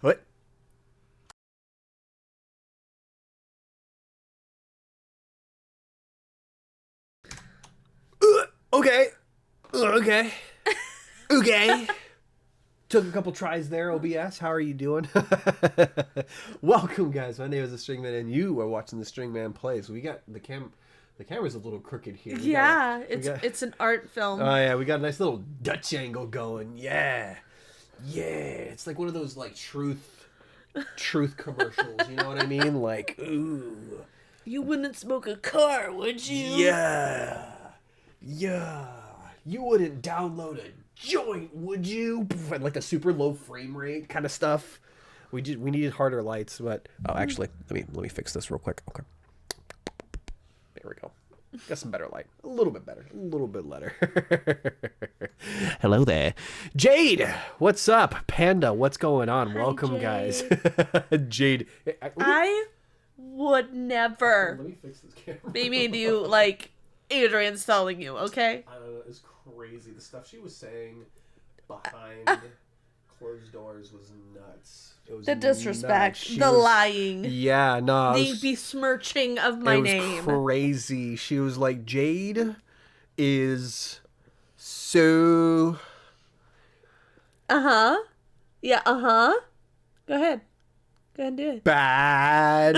What? Okay. Okay. Okay. Took a couple tries there, OBS. How are you doing? Welcome, guys. My name is The Stringman, and you are watching The Stringman Plays. We got the camera's a little crooked here. It's an art film. Oh yeah, we got a nice little Dutch angle going. Yeah. It's like one of those like truth commercials. You know what I mean? Like, ooh. You wouldn't smoke a car, would you? Yeah. You wouldn't download a joint, would you? And like the super low frame rate kind of stuff. We needed harder lights, but actually, let me fix this real quick. Okay. There we go. Got some better light. A little bit better. A little bit better. Hello there. Jade, what's up? Panda, what's going on? Hi, Welcome, Jade. guys. Jade. I would never Let me fix this camera. be mean to you like Adrian's stalling you, okay? I don't know. It's crazy. The stuff she was saying behind closed doors was nuts. It was The disrespect, nuts. She the was- lying, Yeah, no. the besmirching of my it was name. crazy. She was like, Jade is so... Uh-huh. Yeah, uh-huh. Go ahead. Go ahead and do it. bad.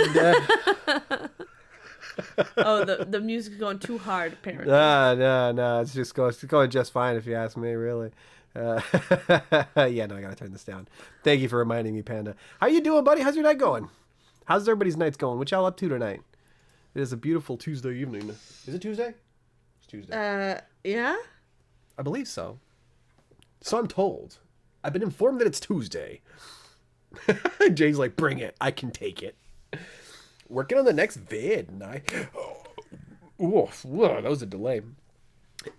Oh, the music's going too hard, apparently. No. It's going just fine if you ask me, really. Yeah, no, I gotta turn this down. Thank you for reminding me, Panda. How you doing, buddy? How's your night going? How's everybody's nights going? What y'all up to tonight? It is a beautiful Tuesday evening. Is it Tuesday? It's Tuesday. Yeah? I believe so. So I'm told. I've been informed that it's Tuesday. Jay's like, bring it. I can take it. Working on the next vid. And whoa, that was a delay.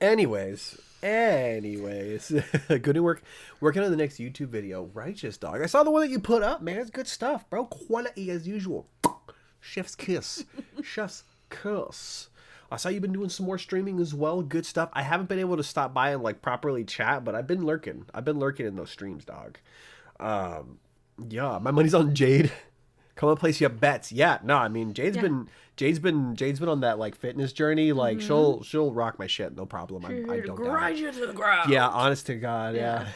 Anyways. Good work. Working on the next YouTube video. Righteous Dog. I saw the one that you put up, man. It's good stuff, bro. Quality as usual. Chef's kiss. Chef's kiss. I saw you've been doing some more streaming as well. Good stuff. I haven't been able to stop by and like properly chat, but I've been lurking. I've been lurking in those streams, dog. Yeah, my money's on Jade. Come and place your bets. Yeah, no, I mean Jade's been on that like fitness journey. Like she'll rock my shit, no problem. I don't doubt Grind it. you to the ground. Yeah, honest to God, yeah.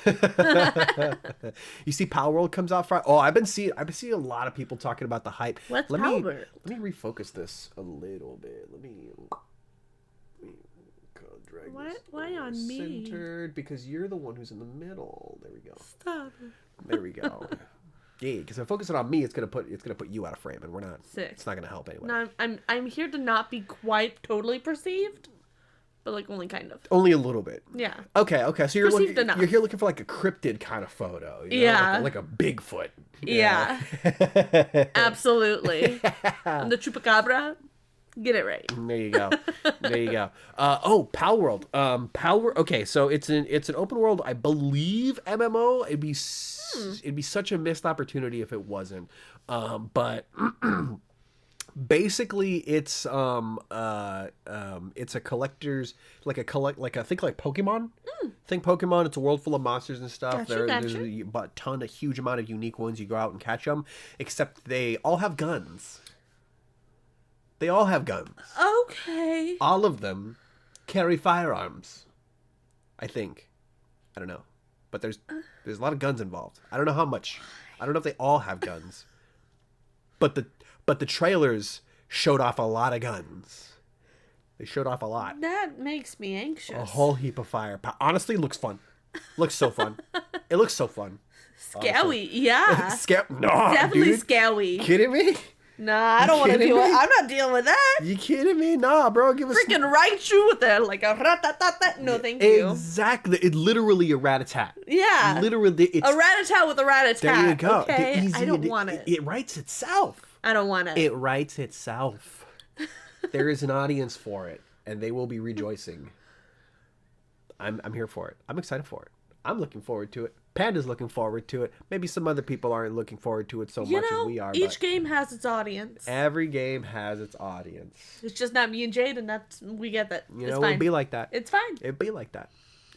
You see, Power World comes out Friday. Oh, I've been seeing a lot of people talking about the hype. What's let Power me World? let me refocus this a little bit. Let me drag this Why on me? centered because you're the one who's in the middle. There we go. Stop. There we go. Yeah, because if I focus it on me, it's gonna put you out of frame, and we're not. Sick. It's not gonna help anyway. No, I'm here to not be quite totally perceived, but like only kind of. Only a little bit. Yeah. Okay. So you're Perceived enough. you're here looking for like a cryptid kind of photo. You know? Yeah. Like a Bigfoot. Yeah. Absolutely. I'm the chupacabra. Get it right. There you go. There you go. Power World. Okay, so it's an open world, I believe, MMO. It'd be such a missed opportunity if it wasn't. But basically it's a collector's think like Pokemon. Think Pokemon. It's a world full of monsters and stuff. Gotcha. There's a huge amount of unique ones. You go out and catch them, except they all have guns. They all have guns. Okay. All of them carry firearms. I think. I don't know. But there's a lot of guns involved. I don't know how much. I don't know if they all have guns. But the trailers showed off a lot of guns. They showed off a lot. That makes me anxious. A whole heap of firepower. Honestly, it looks fun. Looks so fun. It looks so fun. Scowy. Yeah. No, Definitely dude. scowy. Kidding me? Nah, I don't want to kidding deal with. me? I'm not dealing with that. You kidding me? Nah, bro. Give us Freaking right you with that, like a rat-tat-tat-tat. No, thank you. Exactly. It literally a rat-a-tat. Yeah. Literally, it's A rat-a-tat with a rat-a-tat. there you go. Okay, The I don't want it. It writes itself. I don't want it. It writes itself. There is an audience for it, and they will be rejoicing. I'm here for it. I'm excited for it. I'm looking forward to it. Panda's looking forward to it. Maybe some other people aren't looking forward to it so much as we are. Each but game has its audience. every game has its audience. It's just not me and Jade, and we get that. You It's know, fine. it'd be like that. It's fine. It'd be like that.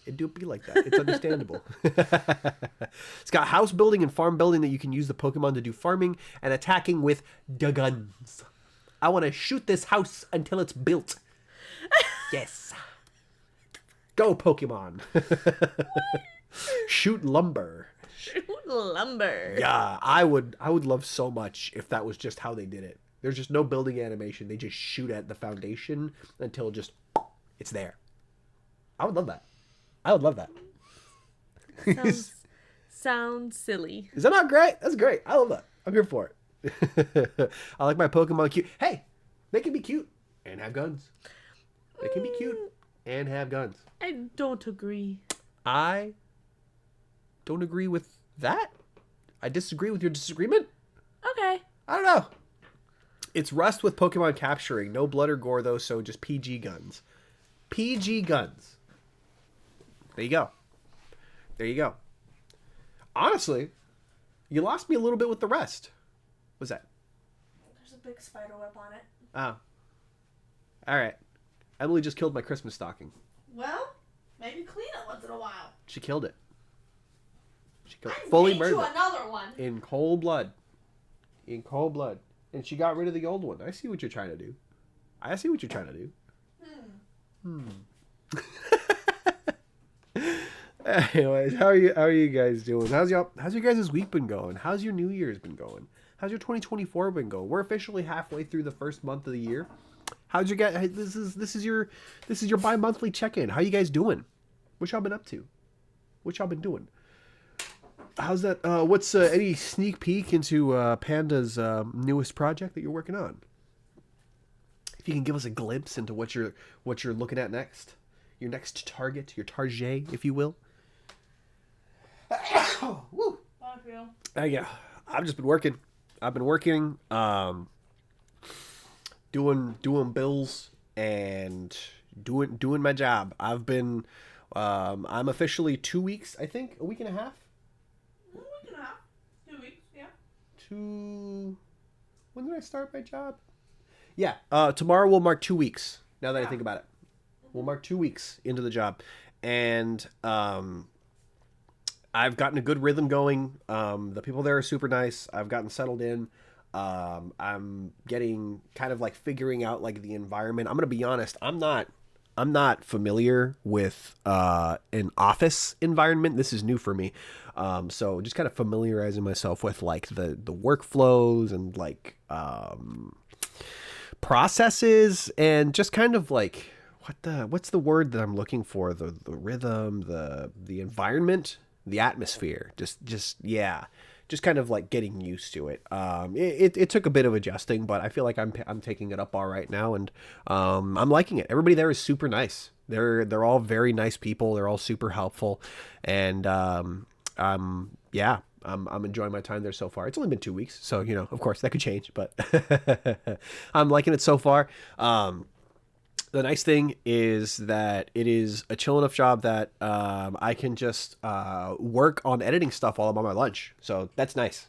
It do be like that. It's understandable. It's got house building and farm building that you can use the Pokemon to do farming and attacking with the guns. I want to shoot this house until it's built. Yes. Go, Pokemon. Shoot lumber. Shoot lumber. Yeah, I would love so much if that was just how they did it. There's just no building animation. They just shoot at the foundation until just it's there. I would love that. I would love that. Sounds silly. Is that not great? That's great. I love that. I'm here for it. I like my Pokemon cute. Hey, they can be cute and have guns. They can be cute and have guns. I don't agree. I don't agree with that. I disagree with your disagreement. Okay. I don't know. It's Rust with Pokemon capturing. No blood or gore, though, so just PG guns. PG guns. There you go. There you go. Honestly, you lost me a little bit with the rest. What's that? There's a big spider web on it. Oh. All right. Emily just killed my Christmas stocking. Well, maybe clean it once in a while. She killed it. She killed it. Fully murdered it. Another one. In cold blood. In cold blood. And she got rid of the old one. I see what you're trying to do. I see what you're trying to do. Anyways, how are you guys doing? How's your guys' week been going? How's your New Year's been going? How's your 2024 been going? We're officially halfway through the first month of the year. How'd you guys? This is your bi-monthly check-in. How you guys doing? What y'all been up to? What y'all been doing? How's that? What's any sneak peek into Panda's newest project that you're working on? If you can give us a glimpse into what you're looking at next, your next target, your target, if you will. Woo. Yeah, I've just been working. I've been working, doing bills and doing my job. I've been, I'm officially 2 weeks, I think, a week and a half. 2 weeks, yeah. When did I start my job? Yeah, tomorrow will mark 2 weeks. Now that I think about it, we'll mark 2 weeks into the job, and I've gotten a good rhythm going. The people there are super nice. I've gotten settled in. I'm getting kind of like figuring out like the environment. I'm gonna be honest. I'm not familiar with an office environment. This is new for me. So just kind of familiarizing myself with like the workflows and like processes and just kind of like what's the word that I'm looking for? The rhythm, the environment, the atmosphere. Just kind of like getting used to it. It took a bit of adjusting, but I feel like I'm taking it up all right now, and I'm liking it. Everybody there is super nice. They're all very nice people. They're all super helpful, and I'm enjoying my time there so far. It's only been 2 weeks, so of course that could change, but I'm liking it so far. The nice thing is that it is a chill enough job that I can just work on editing stuff while I'm on my lunch. So that's nice.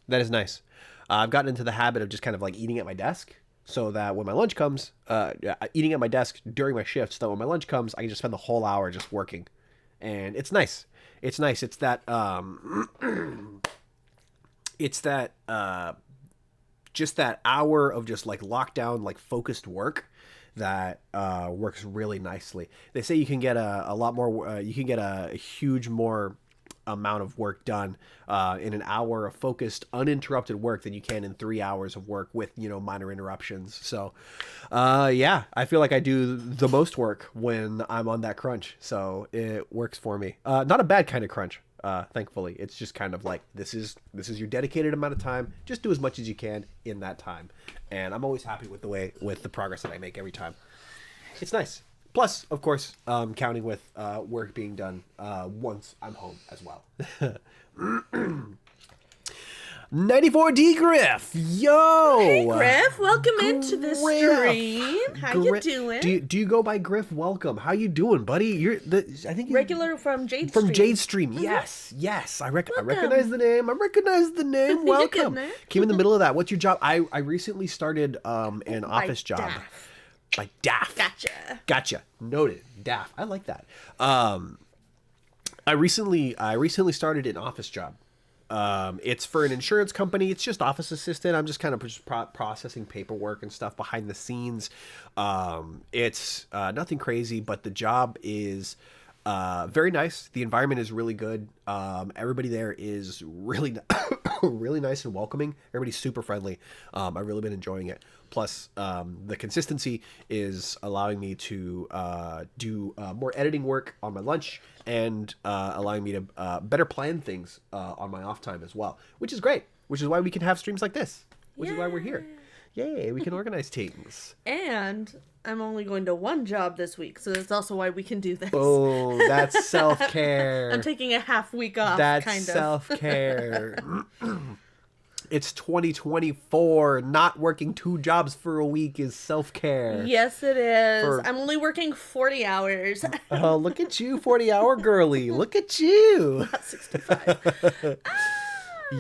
That is nice. I've gotten into the habit of just kind of like eating at my desk so that when my lunch comes, eating at my desk during my shift, so that when my lunch comes, I can just spend the whole hour just working. And it's nice. It's nice. It's that, just that hour of just like lockdown, like focused work that works really nicely. They say you can get a lot more, you can get a huge more amount of work done in an hour of focused, uninterrupted work than you can in 3 hours of work with, minor interruptions. So, I feel like I do the most work when I'm on that crunch. So it works for me. Not a bad kind of crunch. Thankfully, it's just kind of like this is your dedicated amount of time. Just do as much as you can in that time, and I'm always happy with the progress that I make every time. It's nice. Plus, of course, counting with work being done once I'm home as well. 94D Griff, yo! Hey Griff, welcome into the stream. How you doing? Do you go by Griff? Welcome. How you doing, buddy? I think regular from Jade Stream. From Jade Stream. Yes. I recognize the name. Welcome. Came in the middle of that. What's your job? I recently started an office job. Like Daff. Gotcha. Noted. Daff. I like that. I recently started an office job. It's for an insurance company. It's just office assistant. I'm just kind of processing paperwork and stuff behind the scenes. It's nothing crazy, but the job is very nice. The environment is really good. Everybody there is really really nice and welcoming. Everybody's super friendly. I've really been enjoying it. Plus, the consistency is allowing me to do more editing work on my lunch and allowing me to better plan things on my off time as well, which is great. Which is why we can have streams like this. Which is why we're here. Yay, we can organize things. And I'm only going to one job this week, so that's also why we can do this. Oh, that's self-care. I'm taking a half week off, That's kind of. self-care. It's 2024. Not working 2 jobs for a week is self-care. Yes, it is. For- I'm only working 40 hours. Oh, look at you, 40-hour girly. Look at you. Not 65.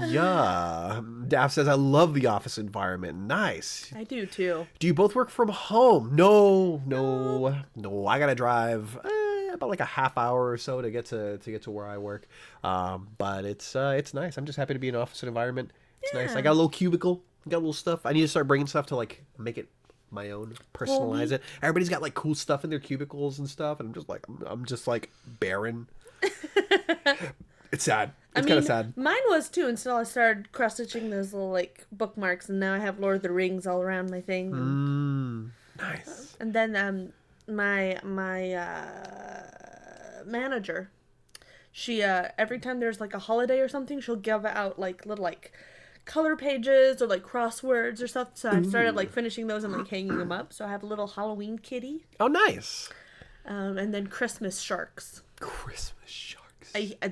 Yeah. Daff says, I love the office environment. Nice. I do, too. Do you both work from home? No. I gotta drive about like a half hour or so to get to where I work. But it's nice. I'm just happy to be in an office environment. It's nice. I got a little cubicle. Got a little stuff. I need to start bringing stuff to like make it my own, personalize it. Everybody's got like cool stuff in their cubicles and stuff, and I'm just like barren. It's sad. It's kind of sad. Mine was too until I started cross stitching those little like bookmarks, and now I have Lord of the Rings all around my thing. Nice. And then my manager, she every time there's like a holiday or something, she'll give out like little like color pages or like crosswords or stuff. So I started like finishing those and like hanging them up. So I have a little Halloween kitty. Oh, nice. And then Christmas sharks. Christmas sharks.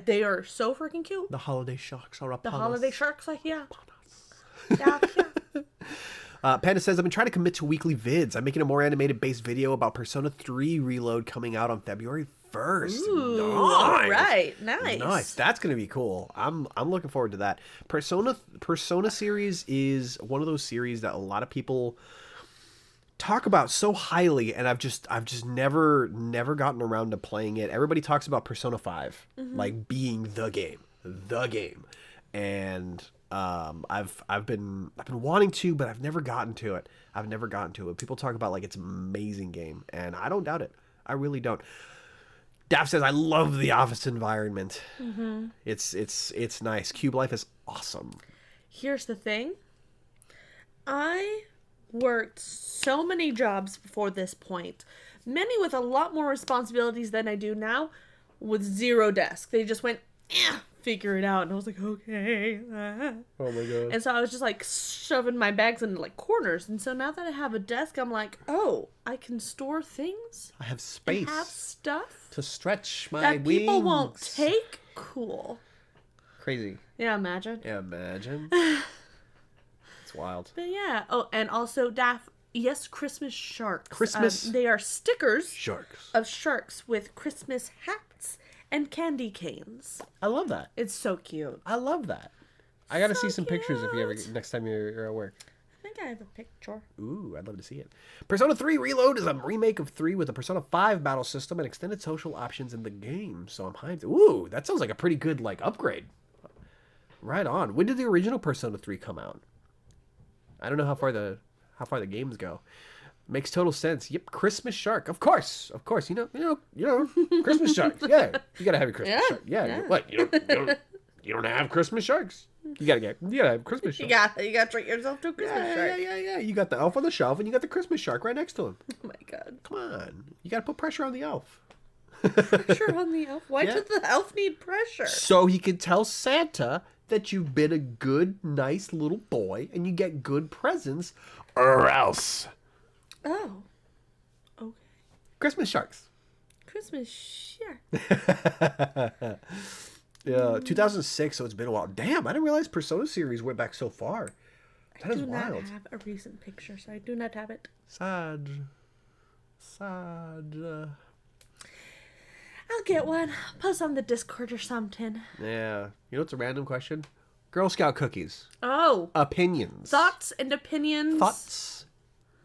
They are so freaking cute. The holiday sharks are upon The us. holiday sharks, like, yeah. Yeah. Panda says, I've been trying to commit to weekly vids. I'm making a more animated-based video about Persona 3 Reload coming out on February 1st. Ooh, Nice. all right. Nice. Nice. That's going to be cool. I'm looking forward to that. Persona series is one of those series that a lot of people talk about so highly, and I've just never gotten around to playing it. Everybody talks about Persona 5 like being the game. And I've been wanting to, but I've never gotten to it. People talk about like it's an amazing game, and I don't doubt it. I really don't. Daff says, I love the office environment. It's nice. Cube Life is awesome. Here's the thing. I worked so many jobs before this point, many with a lot more responsibilities than I do now, with zero desk. They just went, figure it out. And I was like, okay. Oh my god. And so I was just like shoving my bags into like corners. And so now that I have a desk, I'm like, oh, I can store things. I have space. Have stuff to stretch my that wings. people won't take. Cool. Crazy. Yeah, imagine. Yeah, imagine. It's wild. But yeah. Oh, and also, Daff, yes, Christmas sharks. Christmas they are stickers sharks of sharks with Christmas hats and candy canes. I love that. It's so cute. I love that. I gotta So see some pictures if you ever cute. next time you're at work. I think I have a picture. Ooh, I'd love to see it. Persona 3 Reload is a remake of 3 with a Persona 5 battle system and extended social options in the game. So I'm hyped. Ooh, that sounds like a pretty good like upgrade. Right on. When did the original Persona 3 come out? I don't know how far the games go. Makes total sense. Yep, Christmas shark. Of course. You know, Christmas sharks. Yeah, you gotta have your Christmas shark. Yeah. What? You don't have Christmas sharks? You gotta have Christmas You sharks. gotta treat yourself to a Christmas shark. Yeah. You got the elf on the shelf, and you got the Christmas shark right next to him. Oh my god. Come on, you gotta put pressure on the elf. Pressure on the elf? Why Yeah. does the elf need pressure? So he can tell Santa that you've been a good, nice little boy, and you get good presents, or else. Oh. Okay. Christmas sharks. Christmas shark. Yeah, 2006, so it's been a while. Damn, I didn't realize Persona series went back so far. That is I do not wild. have a recent picture, so I do not have it. Sad. I'll get one. Post on the Discord or something. Yeah. You know what's a random question? Girl Scout cookies. Oh. Opinions. Thoughts and opinions. Thoughts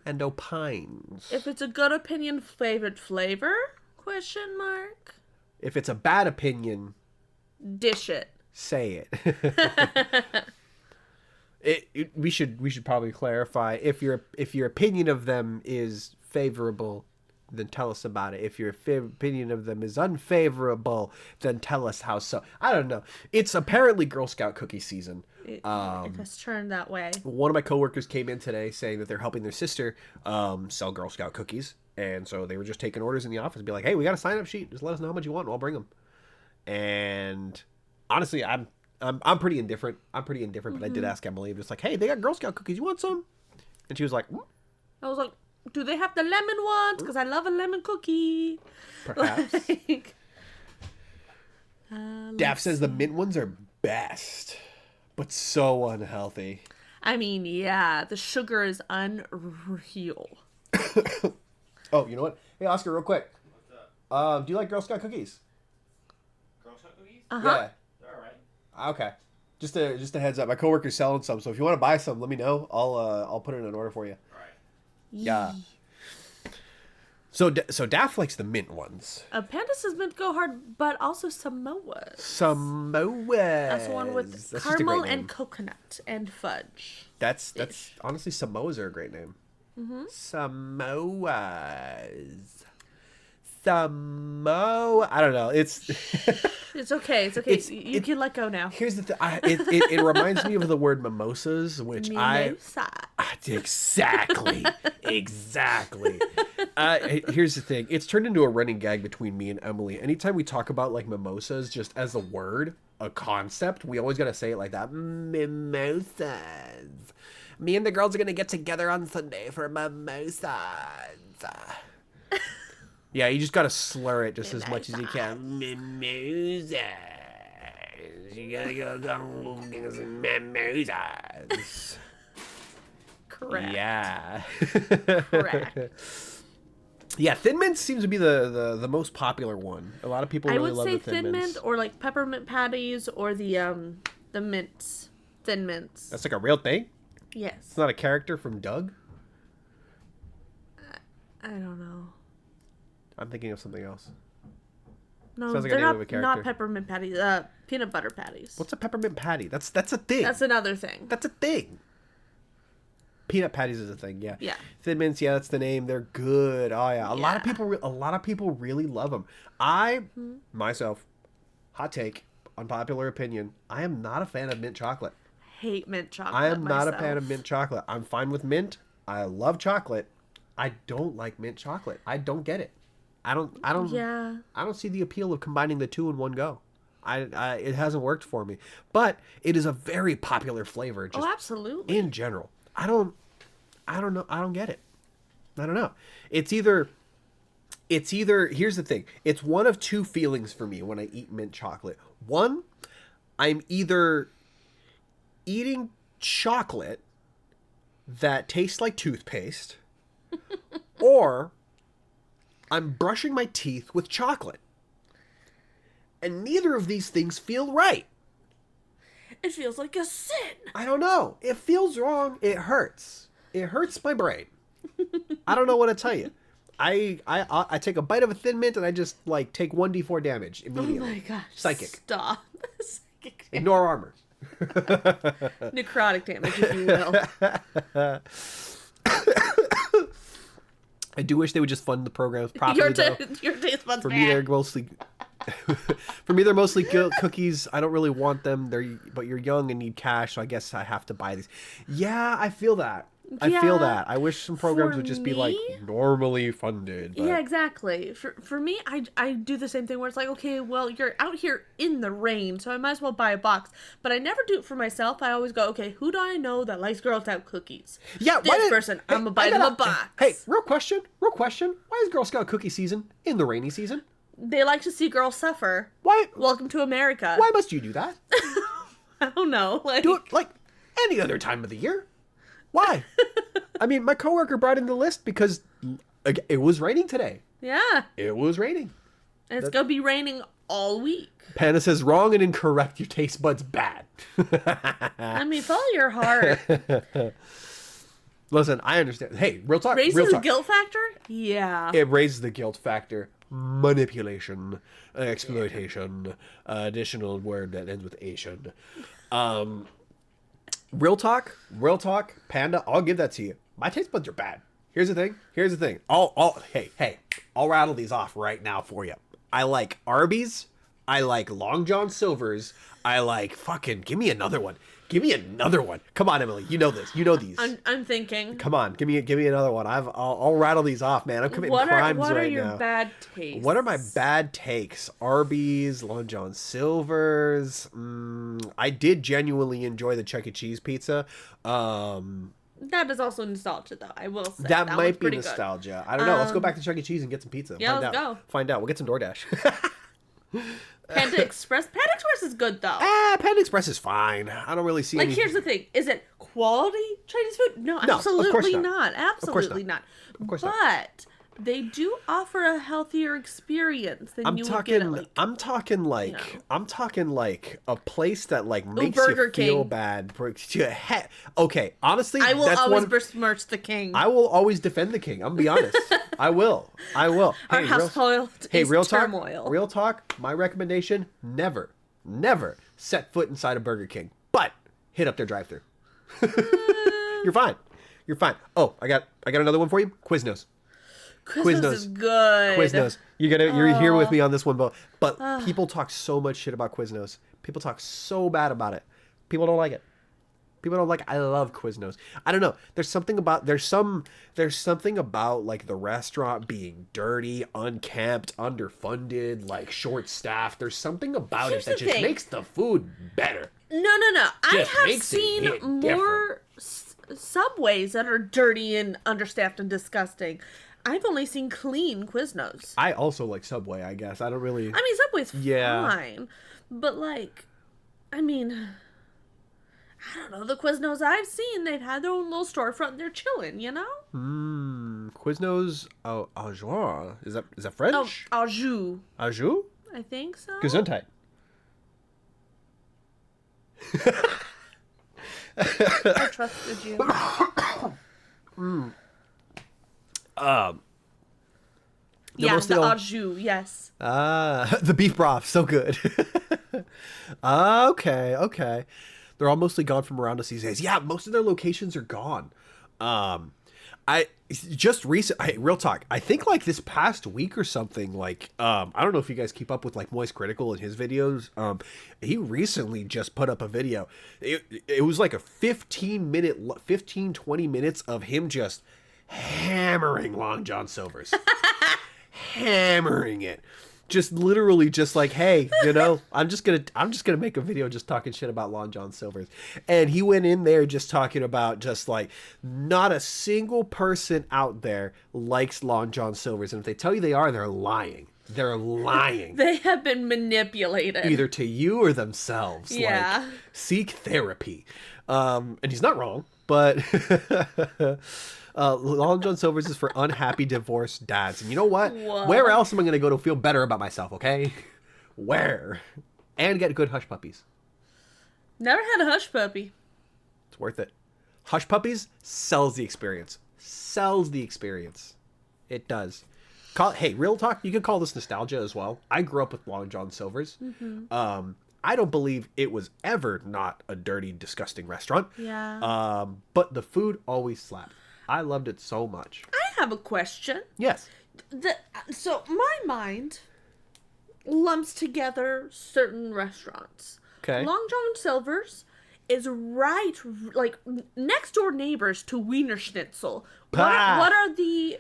and opines. If it's a good opinion, favorite flavor? Question mark. If it's a bad opinion, Dish it. Say it. We should probably clarify if your opinion of them is favorable, then tell us about it. If your opinion of them is unfavorable, then tell us how so. I don't know. It's apparently Girl Scout cookie season. It has turned that way. One of my coworkers came in today saying that they're helping their sister sell Girl Scout cookies, and so they were just taking orders in the office and be like, "Hey, we got a sign up sheet. Just let us know how much you want, and I'll bring them." And honestly, I'm pretty indifferent. But I did ask Emily, just like, "Hey, they got Girl Scout cookies. You want some?" And she was like, I was like, "Do they have the lemon ones? Because I love a lemon cookie." "Perhaps." Like, Daff says the mint ones are best, but so unhealthy. I mean, yeah, the sugar is unreal. Oh, you know what? Hey, Oscar, real quick. What's up? Do you like Girl Scout cookies? Girl Scout cookies? Yeah. They're alright. Okay. Just a heads up. My coworker's selling some, so if you want to buy some, let me know. I'll put in an order for you. Alright. Yeah. So Daff likes the mint ones. Panda says mint go hard, but also Samoas. Samoas. That's the one with That's just a caramel great name. and coconut and fudge. That's honestly, Samoas are a great name. Samoas. Samoa. I don't know. It's It's okay. It's okay. You can let go now. here's the thing. It reminds me of the word mimosas, which Mimosa. Exactly. Here's the thing. It's turned into a running gag between me and Emily. Anytime we talk about like mimosas, just as a word, a concept, we always gotta say it like that. Mimosas. Me and the girls are gonna get together on Sunday for mimosas. Yeah, you just gotta slur it just as much as you can. Mimosas. You gotta go get some mimosas. Correct. Yeah. Correct. Yeah, Thin Mint seems to be the most popular one. A lot of people really love the I would say Thin Thin Mints. Mint or like peppermint patties or the mints. Thin Mints. That's like a real thing? Yes. It's not a character from Doug? I don't know. I'm thinking of something else. No, Sounds like a they're name of a not character. peppermint patties. Peanut butter patties. What's a peppermint patty? That's a thing. That's another thing. That's a thing. Peanut patties is a thing, yeah. Yeah. Thin Mints, yeah, that's the name. They're good. Oh yeah, a lot of Yeah. people really love them. I myself, hot take, unpopular opinion, I am not a fan of mint chocolate. Hate mint chocolate. I am not a myself. fan of mint chocolate. I'm fine with mint. I love chocolate. I don't like mint chocolate. I don't get it. I don't Yeah. I don't see the appeal of combining the two in one go. It hasn't worked for me. But it is a very popular flavor just Oh, absolutely. in general. I don't know. I don't get it. I don't know. It's either here's the thing. It's one of two feelings for me when I eat mint chocolate. One, I'm either eating chocolate that tastes like toothpaste, or I'm brushing my teeth with chocolate. And neither of these things feel right. It feels like a sin. I don't know. It feels wrong. It hurts. It hurts my brain. I don't know what to tell you. I take a bite of a Thin Mint and I just like take 1d4 damage Oh immediately. my gosh. Psychic. Stop. Psychic damage. Ignore armor. Necrotic damage, if you will. I do wish they would just fund the programs properly. Your taste buds For me, they're mostly. For me, they're mostly cookies. I don't really want them. But you're young and need cash, so I guess I have to buy these. Yeah, I feel that. I feel Yeah, that. I wish some programs for would just be like me- normally funded. But... Yeah, exactly. For me, I do the same thing where it's like, okay, well, you're out here in the rain, so I might as well buy a box. But I never do it for myself. I always go, okay, who do I know that likes Girl Scout cookies? Yeah, This person, I'm gonna buy them a box. Hey, real question. Why is Girl Scout cookie season in the rainy season? They like to see girls suffer. Why? Welcome to America. Why must you do that? I don't know. Like, Do it like any other time of the year. Why? I mean, my coworker brought in the list because it was raining today. yeah. It was raining. And it's gonna be raining all week. Panda says wrong and incorrect. Your taste buds bad. I mean, follow your heart. Listen, I understand. Hey, real talk. Raises real the talk. guilt factor? Yeah. It raises the guilt factor. manipulation, exploitation, additional word that ends with Asian. Real talk, Panda, I'll give that to you. My taste buds are bad. Here's the thing. I'll rattle these off right now for you. I like Arby's. I like Long John Silver's. I like fucking, give me another one. Come on, Emily. You know this. You know these. I'm thinking. Come on, give me another one. I'll rattle these off, man. I'm committing crimes right now. What are your bad tastes? What are my bad takes? Arby's, Long John Silver's. I did genuinely enjoy the Chuck E. Cheese pizza. That is also nostalgia, though. I will say that might be pretty nostalgia. Good. I don't know. Let's go back to Chuck E. Cheese and get some pizza. Yeah, let's go. Find out. We'll get some DoorDash. Panda Express. Panda Express is good, though. Panda Express is fine. I don't really see like, here's the thing. Is it quality Chinese food? No, absolutely not. Absolutely not. Of course not. But they do offer a healthier experience than you would get at, like... I'm talking like a place that, like, makes Burger you feel King. bad. Okay, honestly, I will that's always one... besmirch the king. I will always defend the king. I'm gonna be honest. I will. Our household is real turmoil. Talk. Real talk. My recommendation: never set foot inside a Burger King, but hit up their drive-thru. You're fine. Oh, I got another one for you. Quiznos. Quiznos is good. Quiznos. You're here with me on this one, but people talk so much shit about Quiznos. People talk so bad about it. People don't like it. I love Quiznos. I don't know. There's something about like the restaurant being dirty, unkempt, underfunded, like short-staffed. There's something about it that just makes the food better. No. I have seen more Subways that are dirty and understaffed and disgusting. I've only seen clean Quiznos. I also like Subway, I guess. I don't really... I mean, Subway's fine. But, like, I mean... I don't know. The Quiznos I've seen, they've had their own little storefront and they're chilling, you know? Quiznos au jour. Is that French? Au jus. Au jus? I think so. Gesundheit. I trusted you. The au jus, yes. The beef broth, so good. Okay. They're all mostly gone from around us these days. Yeah, most of their locations are gone. Real talk. I think like this past week or something, like, I don't know if you guys keep up with like Moist Critical and his videos. He recently just put up a video. It was like a 15, 20 minutes of him just hammering Long John Silver's. Hammering it. Just literally just like, hey, you know, I'm just gonna make a video just talking shit about Long John Silver's. And he went in there just talking about just like not a single person out there likes Long John Silver's. And if they tell you they are, they're lying. They're lying. They have been manipulated. Either to you or themselves. Yeah. Like, seek therapy. And he's not wrong, but Long John Silver's is for unhappy divorced dads. And you know what? Where else am I going to go to feel better about myself, okay? Where? And get good hush puppies. Never had a hush puppy. It's worth it. Hush puppies sells the experience. It does. Hey, real talk, you could call this nostalgia as well. I grew up with Long John Silver's. Mm-hmm. I don't believe it was ever not a dirty, disgusting restaurant. Yeah. But the food always slapped. I loved it so much. I have a question. Yes. So my mind lumps together certain restaurants. Okay. Long John Silver's is right, like, next door neighbors to Wiener Schnitzel. What are the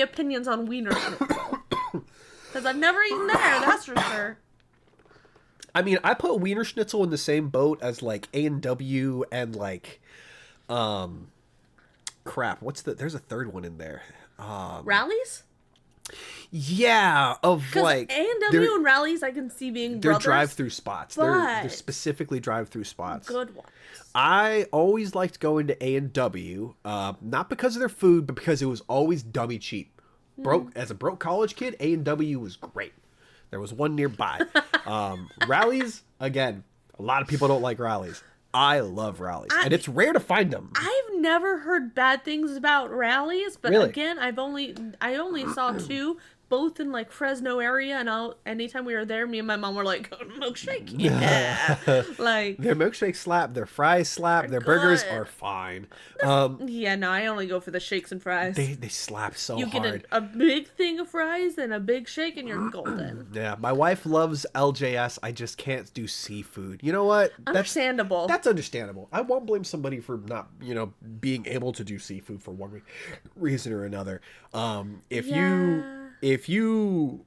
opinions on Wiener Schnitzel? Because I've never eaten there, that's for sure. I mean, I put Wiener Schnitzel in the same boat as, like, A&W and, like, crap. There's a third one in there. Rallies? Yeah, like A&W and Rallies, I can see being brothers. They're drive-through spots. They're specifically drive-through spots. Good ones. I always liked going to A&W, not because of their food, but because it was always dummy cheap. As a broke college kid, A&W was great. There was one nearby. Rallies, again, a lot of people don't like Rallies. I love Rallies, and it's rare to find them. I've never heard bad things about Rallies, but really? Again, I only saw two. both in like Fresno area, and anytime we were there, me and my mom were like, oh, milkshake, yeah, like Their milkshakes slap, their fries slap, their burgers are fine. yeah. No, I only go for the shakes and fries. They slap so you hard. get a big thing of fries and a big shake, and you're golden. Yeah, my wife loves LJS. I just can't do seafood. You know what? Understandable. That's understandable. I won't blame somebody for not, being able to do seafood for one reason or another. If you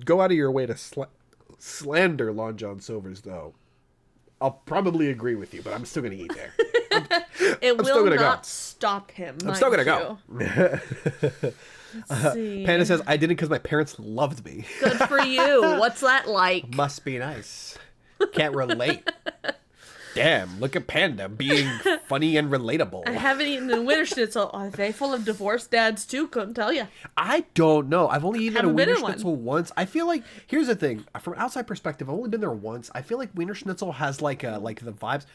go out of your way to slander Long John Silver's, though, I'll probably agree with you, but I'm still gonna eat there. It will gonna not go. stop him. I'm still gonna go. Let's see. Panda says I didn't because my parents loved me. Good for you. What's that like? Must be nice. Can't relate. Damn, look at Panda being funny and relatable. I haven't eaten a Wiener Schnitzel. Are they full of divorced dads too? Couldn't tell you. I don't know. I've only eaten at a Haven't been Wiener in one. Schnitzel once. I feel like here's the thing. From an outside perspective, I've only been there once. I feel like Wiener Schnitzel has like the vibes.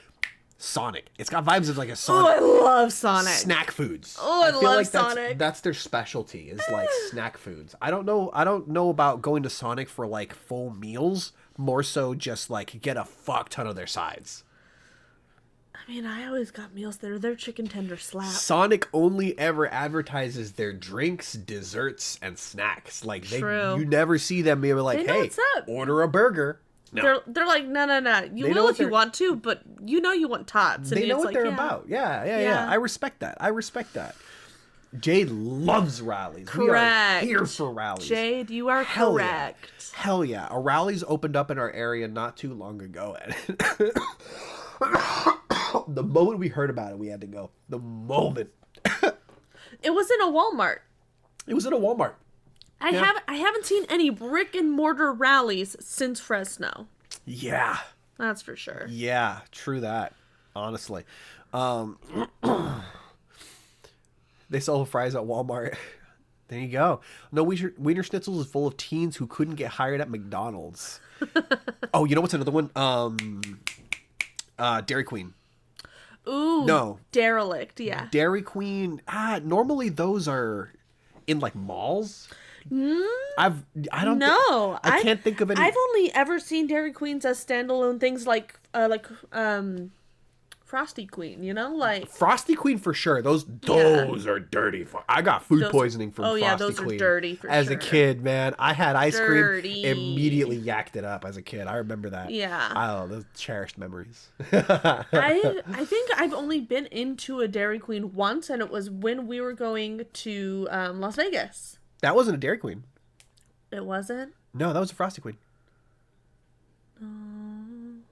Sonic. It's got vibes of like a Oh, Sonic. I love Sonic. Snack foods. Oh, I feel love like Sonic. That's their specialty is like snack foods. I don't know about going to Sonic for like full meals. More so just like get a fuck ton of their sides. I mean, I always got meals there. Their chicken tender slap. Sonic only ever advertises their drinks, desserts, and snacks. Like True. you never see them being like, They know "Hey, what's up." order a burger." No, They're like, no. You They know will what if you they're- want to, but you know you want tots. And they know it's what like, they're yeah. about. Yeah. Yeah. I respect that. Jade loves rallies. Correct. We are here for rallies. Jade, you are Hell correct. Yeah. Hell yeah. A rally's opened up in our area not too long ago. The moment we heard about it, we had to go. The moment. It was in a Walmart. It was in a Walmart. I haven't seen any brick and mortar rallies since Fresno. Yeah. That's for sure. Yeah, true that. Honestly. They sell fries at Walmart. There you go. No, Wiener Schnitzel is full of teens who couldn't get hired at McDonald's. Oh, you know what's another one? Dairy Queen. Ooh. No. Derelict, yeah. Dairy Queen. Normally those are in like malls. I don't No, I can't think of any. I've only ever seen Dairy Queens as standalone things like Frosty Queen, like Frosty Queen for sure. Those are dirty. I got food poisoning from Frosty Queen. Oh yeah, those are dirty for as sure. a kid, man. I had ice Dirty. cream, immediately yacked it up as a kid. I remember that. Yeah. Oh, those cherished memories. I think I've only been into a Dairy Queen once, and it was when we were going to Las Vegas. That wasn't a Dairy Queen. It wasn't? No, that was a Frosty Queen.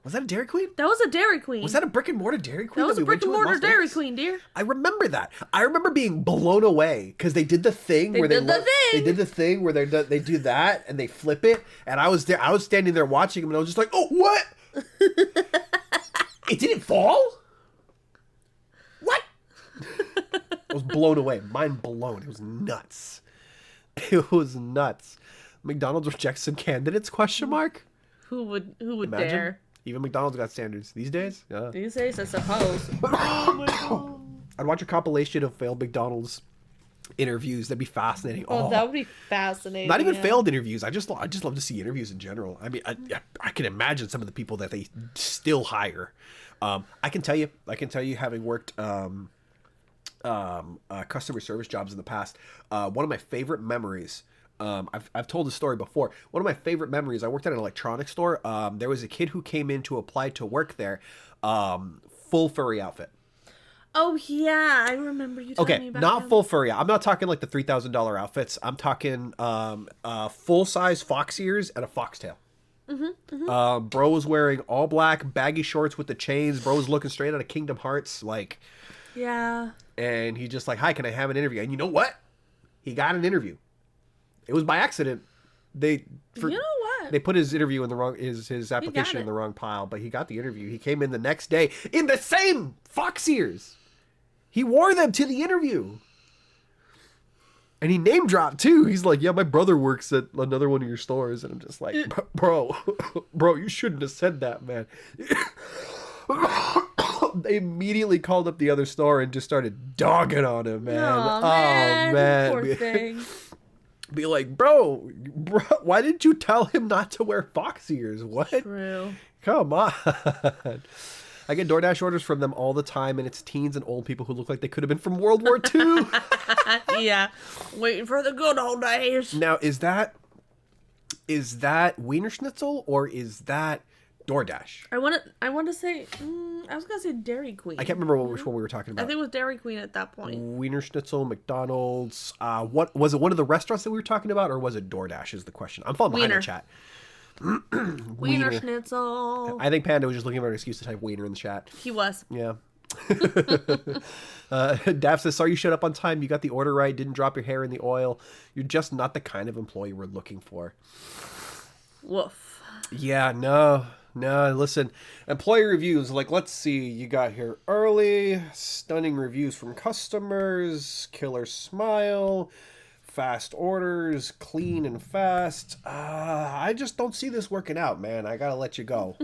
Was that a Dairy Queen? That was a Dairy Queen. Was that a brick and mortar Dairy Queen? That was we a brick went to and in mortar Las Dairy Vegas? Queen, dear. I remember that. I remember being blown away because they did the thing where did the they thing. did the thing where they do that and they flip it, and I was there. I was standing there watching them, and I was just like, "Oh, what? It didn't fall? What?" I was blown away, mind blown. It was nuts. It was nuts. McDonald's rejects some candidates? Question mark. Who would Imagine. dare? Even McDonald's got standards these days. Yeah. These days, I suppose. I'd watch a compilation of failed McDonald's interviews. That'd be fascinating. Oh, that would be fascinating. Not even yeah. failed interviews. I just love to see interviews in general. I mean, I can imagine some of the people that they still hire. I can tell you, having worked customer service jobs in the past, one of my favorite memories. I've told this story before. One of my favorite memories, I worked at an electronics store. There was a kid who came in to apply to work there, full furry outfit. Oh yeah, I remember you telling me Okay, about not him. full furry. I'm not talking like the $3,000 outfits. I'm talking full size fox ears and a foxtail. Bro was wearing all black baggy shorts with the chains. Bro was looking straight out of Kingdom Hearts, like, Yeah. and he just like, "Hi, can I have an interview?" And you know what? He got an interview. It was by accident. You know what? They put his interview in the wrong his application in it. the wrong pile, but he got the interview. He came in the next day in the same fox ears. He wore them to the interview. And he name dropped too. He's like, "Yeah, my brother works at another one of your stores." And I'm just like, bro, you shouldn't have said that, man. They immediately called up the other store and just started dogging on him, man. Aw, man. Oh, man. Poor thing. Be like, bro, why didn't you tell him not to wear fox ears? What? True. Come on. I get DoorDash orders from them all the time, and it's teens and old people who look like they could have been from World War II. Yeah. Waiting for the good old days. Now, is that Wiener Schnitzel or is that DoorDash? I want to say, I was going to say Dairy Queen. I can't remember which one we were talking I about. think it was Dairy Queen at that point. Wiener Schnitzel, McDonald's. What was it? One of the restaurants that we were talking about, or was it DoorDash? Is the question. I'm falling behind Wiener. the chat. Wiener Schnitzel. I think Panda was just looking for an excuse to type Wiener in the chat. He was. Yeah. Dav says, sorry you showed up on time. You got the order right. Didn't drop your hair in the oil. You're just not the kind of employee we're looking for. Woof. Yeah, no. Listen, employee reviews. Like, let's see. You got here early. Stunning reviews from customers. Killer smile. Fast orders. Clean and fast. I just don't see this working out, man. I gotta let you go.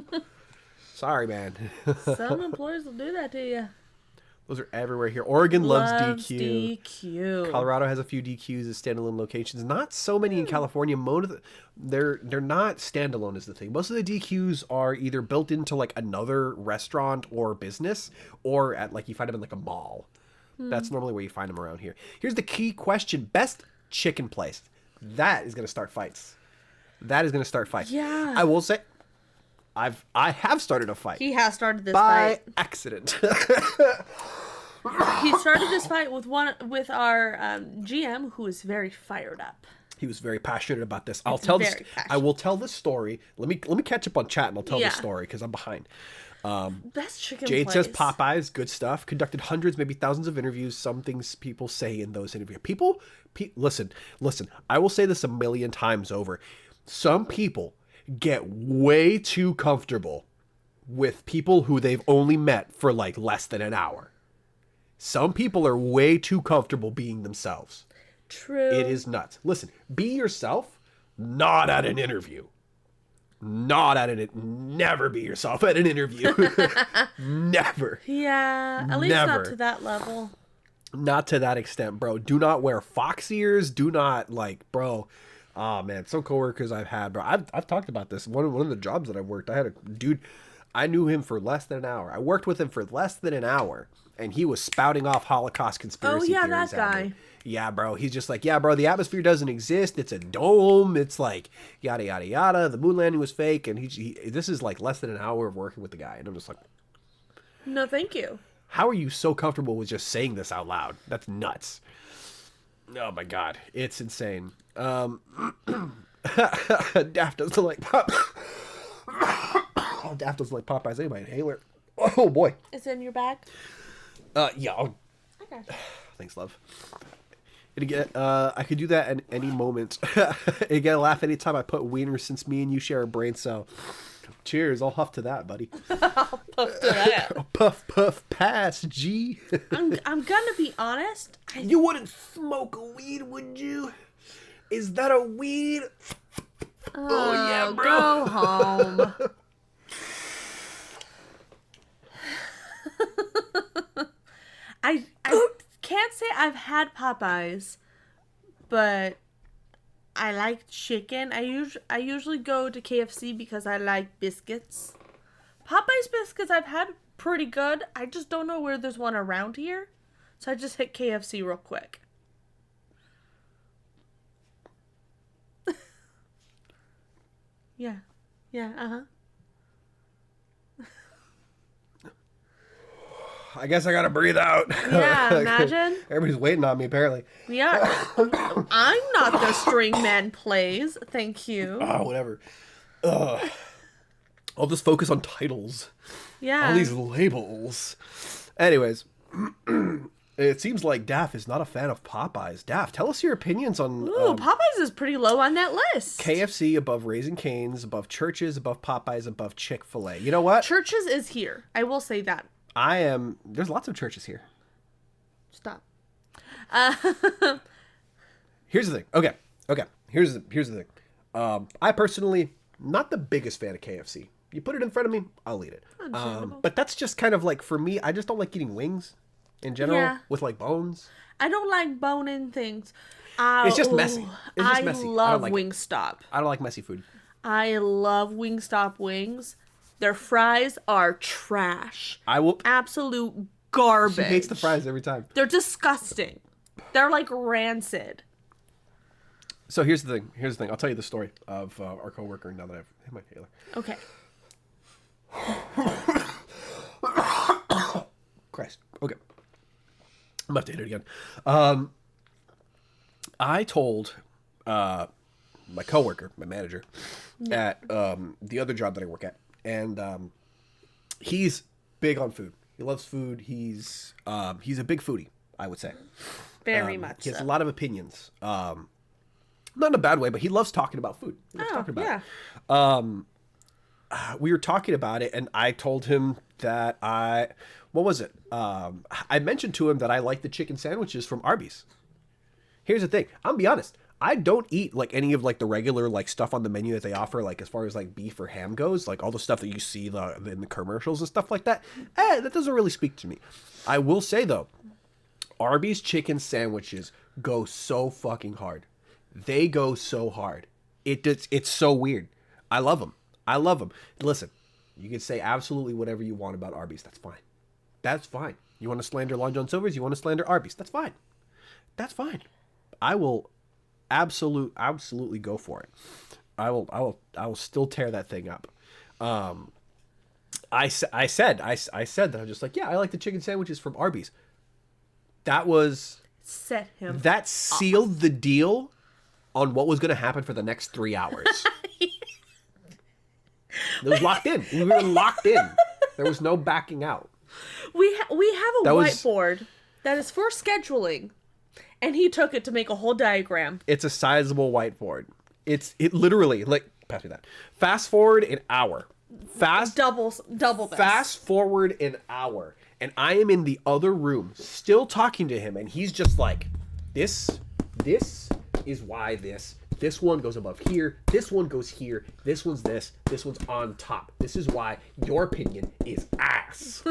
Sorry, man. Some employers will do that to you. Those are everywhere here. Oregon loves DQ. DQ. Colorado has a few DQs as standalone locations. Not so many in California. They're not standalone is the thing. Most of the DQs are either built into like another restaurant or business, or at like you find them in like a mall. That's normally where you find them around here. Here's the key question: best chicken place. That is going to start fights. Yeah. I will say, I have started a fight. He has started this by fight. accident. He started this fight with our GM, who is very fired up. He was very passionate about this. I will tell this story. Let me catch up on chat and I'll tell this story because I'm behind. Best chicken Jade place. says Popeyes, good stuff. Conducted hundreds, maybe thousands of interviews. Some things people say in those interviews. Listen. I will say this a million times over. Some people get way too comfortable with people who they've only met for like less than an hour. Some people are way too comfortable being themselves. True. It is nuts. Listen, be yourself, not at an interview. Never be yourself at an interview. Never. Yeah, at least not to that level. Not to that extent, bro. Do not wear fox ears. Do not bro. Oh man, some coworkers I've had, bro. I've talked about this. One of the jobs that I've worked, I had a dude. I knew him for less than an hour. I worked with him for less than an hour, and he was spouting off Holocaust conspiracy theories. Oh yeah, that guy. At me. Yeah, bro. He's just like, yeah, bro. The atmosphere doesn't exist. It's a dome. It's like yada yada yada. The moon landing was fake, and this is like less than an hour of working with the guy, and I'm just like, no, thank you. How are you so comfortable with just saying this out loud? That's nuts. Oh my god, it's insane. Daft doesn't like pop. Daft doesn't like Popeyes anyway. Inhaler. Oh boy. It's in your bag. Yeah. Okay. Thanks, love. I could do that at any moment. You get a laugh anytime I put wiener since me and you share a brain cell. Cheers. I'll huff to that, buddy. I'll puff to that. Puff, puff, pass, G. I'm gonna be honest. You wouldn't smoke a weed, would you? Is that a weed? Oh yeah, bro. Go home. I can't say I've had Popeyes, but I like chicken. I usually go to KFC because I like biscuits. Popeyes biscuits I've had pretty good. I just don't know where there's one around here. So I just hit KFC real quick. Yeah. Yeah, uh-huh. I guess I gotta breathe out. Yeah, imagine. Everybody's waiting on me, apparently. Yeah. I'm not the string man plays. Thank you. Oh, whatever. I'll just focus on titles. Yeah. All these labels. Anyways, it seems like Daff is not a fan of Popeyes. Daff, tell us your opinions on... Ooh, Popeyes is pretty low on that list. KFC above Raising Cane's, above Church's, above Popeyes, above Chick-fil-A. You know what? Church's is here. I will say that. There's lots of churches here. Stop. Here's the thing. Okay. Here's the thing. I personally, not the biggest fan of KFC. You put it in front of me, I'll eat it. But that's just kind of like, for me, I just don't like eating wings. in general Yeah. with like bones. I don't like bone-in things. It's just messy. It's just I messy. I don't love like it. Wingstop. I don't like messy food. I love Wingstop wings. Their fries are trash. I will. Absolute garbage. She hates the fries every time. They're disgusting. They're like rancid. So here's the thing. I'll tell you the story of our coworker now that I've hit my Taylor. Okay. Christ. Okay. I'm about to hit it again. I told my coworker, my manager, at the other job that I work at, and he's big on food. He loves food. He's a big foodie, I would say. Very much He has so. a lot of opinions. Not in a bad way, but he loves talking about food. He loves talking about it. We were talking about it, and I told him that what was it? I mentioned to him that I like the chicken sandwiches from Arby's. Here's the thing. I'm gonna be honest. I don't eat like any of like the regular like stuff on the menu that they offer, like as far as like beef or ham goes, like all the stuff that you see in the commercials and stuff like that. That doesn't really speak to me. I will say though, Arby's chicken sandwiches go so fucking hard. They go so hard. It's so weird. I love them. I love them. Listen, you can say absolutely whatever you want about Arby's. That's fine. That's fine. You want to slander Long John Silver's? You want to slander Arby's? That's fine. That's fine. I will absolutely go for it. I will still tear that thing up. I said that I'm just like, yeah, I like the chicken sandwiches from Arby's. That Set him. that sealed the deal on what was going to happen for the next 3 hours. It was locked in. We were locked in. There was no backing out. We have a That was- whiteboard that is for scheduling, and he took it to make a whole diagram. It's a sizable whiteboard. It literally, like, pass me that. Fast forward an hour. Double this. Fast forward an hour, and I am in the other room still talking to him, and he's just like, this is why this one goes above here, this one goes here, this one's on top. This is why your opinion is ass.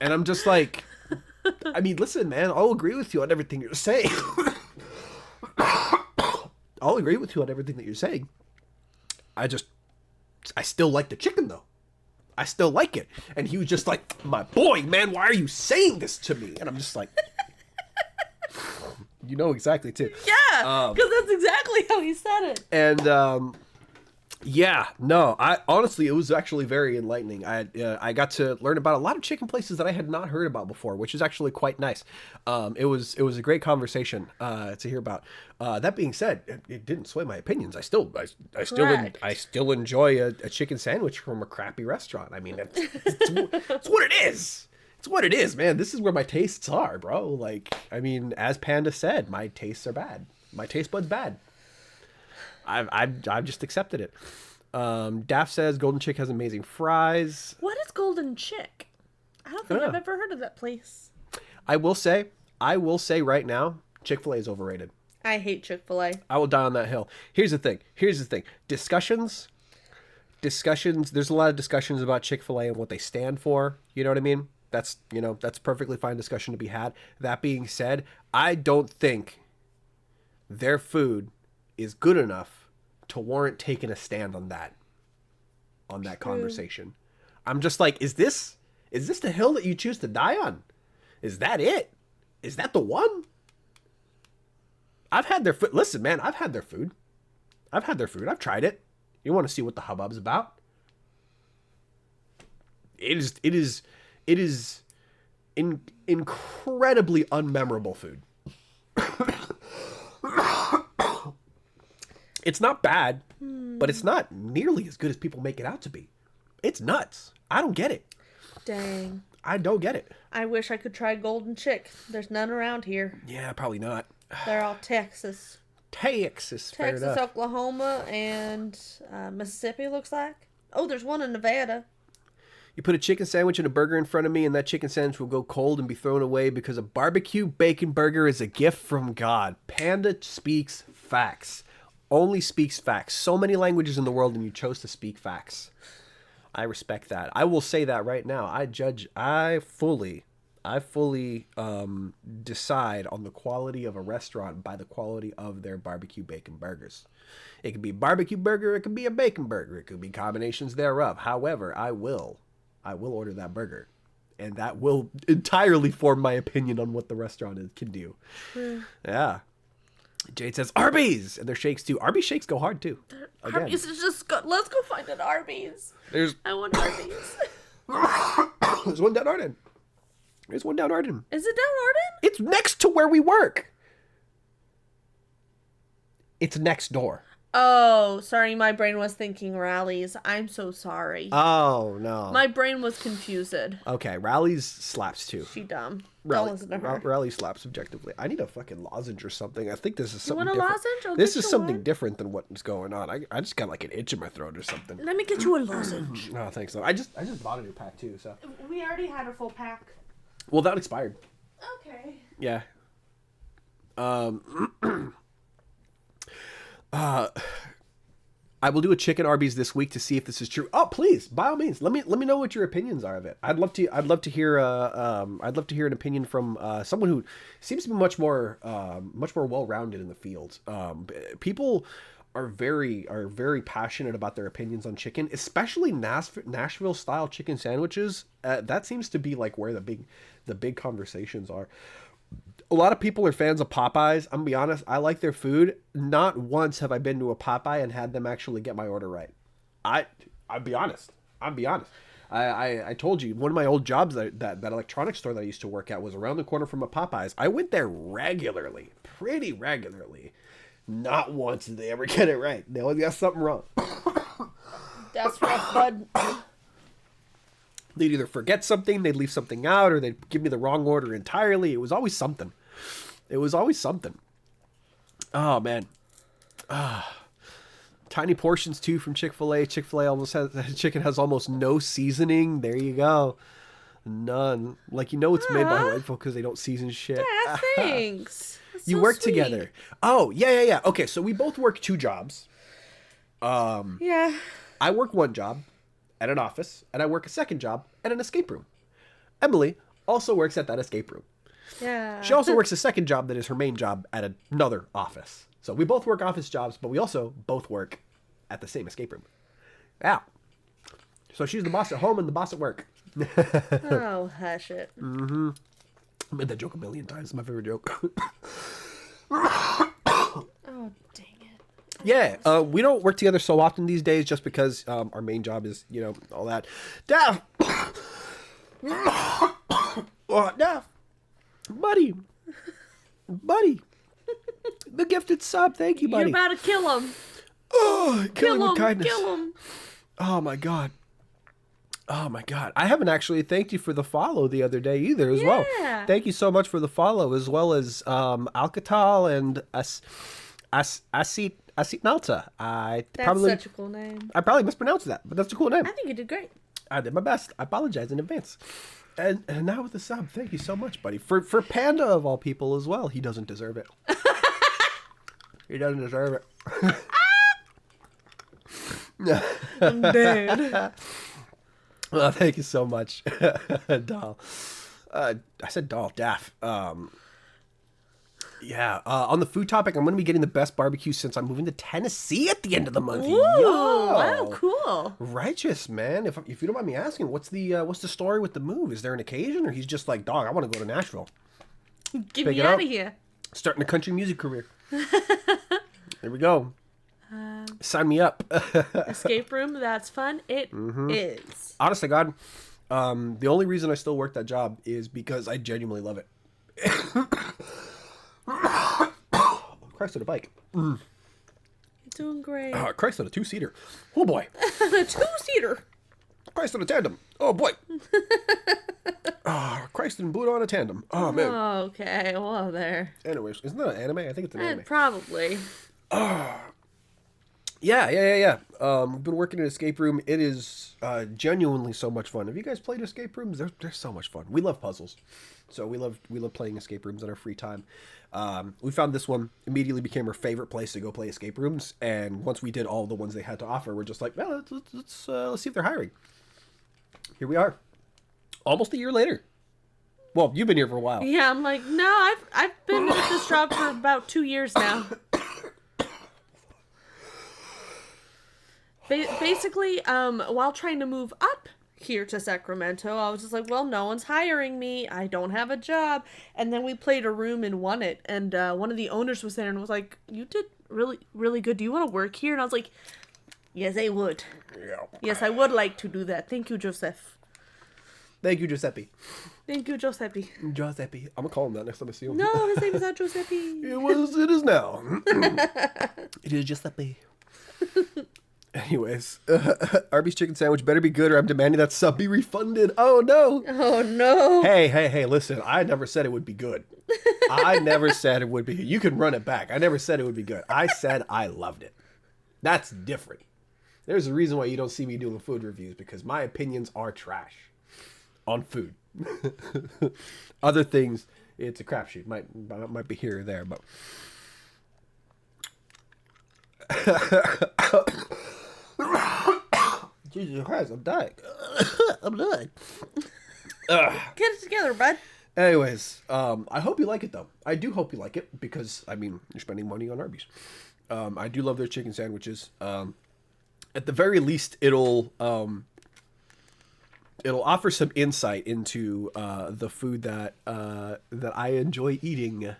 And I'm just like, I mean, listen, man, I'll agree with you on everything you're saying. I'll agree with you on everything that you're saying. I still like the chicken, though. I still like it. And he was just like, my boy, man, why are you saying this to me? And I'm just like, you know exactly, too. Yeah, because that's exactly how he said it. And, yeah, no, honestly, it was actually very enlightening. I got to learn about a lot of chicken places that I had not heard about before, which is actually quite nice. It was a great conversation to hear about. That being said, it didn't sway my opinions. I still enjoy a chicken sandwich from a crappy restaurant. I mean, it's what it is. It's what it is, man. This is where my tastes are, bro. Like, I mean, as Panda said, my tastes are bad. My taste bud's bad. I've just accepted it. Daft says Golden Chick has amazing fries. What is Golden Chick? I don't think I've ever heard of that place. I will say right now, Chick-fil-A is overrated. I hate Chick-fil-A. I will die on that hill. Here's the thing. Discussions. There's a lot of discussions about Chick-fil-A and what they stand for. You know what I mean? That's perfectly fine discussion to be had. That being said, I don't think their food is good enough to warrant taking a stand on that conversation. I'm just like, is this the hill that you choose to die on? Is that it? Is that the one? I've had their food. Listen, man, I've had their food. I've tried it. You want to see what the hubbub's about? It is incredibly unmemorable food. It's not bad, but it's not nearly as good as people make it out to be. It's nuts. I don't get it. Dang. I don't get it. I wish I could try Golden Chick. There's none around here. Yeah, probably not. They're all Texas. Texas, fair Texas, enough. Oklahoma, and Mississippi, looks like. Oh, there's one in Nevada. You put a chicken sandwich and a burger in front of me, and that chicken sandwich will go cold and be thrown away because a barbecue bacon burger is a gift from God. Panda speaks facts. Only speaks facts. So many languages in the world, and you chose to speak facts. I respect that. I will say that right now. I I fully decide on the quality of a restaurant by the quality of their barbecue bacon burgers. It could be a barbecue burger, it could be a bacon burger, it could be combinations thereof. However, I will order that burger, and that will entirely form my opinion on what the restaurant can do. Yeah. Jade says Arby's, and their shakes too. Arby's shakes go hard too. Again. Arby's is just good. Let's go find an Arby's. I want Arby's. There's one down Arden. There's one down Arden. Is it down Arden? It's next to where we work. It's next door. Oh, sorry. My brain was thinking Rallies. I'm so sorry. Oh, no. My brain was confused. Okay, Rallies slaps too. She dumb. Rally, Don't listen to her. Rally slaps objectively. I need a fucking lozenge or something. I think this is something want a different. lozenge? I'll This get is you something one. different than what's going on. I just got like an itch in my throat or something. Let me get you a lozenge. Oh, thanks. I just bought a new pack too. So. We already had a full pack. Well, that expired. Okay. Yeah. I will do a chicken Arby's this week to see if this is true. Oh, please, by all means, let me know what your opinions are of it. I'd love to hear an opinion from someone who seems to be much more well-rounded in the field. People are very passionate about their opinions on chicken, especially Nashville style chicken sandwiches. That seems to be like where the big conversations are. A lot of people are fans of Popeyes. I'm gonna be honest, I like their food. Not once have I been to a Popeye and had them actually get my order right. I'll be honest. I told you, one of my old jobs, that electronics store that I used to work at was around the corner from a Popeyes. I went there regularly, pretty regularly. Not once did they ever get it right. They always got something wrong. That's rough, bud. They'd either forget something, they'd leave something out, or they'd give me the wrong order entirely. It was always something. Oh, man. Tiny portions, too, from Chick-fil-A. Chicken has almost no seasoning. There you go. None. Like, it's made by white folk because they don't season shit. Yeah, thanks. That's You so work sweet. together. Oh, yeah. Okay, so we both work 2 jobs. Yeah. I work 1 job at an office, and I work a 2nd job at an escape room. Emily also works at that escape room. Yeah. She also works a 2nd job that is her main job at another office. So we both work office jobs, but we also both work at the same escape room. Yeah. So she's the boss at home and the boss at work. Oh, hush it. I made that joke a million times. It's my favorite joke. Oh, dang it. Yeah, we don't work together so often these days just because our main job is, all that. Daff! Oh, Daff! Buddy! The gifted sub, thank you, buddy. You're about to kill him. Oh, killing with kindness. Kill him. Oh my god. I haven't actually thanked you for the follow the other day either as well. Yeah. Thank you so much for the follow, as well as Alcatal and Asit Nalta. That's such a cool name. I probably mispronounced that, but that's a cool name. I think you did great. I did my best. I apologize in advance. And now with the sub, thank you so much, buddy. For Panda of all people as well. He doesn't deserve it. He doesn't deserve it. I'm dead. Well, thank you so much, Doll. I said Doll, Daff. Yeah, on the food topic, I'm going to be getting the best barbecue since I'm moving to Tennessee at the end of the month. Ooh, Yo! wow, cool. Righteous, man. If you don't mind me asking, what's the story with the move? Is there an occasion, or he's just like, dog, I want to go to Nashville. Get Pick me it out up. of here. Starting a country music career. There we go. Sign me up. Escape room, that's fun. It is. Honest to God, the only reason I still work that job is because I genuinely love it. Christ on a bike. You're doing great. Christ on a 2-seater. Oh boy. The 2-seater. Christ on a tandem. Oh boy. Christ and Buddha on a tandem. Oh man. Okay, well there. Anyways, isn't that an anime? I think it's an anime. Probably. Yeah. We've been working in an escape room. It is genuinely so much fun. Have you guys played escape rooms? They're so much fun. We love puzzles, so we love playing escape rooms in our free time. We found this one, immediately became our favorite place to go play escape rooms. And once we did all the ones they had to offer, we're just like, well, let's see if they're hiring. Here we are, almost a year later. Well, you've been here for a while. Yeah, I'm like, no, I've been at this job for about 2 years now. Basically, while trying to move up here to Sacramento, I was just like, well, no one's hiring me. I don't have a job. And then we played a room and won it. And one of the owners was there and was like, you did really, really good. Do you want to work here? And I was like, yes, I would. Yeah. Yes, I would like to do that. Thank you, Joseph. Thank you, Giuseppe. Thank you, Giuseppe. Giuseppe. I'm gonna call him that next time I see him. No, his name is not Giuseppe. It is now. It is Giuseppe. Anyways, Arby's chicken sandwich better be good or I'm demanding that sub be refunded. Oh no. Oh no. Hey, listen, I never said it would be good. I never said it would be good. You can run it back. I never said it would be good. I said I loved it. That's different. There's a reason why you don't see me doing food reviews, because my opinions are trash on food. Other things, it's a crapshoot. Might be here or there, but Jesus Christ, I'm dying. I'm dying. Get it together, bud. Anyways, I hope you like it though. I do hope you like it because I mean you're spending money on Arby's. I do love their chicken sandwiches. At the very least, it'll offer some insight into the food that I enjoy eating.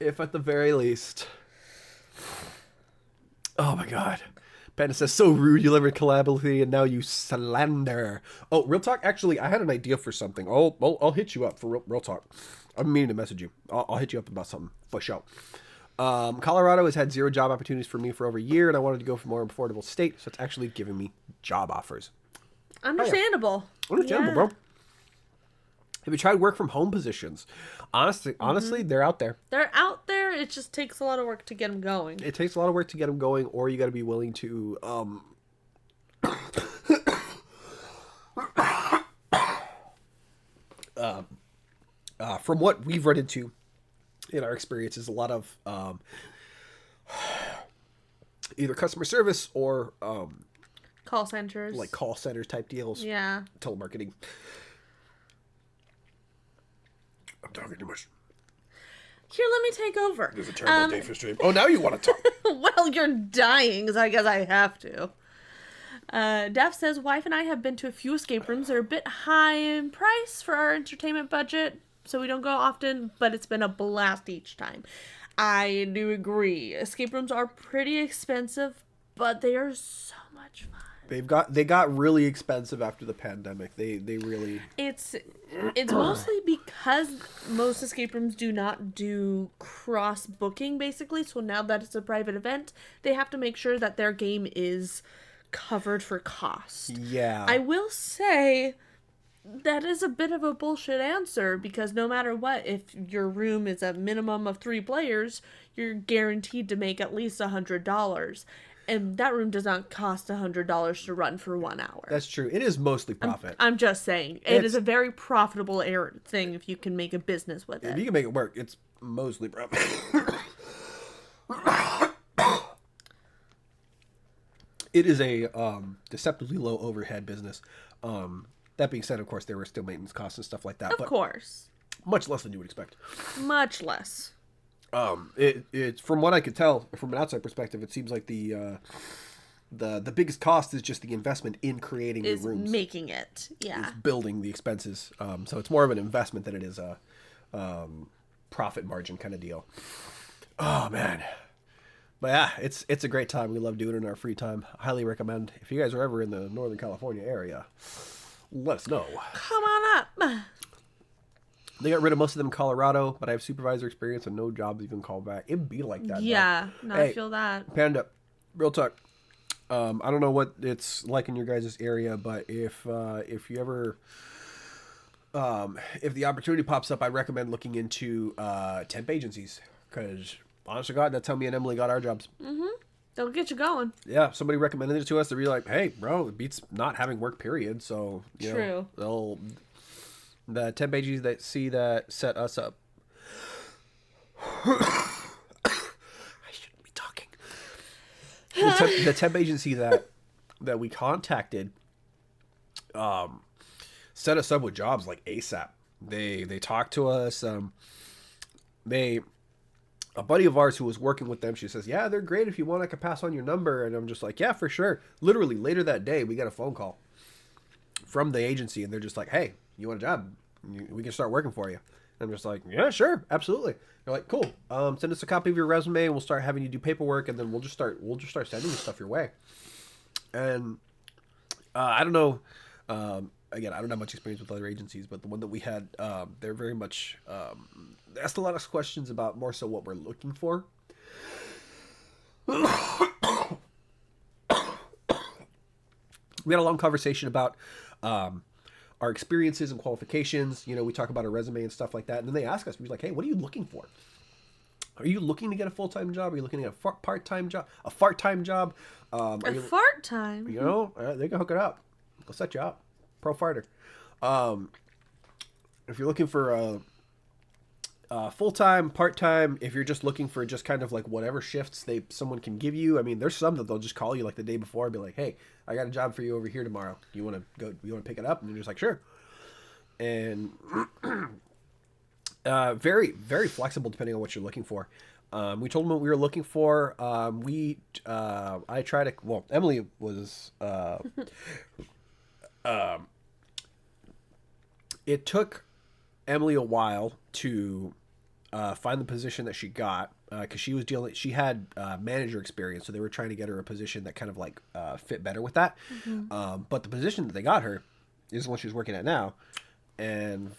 If at the very least. Oh my God. Panda says, so rude, you live in calamity and now you slander. Oh, real talk. Actually, I had an idea for something. I'll hit you up for real talk. I'm meaning to message you. I'll hit you up about something for sure. Colorado has had 0 job opportunities for me for over a year, and I wanted to go for a more affordable state, so it's actually giving me job offers. Understandable. Understandable, bro. Have you tried work from home positions? Honestly, they're out there. They're out there. It just takes a lot of work to get them going. It takes a lot of work to get them going, or you got to be willing to from what we've run into in our experiences, a lot of either customer service or Call centers. like call center type deals. Yeah. Telemarketing. I'm talking too much. Here, let me take over. There's a terrible day for stream. Oh, now you want to talk. Well, you're dying, so I guess I have to. Daph says, wife and I have been to a few escape rooms. They're a bit high in price for our entertainment budget, so we don't go often, but it's been a blast each time. I do agree. Escape rooms are pretty expensive, but they are so much fun. They got really expensive after the pandemic. They really. It's mostly because most escape rooms do not do cross booking, basically. So now that it's a private event, they have to make sure that their game is covered for cost. Yeah. I will say that is a bit of a bullshit answer, because no matter what, if your room is a minimum of 3 players, you're guaranteed to make at least $100. And that room does not cost $100 to run for 1 hour. That's true. It is mostly profit. I'm just saying. It is a very profitable thing if you can make a business with If it. you can make it work, it's mostly profit. It is a deceptively low overhead business. That being said, of course, there were still maintenance costs and stuff like that. Of course. Much less than you would expect. Much less. It's from what I could tell from an outside perspective, it seems like the biggest cost is just the investment in creating Is the rooms, making it. Yeah. building the expenses. So it's more of an investment than it is a profit margin kind of deal. Oh man, but yeah, it's a great time. We love doing it in our free time. Highly recommend. If you guys are ever in the Northern California area, let us know. Come on up. They got rid of most of them in Colorado, but I have supervisor experience and no jobs even called back. It'd be like that. Yeah. No, Hey. I feel that. Panda, real talk. I don't know what it's like in your guys' area, but if you ever, if the opportunity pops up, I recommend looking into temp agencies, because honest to God, that's how me and Emily got our jobs. They'll get you going. Yeah, somebody recommended it to us. They're really like, hey, bro, it beats not having work, period. So, you True. know, the temp agencies that set us up. I shouldn't be talking. The temp agency that we contacted set us up with jobs like ASAP. They talked to us. They a buddy of ours who was working with them, she says, yeah, they're great. If you want, I could pass on your number. And I'm just like, yeah, for sure. Literally later that day, we got a phone call from the agency, and they're just like, hey, you want a job? We can start working for you. And I'm just like, yeah, sure, absolutely. They're like, cool. Send us a copy of your resume, and we'll start having you do paperwork, and then we'll just start sending you stuff your way. And I don't know. Again, I don't have much experience with other agencies, but the one that we had, they're very much asked a lot of questions about more so what we're looking for. We had a long conversation about our experiences and qualifications. You know, we talk about our resume and stuff like that, and then they ask us, we're like, hey, what are you looking for? Are you looking to get a full-time job? Are you looking at a part-time job? A fart-time job? A fart time? You know, they can hook it up. They'll set you up. Pro farter. If you're looking for a full-time, part-time, if you're just looking for just kind of like whatever shifts someone can give you. I mean, there's some that they'll just call you like the day before and be like, hey, I got a job for you over here tomorrow. Do you want to go? You want to pick it up? And you're just like, sure. And very, very flexible depending on what you're looking for. We told them what we were looking for. I tried to, well, Emily was, it took Emily a while to find the position that she got, because she had manager experience, so they were trying to get her a position that kind of like fit better with that. But the position that they got her is the one she's working at now. And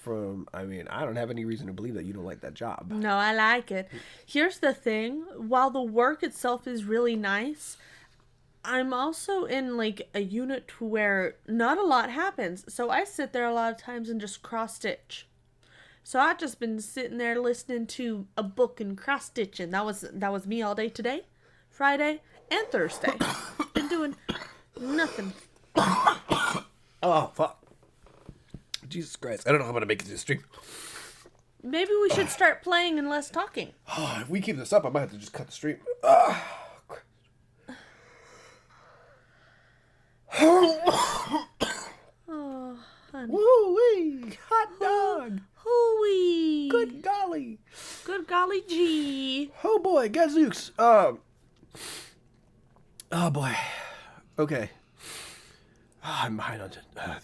I don't have any reason to believe that you don't like that job. No, I like it. Here's the thing. While the work itself is really nice, I'm also in like a unit where not a lot happens. So I sit there a lot of times and just cross stitch. So I've just been sitting there listening to a book and cross stitching. That was me all day today, Friday, and Thursday. Been doing nothing. Oh, fuck. Jesus Christ. I don't know how I'm going to make it to the stream. Maybe we should start playing and less talking. Oh, if we keep this up, I might have to just cut the stream. Oh, honey. Woo-wee! Hot dog! Hooey! Good golly! Good golly gee. Oh boy, gadzooks. Oh boy. Okay. I'm behind on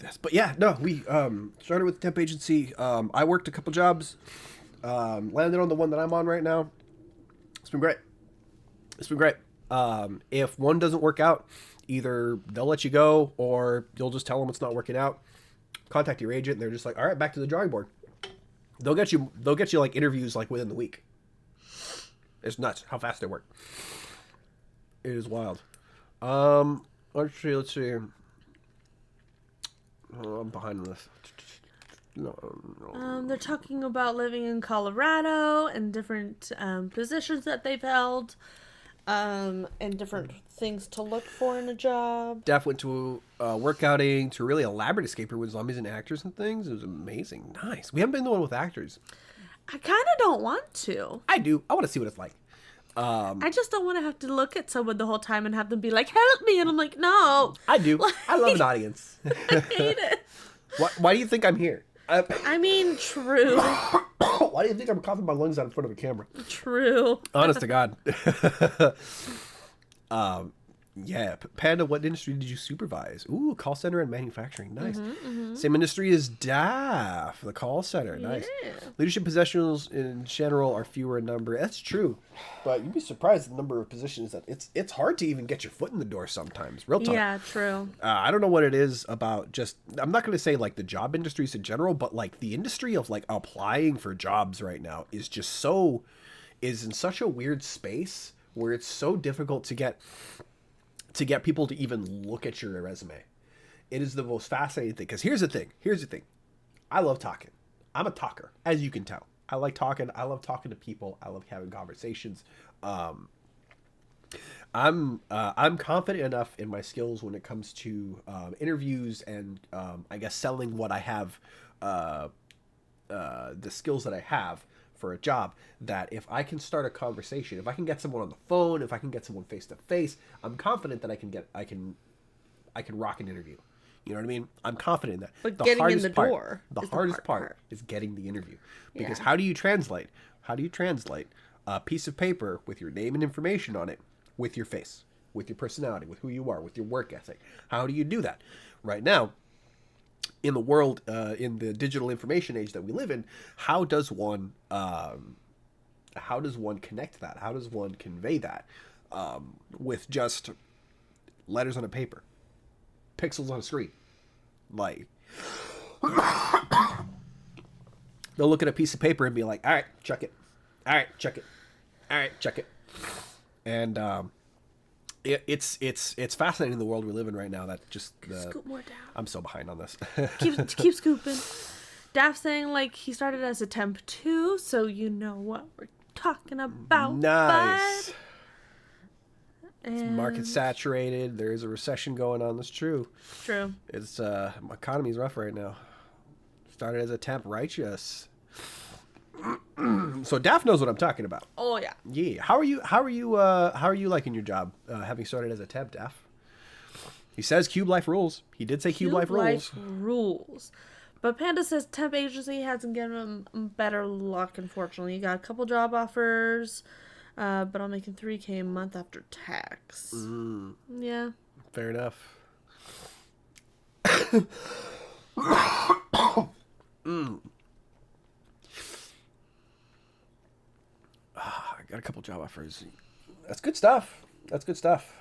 this. But yeah, no, we started with the temp agency. I worked a couple jobs. Landed on the one that I'm on right now. It's been great. If one doesn't work out, either they'll let you go or you'll just tell them it's not working out. Contact your agent and they're just like, all right, back to the drawing board. They'll get you like interviews like within the week. It's nuts how fast they work. It is wild. Let's see. Oh, I'm behind on this. No. They're talking about living in Colorado and different positions that they've held, and different things to look for in a job. Daph went to a workouting to a really elaborate escape room with zombies and actors and things. It was amazing. Nice. We haven't been the one with actors. I kind of don't want to. I do. I want to see what it's like. I just don't want to have to look at someone the whole time and have them be like, help me. And I'm like, no. I do. I love an audience. I hate it. Why do you think I'm here? I mean, true. Why do you think I'm coughing my lungs out in front of a camera? True. Honest to God. Yeah, Panda, what industry did you supervise? Ooh, call center and manufacturing. Nice. Same industry as DAF, the call center. Nice. Yeah. Leadership positions in general are fewer in number. That's true. But you'd be surprised at the number of positions that it's hard to even get your foot in the door sometimes. Real talk. Yeah, true. I don't know what it is about just, I'm not going to say like the job industries in general, but like the industry of like applying for jobs right now is in such a weird space where it's so difficult to get people to even look at your resume. It is the most fascinating thing. Because here's the thing. I love talking. I'm a talker, as you can tell. I like talking. I love talking to people. I love having conversations. I'm confident enough in my skills when it comes to interviews and I guess selling what I have, the skills that I have for a job, that if I can start a conversation, if I can get someone on the phone, if I can get someone face to face, I'm confident that I can rock an interview. You know what I mean? I'm confident in that. But getting in the door the is the hardest hard part part. is getting the interview. Because Yeah. how do you translate? How do you translate a piece of paper with your name and information on it with your face, with your personality, with who you are, with your work ethic? How do you do that? Right now, in the world, in the digital information age that we live in, how does one connect that? How does one convey that with just letters on a paper, pixels on a screen? Like, they'll look at a piece of paper and be like, all right, check it. All right, check it. All right, check it. And it's fascinating the world we live in right now. That just Scoop more down. I'm so behind on this. Keep scooping. Daft saying like he started as a temp too, so you know what we're talking about. Nice. Bud. And Market saturated. There is a recession going on. That's true. true. It's my economy's rough right now. Started as a temp, righteous. So Daft knows what I'm talking about. Oh yeah. Yeah. How are you liking your job? Having started as a temp, Daft. He says Cube Life rules. He did say Cube Life rules. rules. But Panda says temp agency hasn't given him better luck, unfortunately. He got a couple job offers, but I'm making $3K a month after tax. Yeah. Fair enough. I got a couple job offers. That's good stuff. That's good stuff.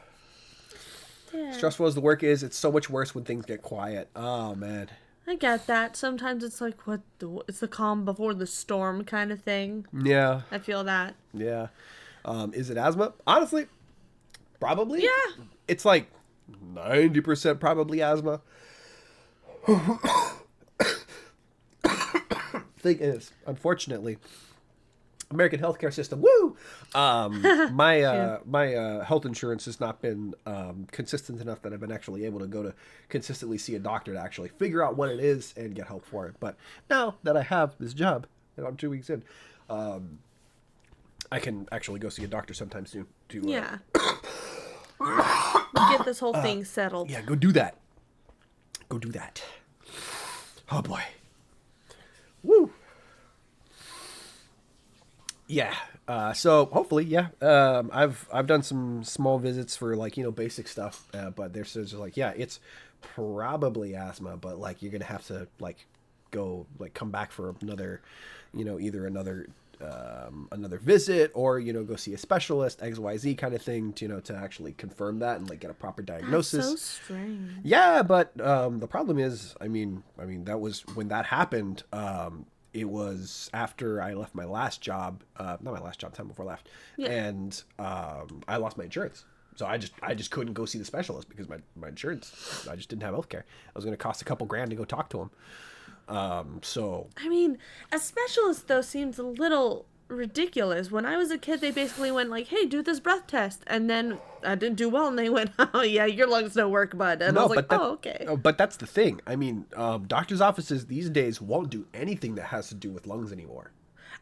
Yeah. Stressful as the work is, it's so much worse when things get quiet. Oh man. I get that. Sometimes it's like, it's the calm before the storm kind of thing. Yeah. I feel that. Yeah. Is it asthma? Honestly, probably. Yeah. It's like 90% probably asthma. Thing is, unfortunately, American healthcare system. Woo! My health insurance has not been consistent enough that I've been actually able to go to consistently see a doctor to actually figure out what it is and get help for it. But now that I have this job, and I'm 2 weeks in, I can actually go see a doctor sometime soon. To Yeah. Get this whole thing settled. yeah, go do that. Go do that. Oh boy. Woo. Yeah. So hopefully, yeah. I've done some small visits for like basic stuff, but they're just like, yeah, it's probably asthma, but like you're gonna have to like go like come back for another, either another visit or go see a specialist, XYZ kind of thing to actually confirm that and like get a proper diagnosis. So strange. Yeah, but the problem is, I mean, that was when that happened. It was after I left my last job, not my last job, time before I left, and I lost my insurance. So I just couldn't go see the specialist because my insurance, I just didn't have healthcare. I was going to cost a couple grand to go talk to him. So I mean, a specialist though seems a little ridiculous. When I was a kid, they basically went like, "Hey, do this breath test," and then I didn't do well, and they went, "Oh yeah, your lungs don't work, bud." And I was like, "Oh, okay." But that's the thing. I mean, doctors' offices these days won't do anything that has to do with lungs anymore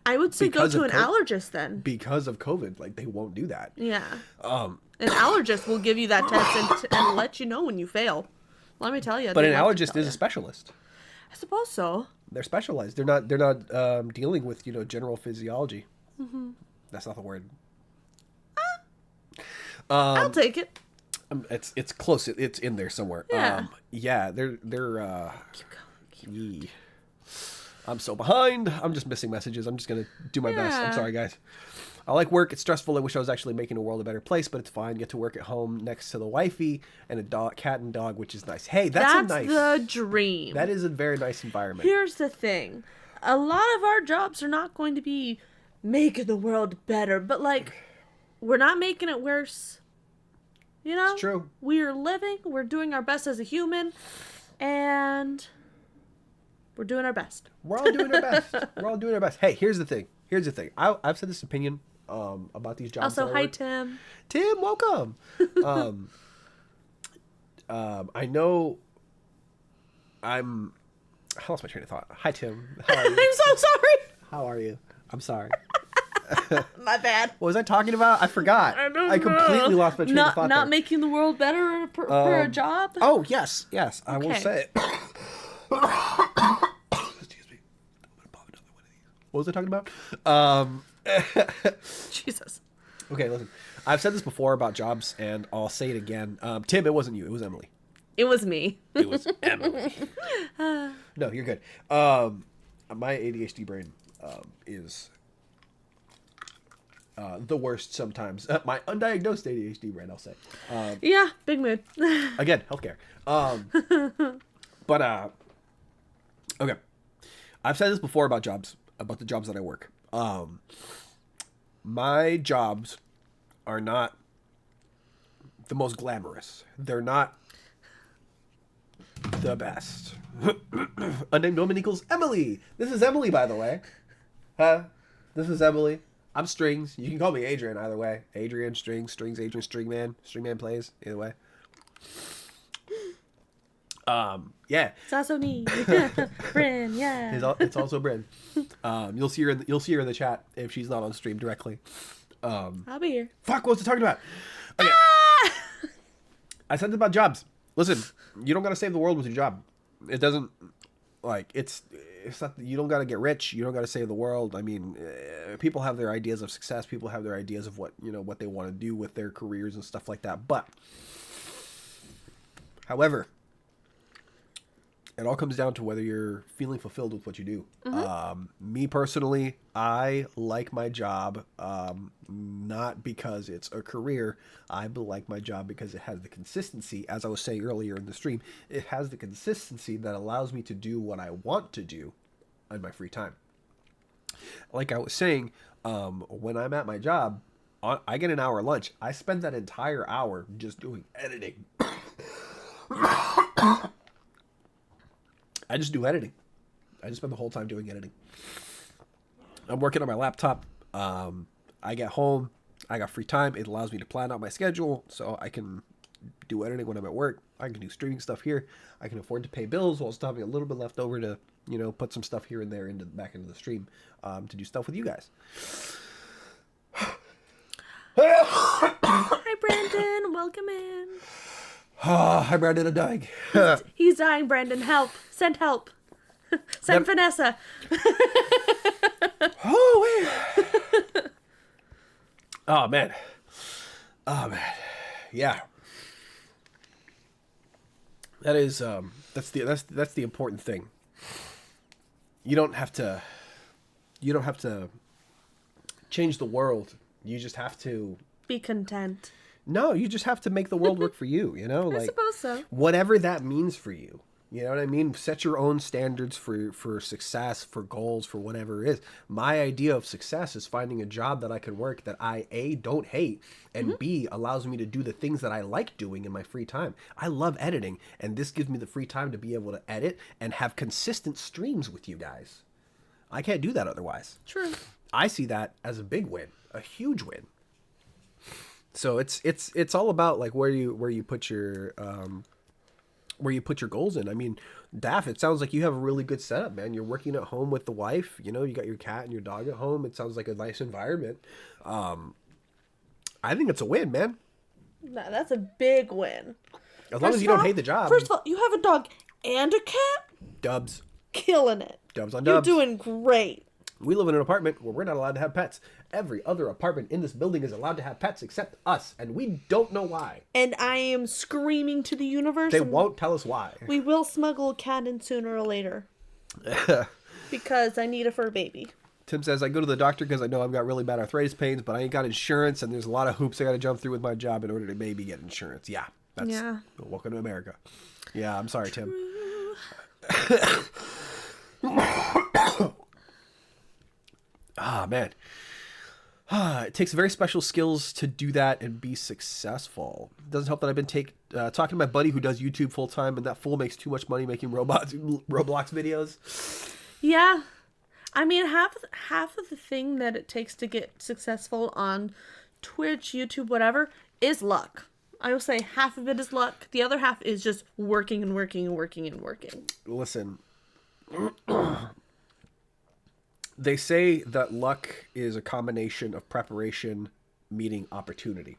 I would say go because to of an allergist then. because of COVID. Like they won't do that. Yeah. An allergist will give you that test and let you know when you fail. Let me tell you. But they an love to allergist tell is ya. a specialist. I suppose so. They're specialized. They're not dealing with general physiology. Mm-hmm. That's not the word. I'll take it. It's close. It's in there somewhere. Yeah. Yeah. They're Keep going. yee. I'm so behind. I'm just missing messages. I'm just gonna do my best. I'm Yeah. sorry, guys. I like work. It's stressful. I wish I was actually making the world a better place, but it's fine. Get to work at home next to the wifey and a dog, cat and dog, which is nice. Hey, that's a nice. the dream. That is a very nice environment. Here's the thing. A lot of our jobs are not going to be making the world better, but like we're not making it worse. It's true. We're living, we're doing our best as a human, and we're doing our best. We're all doing our best. We're all doing our best. Hey, here's the thing. I've said this opinion about these jobs. Also, that I hi work. Tim. Tim, welcome. I know I lost my train of thought. Hi, Tim. How are you? I'm so sorry. How are you? I'm sorry. My bad. What was I talking about? I forgot. I don't I completely know. lost my train of thought Not there. making the world better for a job. Oh, yes. I will Okay. say it. Excuse me. I'm gonna pop another one of these. What was I talking about? Jesus. Okay, listen. I've said this before about jobs, and I'll say it again. Tim, it wasn't you. It was Emily. It was me. It was Emily. No, you're good. My ADHD brain is the worst sometimes. My undiagnosed ADHD brain, I'll say. Yeah, big mood. Again, healthcare. But okay. I've said this before about jobs, about the jobs that I work. My jobs are not the most glamorous. They're not the best. Unnamed woman equals Emily. This is Emily, by the way. Huh? This is Emily. I'm Strings. You can call me Adrian either way. Adrian, Strings, Adrian, Stringman plays either way. Yeah. It's also me. Bryn, yeah. It's also Bryn. You'll see her in the chat if she's not on stream directly. I'll be here. Fuck, what was I talking about? Okay. I said about jobs. Listen, you don't gotta save the world with your job. It doesn't, like, it's not, you don't gotta get rich. You don't gotta save the world. I mean, people have their ideas of success. People have their ideas of what they want to do with their careers and stuff like that. But, however, it all comes down to whether you're feeling fulfilled with what you do. Me personally, I like my job, not because it's a career. I like my job because it has the consistency, as I was saying earlier in the stream, it has the consistency that allows me to do what I want to do in my free time. Like I was saying, when I'm at my job, I get an hour lunch. I spend that entire hour just doing editing. I just do editing. I just spend the whole time doing editing. I'm working on my laptop. I get home. I got free time. It allows me to plan out my schedule so I can do editing when I'm at work. I can do streaming stuff here. I can afford to pay bills while still having a little bit left over to, put some stuff here and there back into the stream to do stuff with you guys. Hi, Brandon. Welcome in. Hi, Brandon. I'm dying. He's dying, Brandon. Help. Send help. Send Vanessa. Oh, wait. Oh, man. Yeah. That is, that's the important thing. You don't have to change the world. You just have to Be content. No, you just have to make the world work for you, I suppose so. Whatever that means for you. You know what I mean? Set your own standards for success, for goals, for whatever it is. My idea of success is finding a job that I can work that I, A, don't hate, and B, allows me to do the things that I like doing in my free time. I love editing, and this gives me the free time to be able to edit and have consistent streams with you guys. I can't do that otherwise. True. I see that as a big win, a huge win. So it's all about like where you put your goals in. I mean, Daff, it sounds like you have a really good setup, man. You're working at home with the wife. You got your cat and your dog at home. It sounds like a nice environment. I think it's a win, man. Nah, that's a big win. As long as you don't hate the job. First of all, you have a dog and a cat? Dubs. Killing it. Dubs on You're dubs. doing great. We live in an apartment where we're not allowed to have pets. Every other apartment in this building is allowed to have pets except us, and we don't know why. And I am screaming to the universe. They won't tell us why. We will smuggle a cat in sooner or later. Because I need a fur baby. Tim says, I go to the doctor because I know I've got really bad arthritis pains, but I ain't got insurance, and there's a lot of hoops I got to jump through with my job in order to maybe get insurance. Yeah. Welcome to America. Yeah, I'm sorry, Tim. Man. It takes very special skills to do that and be successful. It doesn't help that I've been talking to my buddy who does YouTube full time, and that fool makes too much money making Roblox videos. Yeah. I mean, half of the thing that it takes to get successful on Twitch, YouTube, whatever, is luck. I will say half of it is luck. The other half is just working and working and working and working. Listen. They say that luck is a combination of preparation meeting opportunity.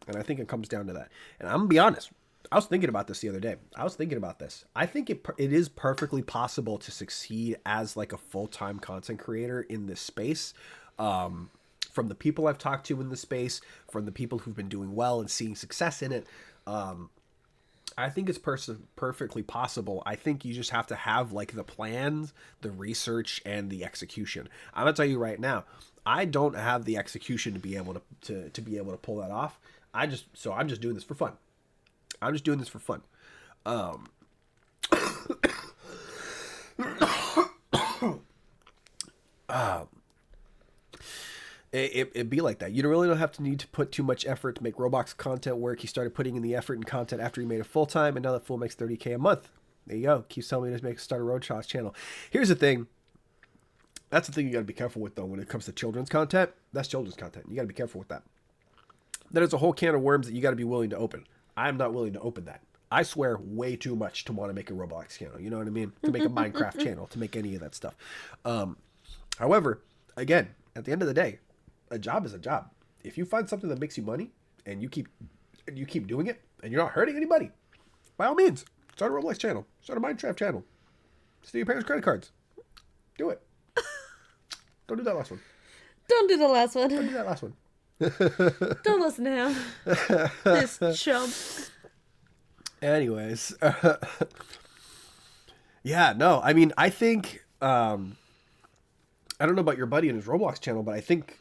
And I think it comes down to that. And I'm going to be honest. I was thinking about this the other day. I was thinking about this. I think it is perfectly possible to succeed as like a full-time content creator in this space. From the people I've talked to in the space, from the people who've been doing well and seeing success in it, I think it's perfectly possible. I think you just have to have like the plans, the research, and the execution. I'm gonna tell you right now, I don't have the execution to be able to be able to pull that off. I'm just doing this for fun. I'm just doing this for fun. It'd be like that. You really don't have to need to put too much effort to make Roblox content work. He started putting in the effort and content after he made it full time, and now that fool makes $30K a month. There you go. Keeps telling me to start a Roadshots channel. Here's the thing. That's the thing you got to be careful with, though, when it comes to children's content. That's children's content. You got to be careful with that. That is a whole can of worms that you got to be willing to open. I'm not willing to open that. I swear way too much to want to make a Roblox channel. You know what I mean? To make a Minecraft channel, to make any of that stuff. However, again, at the end of the day, a job is a job. If you find something that makes you money and you keep doing it and you're not hurting anybody, by all means, start a Roblox channel, start a Minecraft channel, steal your parents' credit cards, do it. Don't do that last one. Don't do the last one. Don't do that last one. Don't listen to him. This chump. Anyways, yeah, no, I mean, I think, I don't know about your buddy and his Roblox channel, but I think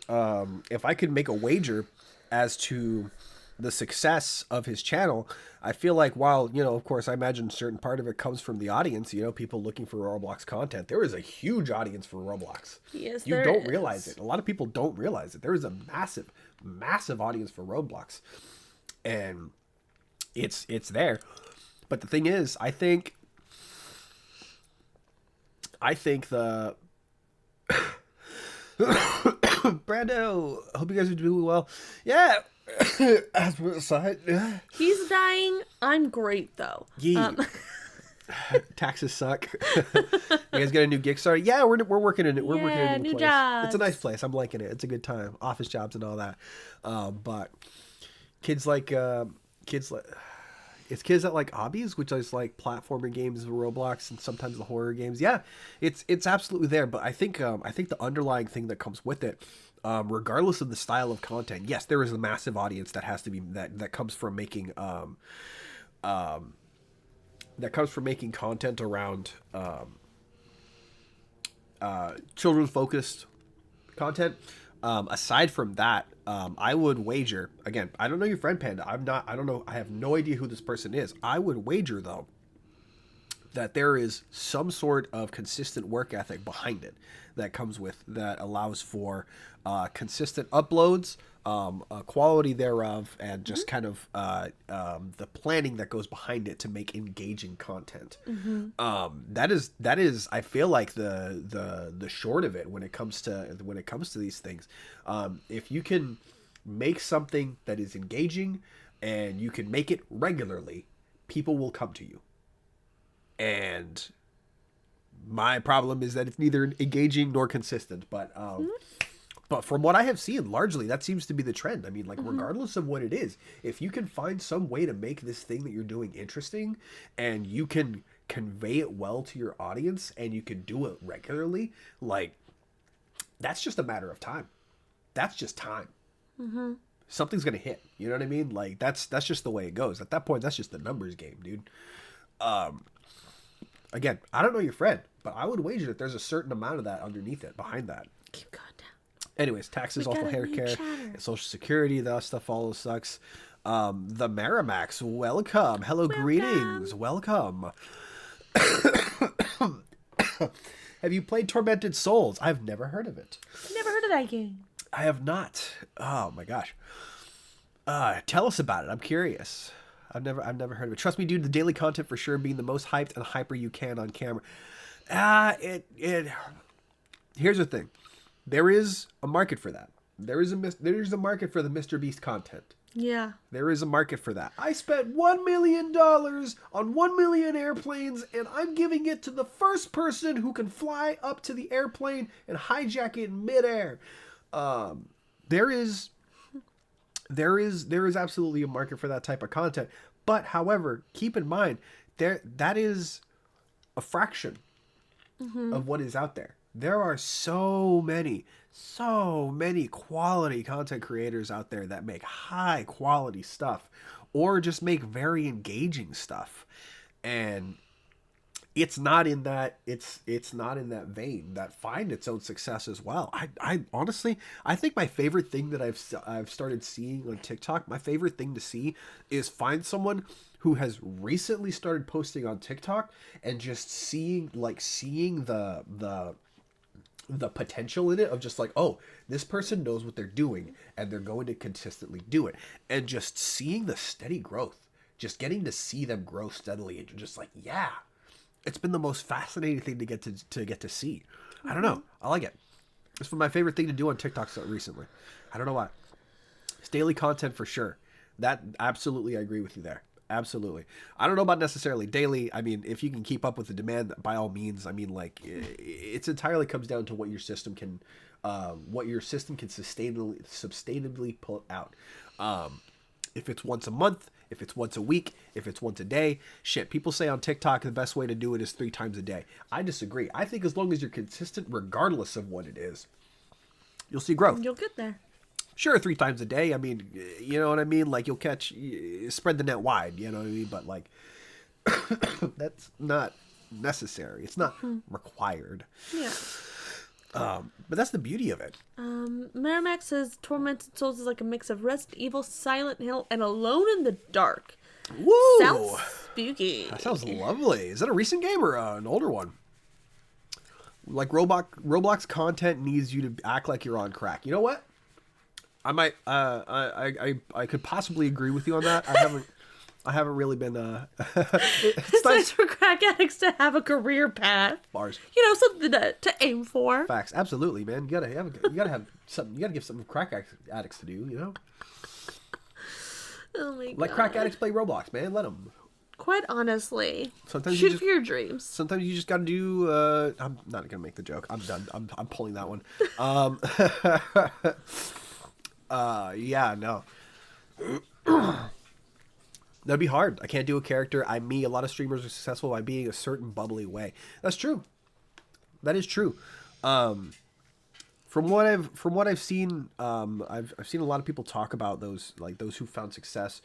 if I could make a wager as to the success of his channel, I feel like while, you know, of course, I imagine a certain part of it comes from the audience, you know, people looking for Roblox content. There is a huge audience for Roblox. Yes, you there don't is. realize it. A lot of people don't realize it. There is a massive, massive audience for Roblox. And it's there. But the thing is, I think the Brando, I hope you guys are doing well. Yeah. As per the side. He's dying. I'm great though. Yeah. Taxes suck. You guys got a new gig started? Yeah, we're working in it. We're working in a new place. jobs. It's a nice place. I'm liking it. It's a good time. Office jobs and all that. But kids like it's kids that like hobbies, which is like platformer games, Roblox, and sometimes the horror games. Yeah, it's absolutely there. But I think the underlying thing that comes with it, regardless of the style of content, yes, there is a massive audience that has to be that comes from making content around children focused content. Aside from that, I would wager, again, I don't know your friend Panda. I don't know. I have no idea who this person is. I would wager though that there is some sort of consistent work ethic behind it that comes with, that allows for consistent uploads, quality thereof, and just kind of the planning that goes behind it to make engaging content. That is I feel like the short of it when it comes to these things. If you can make something that is engaging and you can make it regularly, people will come to you. And my problem is that it's neither engaging nor consistent. But from what I have seen, largely that seems to be the trend. I mean, like, regardless of what it is, if you can find some way to make this thing that you're doing interesting, and you can convey it well to your audience, and you can do it regularly, like, that's just a matter of time. That's just time. Something's gonna hit. You know what I mean? Like, that's just the way it goes. At that point, that's just the numbers game, dude. Again, I don't know your friend, but I would wager that there's a certain amount of that underneath it, behind that. Keep going down. Anyways, taxes, awful hair care, and Social Security, that stuff all sucks. The Maramax, welcome. Hello, greetings. Welcome. Have you played Tormented Souls? I've never heard of it. Never heard of that game. I have not. Oh my gosh. Tell us about it. I'm curious. I've never heard of it. Trust me, dude, the daily content for sure, being the most hyped and hyper you can on camera. Here's the thing. There is a market for that. There's a market for the Mr. Beast content. Yeah. There is a market for that. I spent $1 million on 1 million airplanes, and I'm giving it to the first person who can fly up to the airplane and hijack it in midair. There is absolutely a market for that type of content. But however, keep in mind that is a fraction of what is out there. There are so many quality content creators out there that make high quality stuff or just make very engaging stuff. And it's not in that vein that find its own success as well. I honestly, I think my favorite thing that I've started seeing on TikTok, my favorite thing to see is find someone who has recently started posting on TikTok and just seeing the potential in it of just like, oh, this person knows what they're doing and they're going to consistently do it, and just seeing the steady growth, just getting to see them grow steadily, and you're just like, yeah, it's been the most fascinating thing to get to see. I don't know, I like it. It's my favorite thing to do on TikTok recently. I don't know why. It's daily content for sure. That absolutely, I agree with you there. Absolutely. I don't know about necessarily daily. I mean, if you can keep up with the demand, by all means. I mean, like, it's entirely comes down to what your system can sustainably pull out. If it's once a month, if it's once a week, if it's once a day, shit. People say on TikTok the best way to do it is 3 times a day. I disagree. I think as long as you're consistent, regardless of what it is, you'll see growth. You'll get there. Sure, 3 times a day. I mean, you know what I mean? Like, you'll spread the net wide, you know what I mean? But, like, that's not necessary. It's not required. Yeah. But that's the beauty of it. Merrimack says Tormented Souls is like a mix of Resident Evil, Silent Hill, and Alone in the Dark. Woo! Sounds spooky. That sounds lovely. Is that a recent game or an older one? Like, Roblox content needs you to act like you're on crack. You know what? I might, I could possibly agree with you on that. I haven't really been, It's nice for crack addicts to have a career path. Bars. You know, something to aim for. Facts. Absolutely, man. You gotta have something, you gotta give something crack addicts to do, you know? Oh my god. Like crack addicts play Roblox, man. Let them. Quite honestly. Sometimes shoot for your dreams. Sometimes you just gotta do, I'm not gonna make the joke. I'm done. I'm pulling that one. Yeah, no. That'd be hard. I can't do a character. A lot of streamers are successful by being a certain bubbly way. That's true. That is true. From what I've seen, I've seen a lot of people talk about those who found success.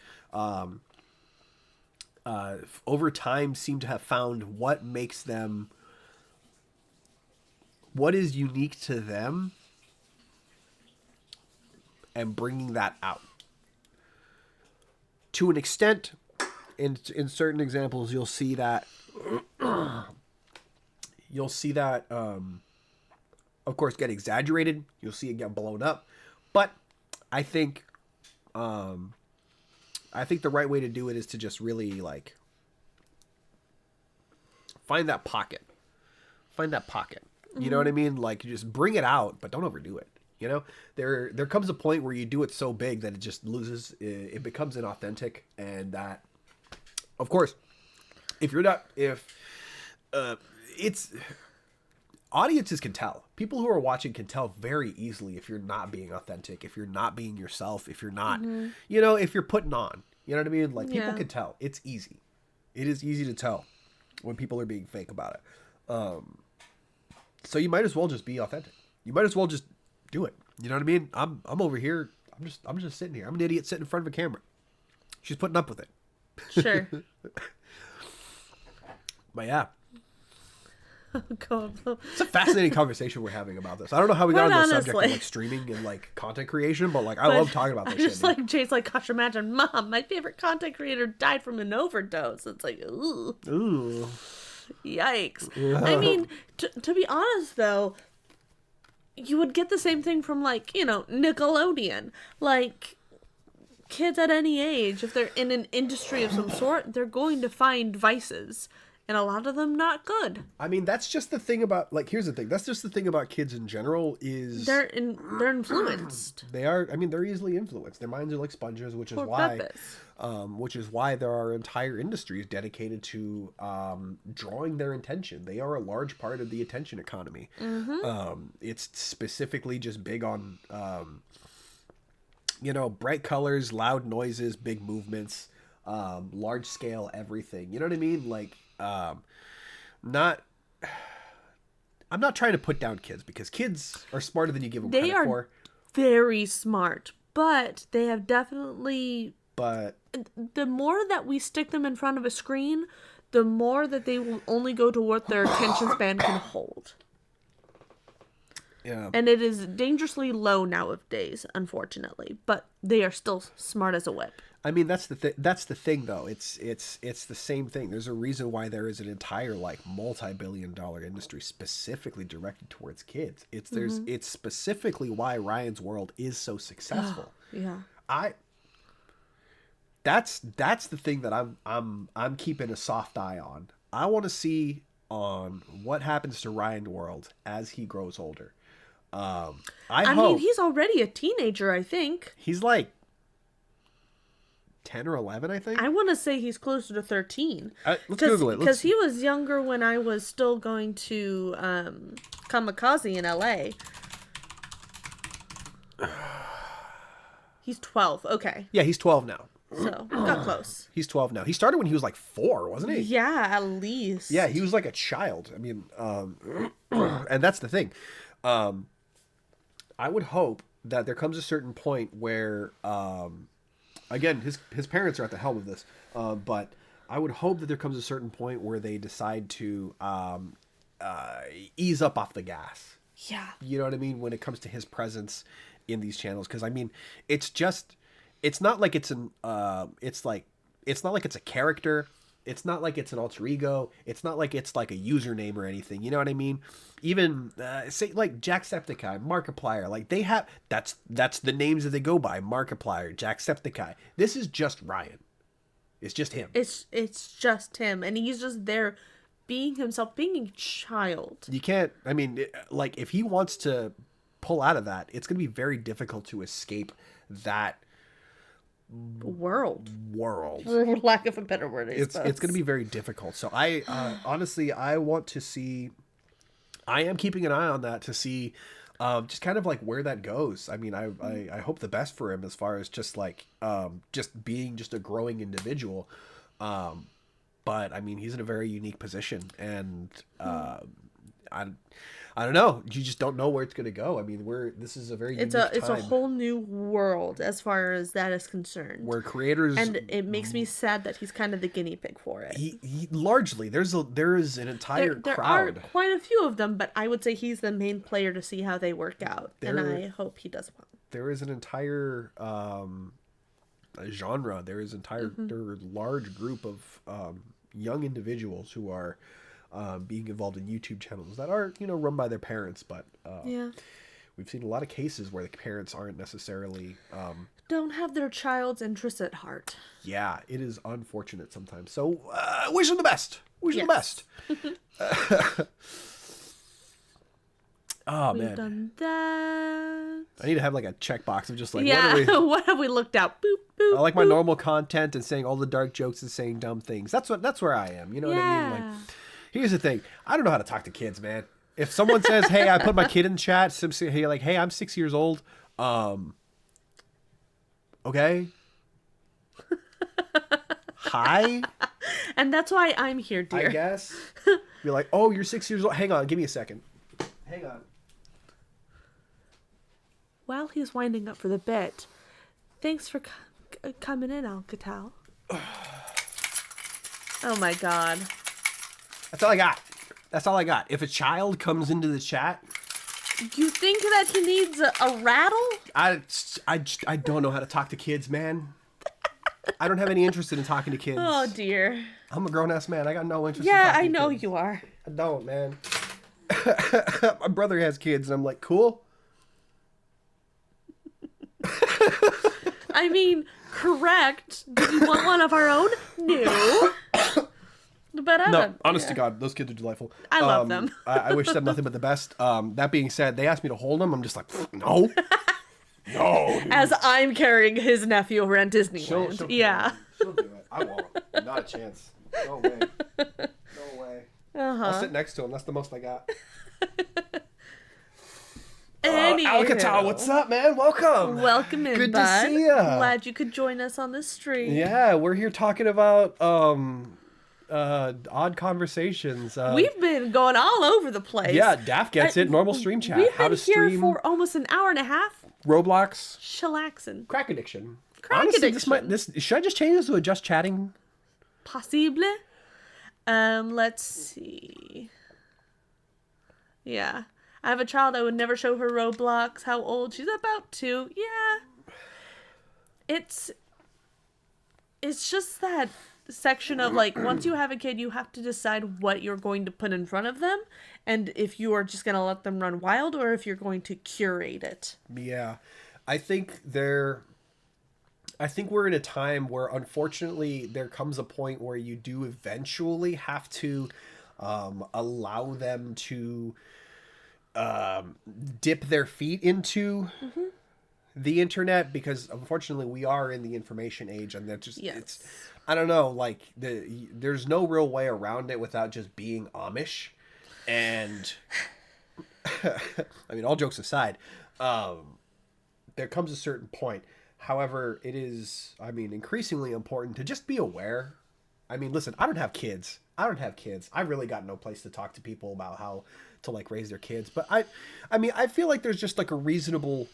Over time, seem to have found what makes them, what is unique to them, and bringing that out. To an extent, in certain examples, you'll see that, of course, get exaggerated. You'll see it get blown up. But I think the right way to do it is to just really, like, find that pocket. You know what I mean? Like, just bring it out, but don't overdo it. You know, there comes a point where you do it so big that it just loses. It becomes inauthentic, and that, of course, it's audiences can tell. People who are watching can tell very easily if you're not being authentic, if you're not being yourself, if you're not, you know, if you're putting on. You know what I mean? Like, people can tell. It's easy. It is easy to tell when people are being fake about it. So you might as well just be authentic. You might as well just do it. You know what I mean? I'm over here. I'm just sitting here. I'm an idiot sitting in front of a camera. She's putting up with it. Sure. But yeah. Oh god. It's a fascinating conversation we're having about this. I don't know how we got on the subject of honestly. like streaming and like content creation, but like I love talking about this shit. Just like Jay's like, gosh, imagine, Mom, my favorite content creator died from an overdose. It's like, ooh. Ooh. Yikes. I mean, to be honest though, you would get the same thing from, like, you know, Nickelodeon. Like, kids at any age, if they're in an industry of some sort, they're going to find vices. and a lot of them not good. I mean, that's just the thing about, like, here's the thing. That's just the thing about kids in general is They're influenced they are, I mean, they're easily influenced. Their minds are like sponges, which is why, there are entire industries dedicated to drawing their attention. They are a large part of the attention economy. It's specifically just big on, bright colors, loud noises, big movements, large scale everything. You know what I mean? Like, I'm not trying to put down kids because kids are smarter than you give them They credit are for. very smart, but they have definitely... But The more that we stick them in front of a screen, the more that they will only go to what their attention span can hold. yeah, And it is dangerously low nowadays, unfortunately. But they are still smart as a whip. I mean, that's the thing though. It's the same thing. There's a reason why there is an entire like multi-billion-dollar industry specifically directed towards kids. It's specifically why Ryan's World is so successful. Yeah. That's the thing that I'm keeping a soft eye on. I want to see on what happens to Ryan World as he grows older. I mean, he's already a teenager, I think. He's like 10 or 11, I think. I want to say he's closer to 13. Let's Google it. Because he was younger when I was still going to Kamikaze in LA. He's 12. Okay. Yeah, he's 12 now. So, got close. He's 12 now. He started when he was like 4, wasn't he? Yeah, at least. Yeah, he was like a child. I mean, and that's the thing. I would hope that there comes a certain point where, again, his parents are at the helm of this, but I would hope that there comes a certain point where they decide to ease up off the gas. Yeah. You know what I mean? When it comes to his presence in these channels, because I mean, it's not like it's not like it's a character. It's not like it's an alter ego. It's not like it's like a username or anything. You know what I mean? Even say like Jacksepticeye, Markiplier, like they have that's the names that they go by: Markiplier, Jacksepticeye. This is just Ryan. It's just him. It's just him, and he's just there, being himself, being a child. You can't. I mean, like if he wants to pull out of that, it's going to be very difficult to escape that world, for lack of a better word. It's going to be very difficult. So I honestly, I want to see. I am keeping an eye on that to see, just kind of like where that goes. I mean, I hope the best for him as far as just like just being just a growing individual. But I mean, he's in a very unique position, and I don't know. You just don't know where it's going to go. I mean, this is a very unique time. It's a whole new world as far as that is concerned. Where creators, and it makes me sad that he's kind of the guinea pig for it. He largely there is an entire there crowd. are quite a few of them, but I would say he's the main player to see how they work out, and I hope he does well. There is an entire genre. There is there are a large group of young individuals who are being involved in YouTube channels that are, run by their parents, but we've seen a lot of cases where the parents aren't necessarily don't have their child's interests at heart. Yeah, it is unfortunate sometimes. So wish them the best. Wish them the best. Oh, We've man. done that. I need to have like a checkbox of just like, what have we looked at? Boop, boop, I like my boop. normal content and saying all the dark jokes and saying dumb things. That's where I am. You know what I mean? Like, here's the thing. I don't know how to talk to kids, man. If someone says, "Hey, I put my kid in the chat," hey, I'm 6 years old. Okay. Hi. And that's why I'm here, dear. I guess. Be like, "Oh, you're 6 years old. Hang on, give me a second. Hang on." While he's winding up for the bit, thanks for coming in, Alcatal. Oh my god. That's all I got. If a child comes into the chat, you think that he needs a rattle? I don't know how to talk to kids, man. I don't have any interest in talking to kids. Oh dear. I'm a grown-ass man. I got no interest in Yeah, talking I to know kids. you are. I don't, man. My brother has kids, and I'm like, cool. I mean, correct. Do we want one of our own? No. But I No, don't, honest to yeah. God, those kids are delightful. I love them. I wish them nothing but the best. That being said, they asked me to hold them. I'm just like, no. No. Dude. As I'm carrying his nephew around Disneyland. She'll yeah. She'll do it. I won't. Not a chance. No way. No way. I'll Uh-huh. sit next to him. That's the most I got. Anywho. Alcatal, what's up, man? Welcome. Welcome in, Good bud. to see ya. Glad you could join us on this stream. Yeah, we're here talking about odd conversations. We've been going all over the place. Yeah, Daff gets it. Normal stream chat. We've How been to here stream for almost an hour and a half. Roblox. Chillaxin'. Crack addiction. Crack Honestly, addiction. this should I just change this to a just chatting? Possible. Let's see. Yeah. I have a child. I would never show her Roblox. How old? She's about 2. Yeah. It's just that section of like, once you have a kid, you have to decide what you're going to put in front of them, and if you are just going to let them run wild or if you're going to curate it. Yeah. I think we're in a time where unfortunately there comes a point where you do eventually have to allow them to dip their feet into the internet, because unfortunately we are in the information age, and that just it's, I don't know, like there's no real way around it without just being Amish. And I mean, all jokes aside, there comes a certain point. However, it is, I mean, increasingly important to just be aware. I mean, listen, I don't have kids. I really got no place to talk to people about how to like raise their kids. But I mean, I feel like there's just like the reasonable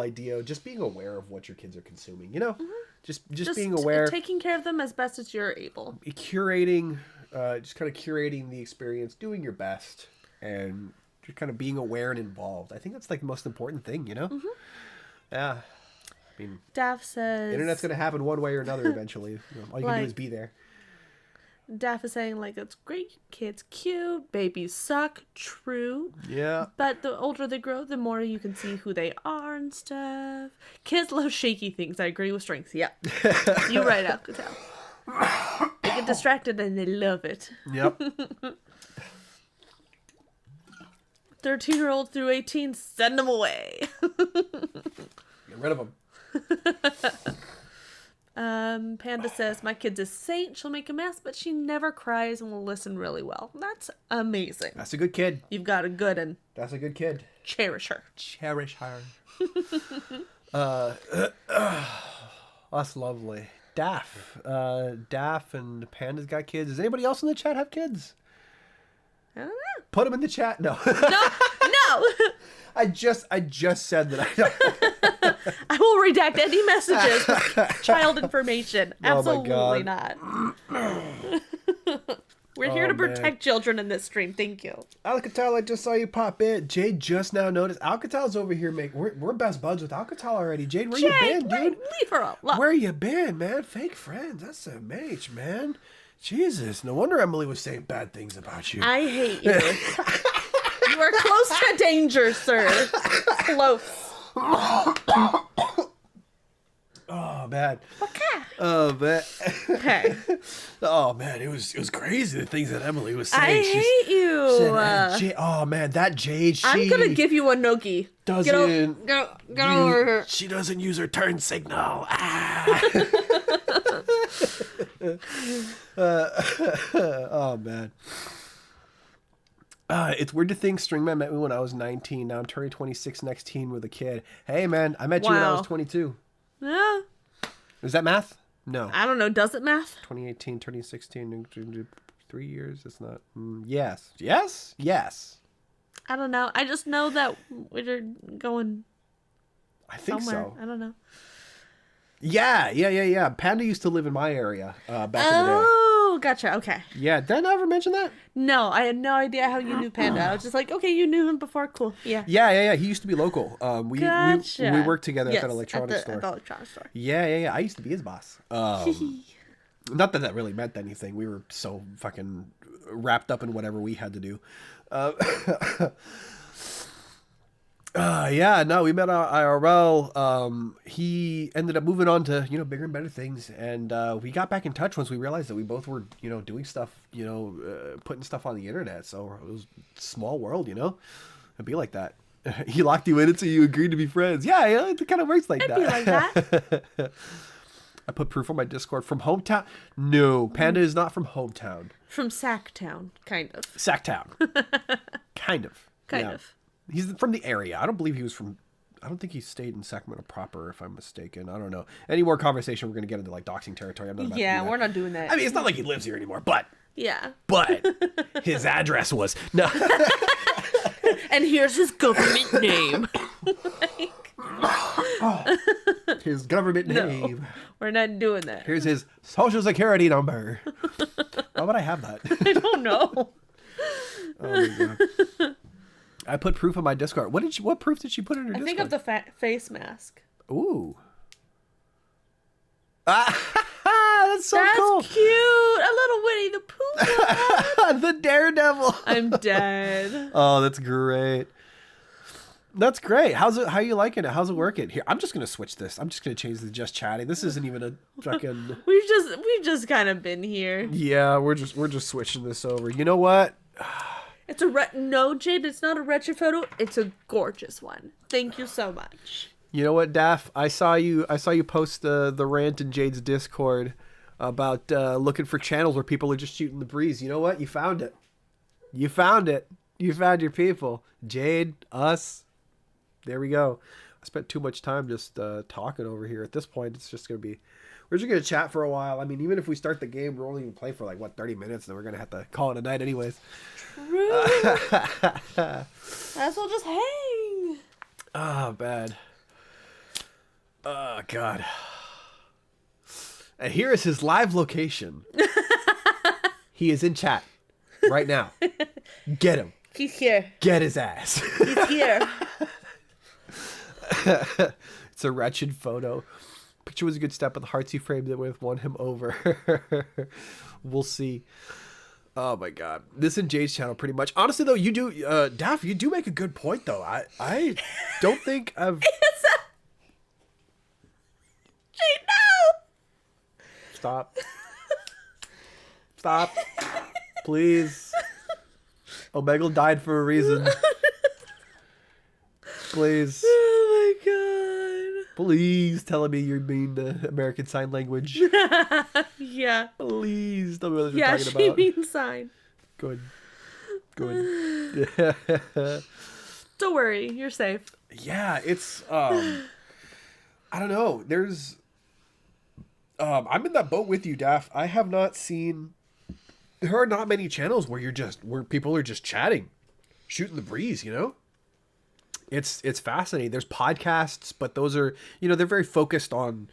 idea of just being aware of what your kids are consuming, you know? Just being aware. Taking care of them as best as you're able. Curating, just kind of curating the experience, doing your best, and just kind of being aware and involved. I think that's like the most important thing, you know? Yeah. I mean, Daff says... internet's going to happen one way or another eventually. You know, all you can do is be there. Daff is saying, like, it's great, kids cute, babies suck, true. Yeah. But the older they grow, the more you can see who they are and stuff. Kids love shaky things. I agree with strengths. Yeah. You're right, Alcatel. They get distracted and they love it. Yep. 13-year-old through 18, send them away. Get rid of them. Panda says, my kid's a saint. She'll make a mess, but she never cries and will listen really well. That's amazing. That's a good kid. You've got a good one. That's a good kid. Cherish her. Cherish her. That's lovely. Daff. Daff and Panda's got kids. Does anybody else in the chat have kids? I don't know. Put them in the chat. No. No! I just said that I don't. I will redact any messages with child information. Oh my Absolutely God. not. We're here to protect children in this stream. Thank you. Alcatal, I just saw you pop in. Jade just now noticed. Alcatal's over here we're best buds with Alcatal already. Jade, where you been, dude? Leave her alone. Where you been, man? Fake friends. That's a mage, man. Jesus, no wonder Emily was saying bad things about you. I hate you. You are close to danger, sir. Close. Oh man. Okay. Oh man. Okay. Oh man, it was crazy the things that Emily was saying. I hate you. Said, oh man, that Jade. I'm gonna give you a noogie. Doesn't Get over here. She doesn't use her turn signal. Ah. Oh man. It's weird to think Stringman met me when I was 19. Now I'm turning 26 next teen with a kid. Hey man, I met you when I was 22. Yeah. Is that math? No. I don't know. Does it math? 2018, turning 16, 3 years. It's not. Yes. Yes. Yes. I don't know. I just know that we're going I think somewhere. so. I don't know. Yeah. Panda used to live in my area back in the day. Oh, gotcha. Okay. Yeah, did I ever mention that? No, I had no idea how you knew Panda. I was just like, okay, you knew him before. Cool. Yeah. Yeah. He used to be local. We worked together Yes, at that electronics store. At the electronics store. Yeah. I used to be his boss. Not that that really meant anything. We were so fucking wrapped up in whatever we had to do. Yeah, no, we met IRL. He ended up moving on to, bigger and better things. And we got back in touch once we realized that we both were, doing stuff, putting stuff on the internet. So it was a small world, It'd be like that. He locked you in until you agreed to be friends. Yeah, it kind of works like It'd that. be like that. I put proof on my Discord from hometown. No, Panda is not from hometown. From Sacktown, kind of. Sacktown. Kind of. Kind Yeah. of. He's from the area. I don't believe he was from. I don't think he stayed in Sacramento proper, if I'm mistaken. I don't know. Any more conversation, we're gonna get into like doxing territory. I'm not about to do Yeah, that. we're not doing that. I mean, it's not like he lives here anymore, but Yeah. his address was no. And here's his government name. His government name. We're not doing that. Here's his social security number. Why would I have that? I don't know. Oh my god. I put proof on my Discord. What proof did she put in her I Discord? think of the face mask. Ooh. That's so That's cool. cute. A little Winnie the Pooh. The Daredevil. I'm dead. Oh, that's great. That's great. How are you liking it? How's it working? Here, I'm just gonna switch this. I'm just gonna change the just chatting. This isn't even a fucking. We've just kind of been here. Yeah, we're just switching this over. You know what? It's no, Jade. It's not a wretched photo. It's a gorgeous one. Thank you so much. You know what, Daff? I saw you post the rant in Jade's Discord about looking for channels where people are just shooting the breeze. You know what? You found it. You found it. You found your people. Jade, us. There we go. I spent too much time just talking over here. At this point, it's just we're just gonna chat for a while. I mean, even if we start the game, we're only gonna play for 30 minutes, and then we're gonna have to call it a night anyways. True. That's all. Just hang. Oh, bad. Oh, God. And here is his live location. He is in chat right now. Get him. He's here. Get his ass. He's here. It's a wretched photo. Picture was a good step, but the hearts you framed it with won him over. We'll see. Oh my god, this in Jade's channel pretty much. Honestly though, you do, Daff, you do make a good point though. I don't think I've. Jade, no. Stop. Stop. Please. Omegle died for a reason. Please. Oh my Please tell me you mean the American Sign Language. god. Yeah. Please tell me what you're Yeah, talking she about. means sign. Good. Good. Don't worry, you're safe. Yeah, it's I don't know. There's I'm in that boat with you, Daff. I have not seen there are not many channels where where people are just chatting, shooting the breeze, It's fascinating. There's podcasts, but those are, they're very focused on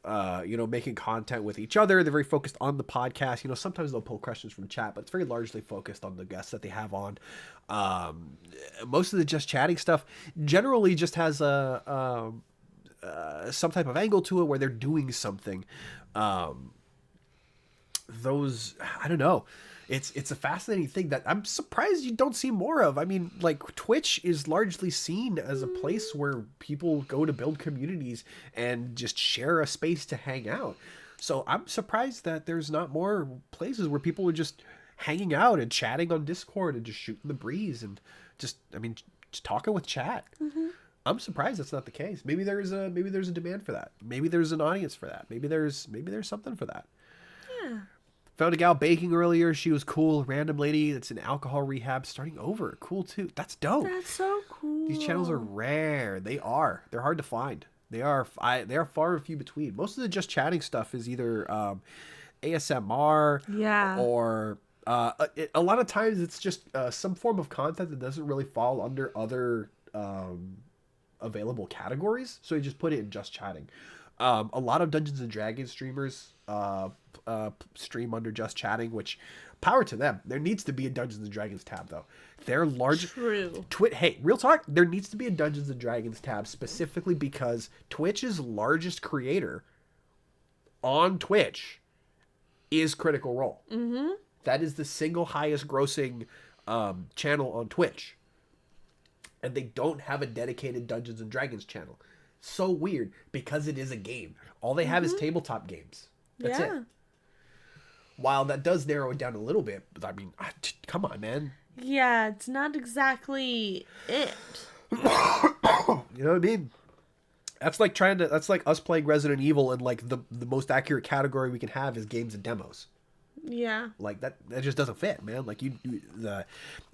making content with each other. They're very focused on the podcast. Sometimes they'll pull questions from chat, but it's very largely focused on the guests that they have on. Most of the just chatting stuff generally just has some type of angle to it where they're doing something. Those, I don't know. It's a fascinating thing that I'm surprised you don't see more of. I mean, Twitch is largely seen as a place where people go to build communities and just share a space to hang out. So I'm surprised that there's not more places where people are just hanging out and chatting on Discord and just shooting the breeze and just talking with chat. Mm-hmm. I'm surprised that's not the case. Maybe there's a demand for that. Maybe there's an audience for that. Maybe there's something for that. Yeah. Found a gal baking earlier. She was cool. Random lady that's in alcohol rehab starting over. Cool too. That's dope. That's so cool. These channels are rare. They are. They're hard to find. They are far and few between. Most of the just chatting stuff is either ASMR or a lot of times it's just some form of content that doesn't really fall under other available categories. So you just put it in just chatting. A lot of Dungeons and Dragons streamers stream under just chatting, which power to them. There needs to be a Dungeons and Dragons tab though. They're large. True. Hey, real talk. There needs to be a Dungeons and Dragons tab specifically because Twitch's largest creator on Twitch is Critical Role. Mm-hmm. That is the single highest grossing channel on Twitch. and they don't have a dedicated Dungeons and Dragons channel. So weird, because it is a game. All they have is tabletop games. That's it. While that does narrow it down a little bit, but I mean, come on, man. Yeah, it's not exactly it. You know what I mean? That's like that's like us playing Resident Evil, and like the most accurate category we can have is games and demos. Yeah. Like that just doesn't fit, man. Like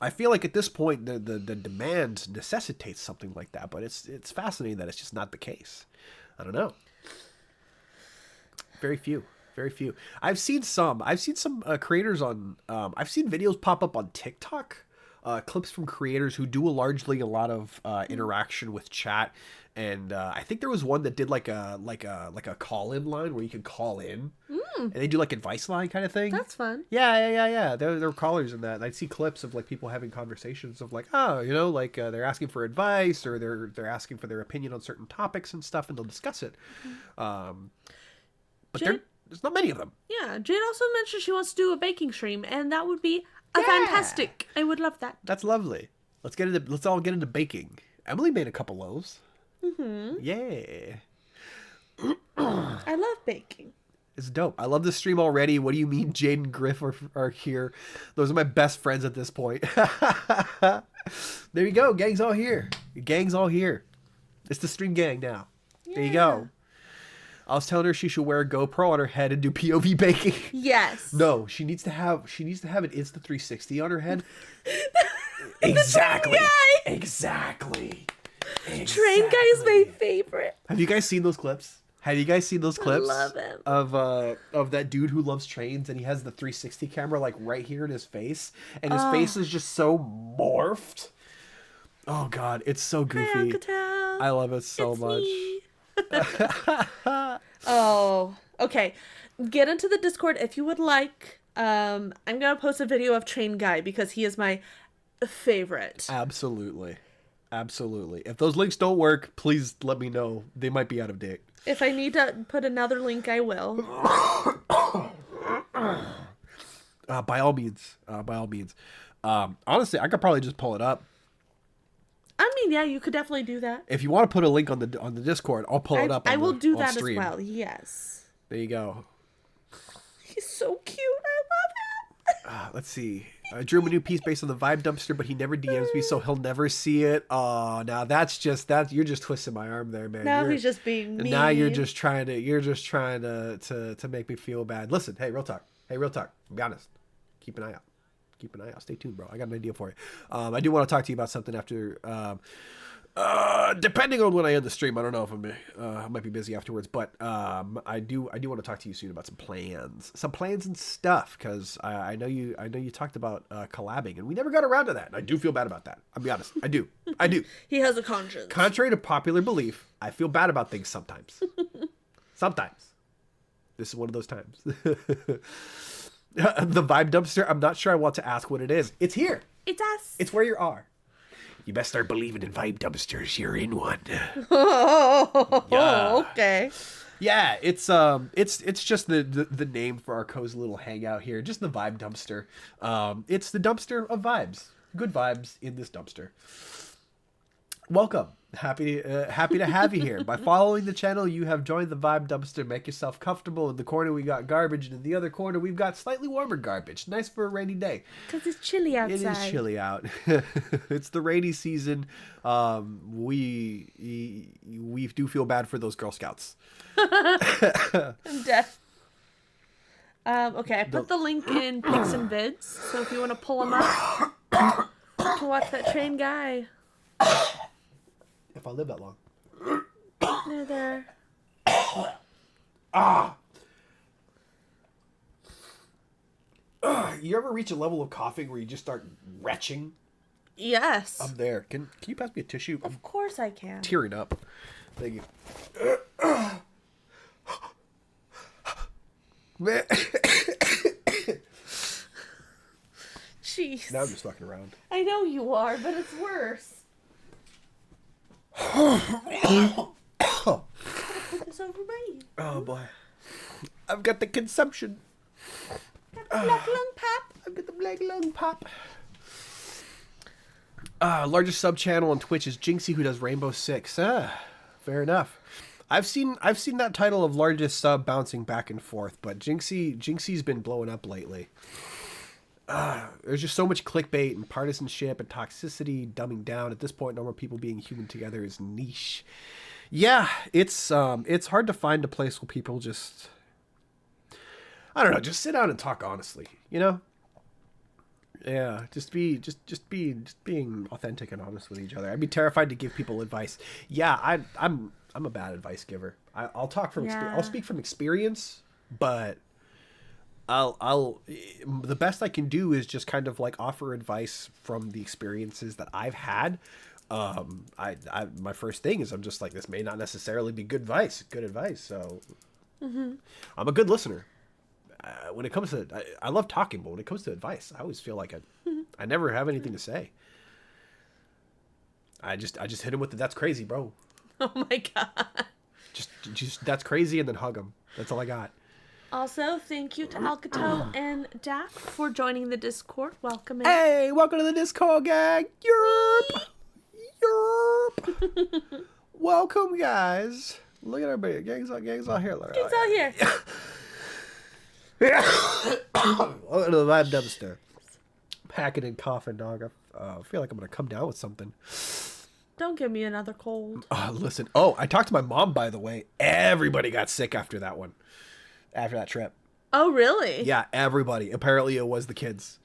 I feel like at this point the demand necessitates something like that, but it's fascinating that it's just not the case. I don't know. Very few. I've seen some creators on I've seen videos pop up on TikTok, clips from creators who do largely a lot of interaction with chat, and I think there was one that did like a call-in line where you could call in, and they do like advice line kind of thing. That's fun. Yeah. There were callers in that. And I'd see clips of like people having conversations of like, like they're asking for advice, or they're asking for their opinion on certain topics and stuff, and they'll discuss it. But there's not many of them. Yeah, Jade also mentioned she wants to do a baking stream, and that would be fantastic. I would love that. That's lovely. Let's all get into baking. Emily made a couple loaves. Yeah. I love baking. It's dope. I love this stream already. What do you mean Jade and Griff are here? Those are my best friends at this point. There you go. Gang's all here. It's the stream gang now. Yeah. There you go. I was telling her she should wear a GoPro on her head and do POV baking. Yes. No, she needs to have an Insta360 on her head. Exactly. Train Guy is my favorite. Have you guys seen those clips? I love him. Of that dude who loves trains, and he has the 360 camera like right here in his face, and his face is just so morphed. Oh god, it's so goofy. I love it so much. Oh, okay. Get into the Discord if you would like. I'm gonna post a video of Train Guy because he is my favorite. Absolutely. If those links don't work, please let me know. They might be out of date. If I need to put another link, I will. By all means. Honestly, I could probably just pull it up. I mean, yeah, you could definitely do that. If you want to put a link on the Discord, I'll pull it up. I will do that stream. as well. Yes. There you go. He's so cute. I love him. Let's see. I drew him a new piece based on the Vibe Dumpster, but he never DMs me, so he'll never see it. Oh, now you're just twisting my arm there, man. Now he's just being mean. Now you're just trying to make me feel bad. Listen, hey, real talk. Be honest. Keep an eye out. Stay tuned, bro. I got an idea for you. I do want to talk to you about something after. Depending on when I end the stream, I don't know if I might be busy afterwards, but I do want to talk to you soon about some plans and stuff, because I know you talked about collabing, and we never got around to that. And I do feel bad about that. I'll be honest. I do. He has a conscience. Contrary to popular belief, I feel bad about things sometimes. This is one of those times. The Vibe Dumpster, I'm not sure I want to ask what it is. It's here. It's us. It's where you are. You best start believing in Vibe Dumpsters. You're in one. Oh, okay. Yeah, it's just the name for our cozy little hangout here. Just the Vibe Dumpster. It's the dumpster of vibes. Good vibes in this dumpster. Welcome. Happy to have you here. By following the channel, you have joined the Vibe Dumpster. Make yourself comfortable. In the corner, we got garbage, and in the other corner, we've got slightly warmer garbage. Nice for a rainy day. Because it's chilly outside. It is chilly out. It's the rainy season. We do feel bad for those Girl Scouts. I'm deaf. Okay, I put the link in Pics and Vids, so if you want to pull them up to watch that Train Guy. If I live that long. They're there. You ever reach a level of coughing where you just start retching? Yes. I'm there. Can you pass me a tissue? I'm Of course I can. tearing up. Thank you. Man. Jeez. Now I'm just fucking around. I know you are, but it's worse. Put this over by you. Oh boy. I've got the consumption. Got the black lung pop. I've got the black lung pop. Largest sub channel on Twitch is Jinxie, who does Rainbow Six. Fair enough. I've seen that title of largest sub bouncing back and forth, but Jinxie's been blowing up lately. There's just so much clickbait and partisanship and toxicity dumbing down. At this point, normal people being human together is niche. Yeah, it's hard to find a place where people just, I don't know, just sit down and talk honestly, you know? Yeah, just being authentic and honest with each other. I'd be terrified to give people advice. Yeah, I'm a bad advice giver. I'll talk from experience. I'll speak from experience, but the best I can do is just kind of like offer advice from the experiences that I've had. My first thing is I'm just like, this may not necessarily be good advice. So I'm a good listener. When it comes to, I love talking, but when it comes to advice, I always feel like I never have anything to say. I just hit him with the, that's crazy, bro. Oh my god. Just that's crazy, and then hug him. That's all I got. Also, thank you to Alcato and Dak for joining the Discord. Welcome in. Hey, welcome to the Discord, gang. Yerp. Welcome, guys. Look at everybody. Gang's out here. Gang's out here. Welcome to the Vibe Dumpster. Packing and coughing, dog. I feel like I'm gonna come down with something. Don't give me another cold. Listen. Oh, I talked to my mom, by the way. Everybody got sick after that one. After that trip. Oh, really? Yeah, everybody. Apparently, it was the kids.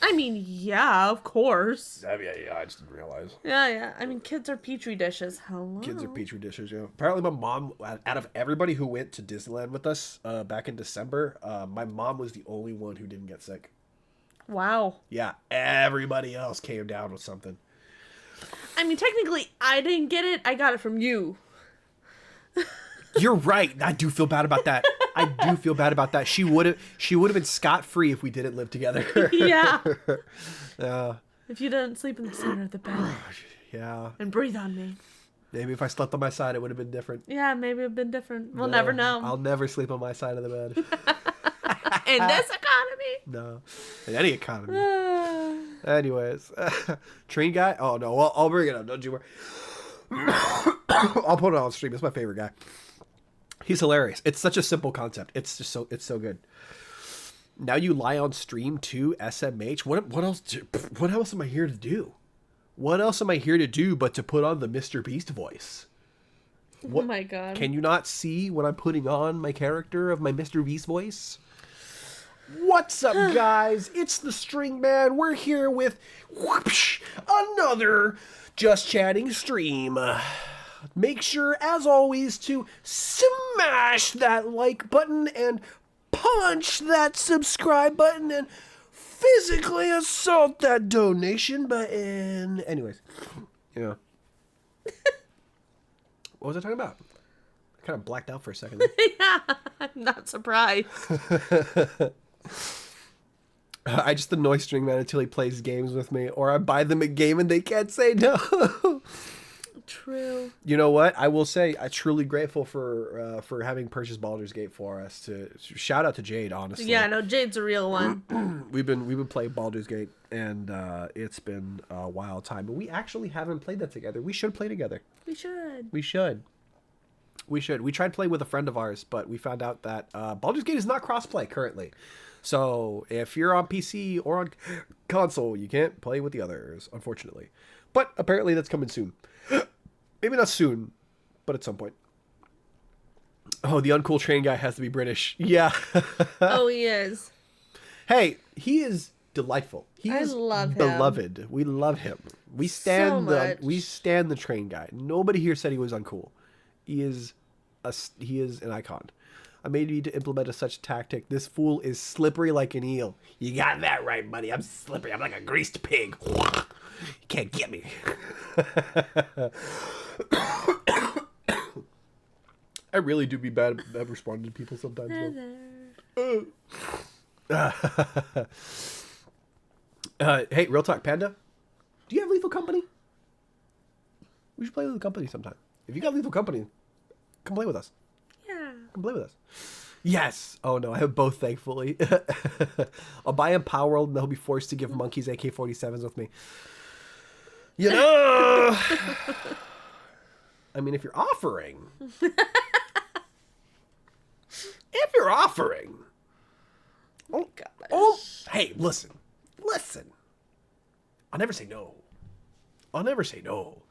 I mean, yeah, of course. Yeah, I just didn't realize. Yeah. I mean, kids are petri dishes. Hello. Kids are petri dishes, yeah. Apparently, my mom, out of everybody who went to Disneyland with us back in December, my mom was the only one who didn't get sick. Wow. Yeah, everybody else came down with something. I mean, technically, I didn't get it. I got it from you. You're right. I do feel bad about that. She would have been scot-free if we didn't live together. Yeah. Yeah. If you didn't sleep in the center of the bed. Yeah. And breathe on me. Maybe if I slept on my side, it would have been different. Yeah, maybe it would have been different. We'll never know. I'll never sleep on my side of the bed. In this economy. No. In any economy. Anyways. Train guy? Oh, no. Well, I'll bring it up. Don't you worry. I'll put it on stream. It's my favorite guy. He's hilarious. It's such a simple concept. It's so good. Now you lie on stream too, SMH. What else am I here to do? What else am I here to do but to put on the Mr. Beast voice? Oh my god. Can you not see when I'm putting on my character of my Mr. Beast voice? What's up, guys? It's the String Man. We're here with whoopsh, another Just Chatting stream. Make sure, as always, to smash that like button and punch that subscribe button and physically assault that donation button. Anyways, yeah. What was I talking about? I kind of blacked out for a second there. Yeah, I'm not surprised. I just annoy String Man until he plays games with me, or I buy them a game and they can't say no. True. You know what? I will say I'm truly grateful for having purchased Baldur's Gate for us. To shout out to Jade, honestly. Yeah, no, Jade's a real one. We've been playing Baldur's Gate, and it's been a wild time. But we actually haven't played that together. We should play together. We should. We should. We tried to play with a friend of ours, but we found out that Baldur's Gate is not crossplay currently. So if you're on PC or on console, you can't play with the others, unfortunately. But apparently that's coming soon. Maybe not soon, but at some point. Oh, the uncool train guy has to be British. Yeah. Oh, he is. Hey, he is delightful. I love him. Beloved. We love him. We stand much. we stand the train guy. Nobody here said he was uncool. He is an icon. I may need to implement such tactic. This fool is slippery like an eel. You got that right, buddy. I'm slippery. I'm like a greased pig. You can't get me. I really do be bad at responding to people sometimes. Hey, real talk, Panda. Do you have Lethal Company? We should play Lethal Company sometime. If you got Lethal Company, come play with us. Yeah. Come play with us. Yes. Oh no, I have both, thankfully. I'll buy him Power World and they'll be forced to give monkeys AK-47s with me. You know, I mean, if you're offering, oh, God. oh, hey, listen, I'll never say no.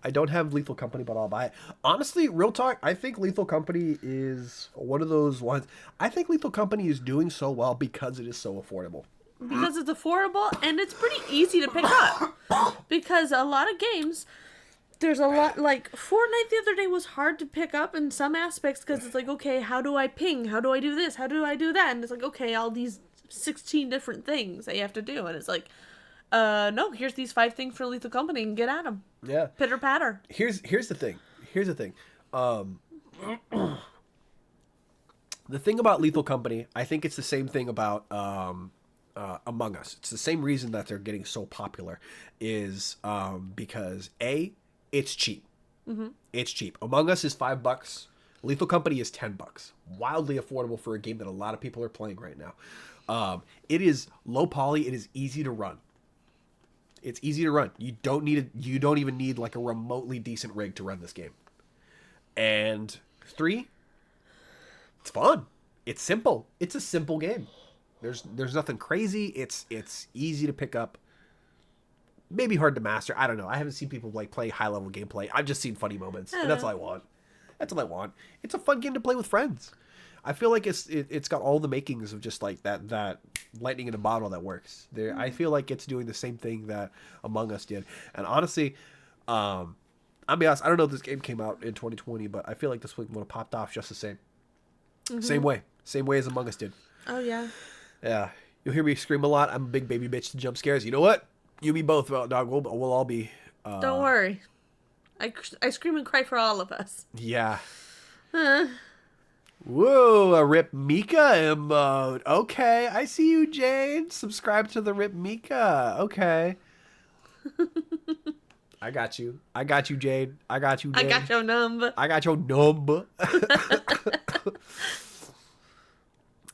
I don't have Lethal Company, but I'll buy it. Honestly, real talk, I think Lethal Company is one of those ones. I think Lethal Company is doing so well because it is so affordable. Because it's affordable and it's pretty easy to pick up. Because a lot of games, there's a lot, like, Fortnite the other day was hard to pick up in some aspects because it's like, okay, how do I ping? How do I do this? How do I do that? And it's like, okay, all these 16 different things that you have to do. And it's like, no, here's these 5 things for Lethal Company and get at them. Yeah. Pitter patter. Here's the thing. The thing about Lethal Company, I think it's the same thing about Among Us. It's the same reason that they're getting so popular is because A, it's cheap. Mm-hmm. It's cheap. Among Us is $5. Lethal Company is $10. Wildly affordable for a game that a lot of people are playing right now. It is low poly. It is easy to run. It's easy to run. You don't even need like a remotely decent rig to run this game. And 3, it's fun. It's simple. It's a simple game. There's nothing crazy. It's easy to pick up. Maybe hard to master. I don't know. I haven't seen people like play high level gameplay. I've just seen funny moments, and that's all I want. It's a fun game to play with friends. I feel like it's got all the makings of just like that lightning in a bottle that works. I feel like it's doing the same thing that Among Us did. And honestly, I'll be honest, I don't know if this game came out in 2020, but I feel like this one would have popped off just the same. Mm-hmm. Same way as Among Us did. Oh, yeah. Yeah. You'll hear me scream a lot. I'm a big baby bitch to jump scares. You know what? You, me both, dog. We'll all be. Don't worry. I scream and cry for all of us. Yeah. Whoa, a Rip Mika emote. Okay, I see you, Jane. Subscribe to the Rip Mika. Okay. I got you, Jade. I got you, Jade. I got your number.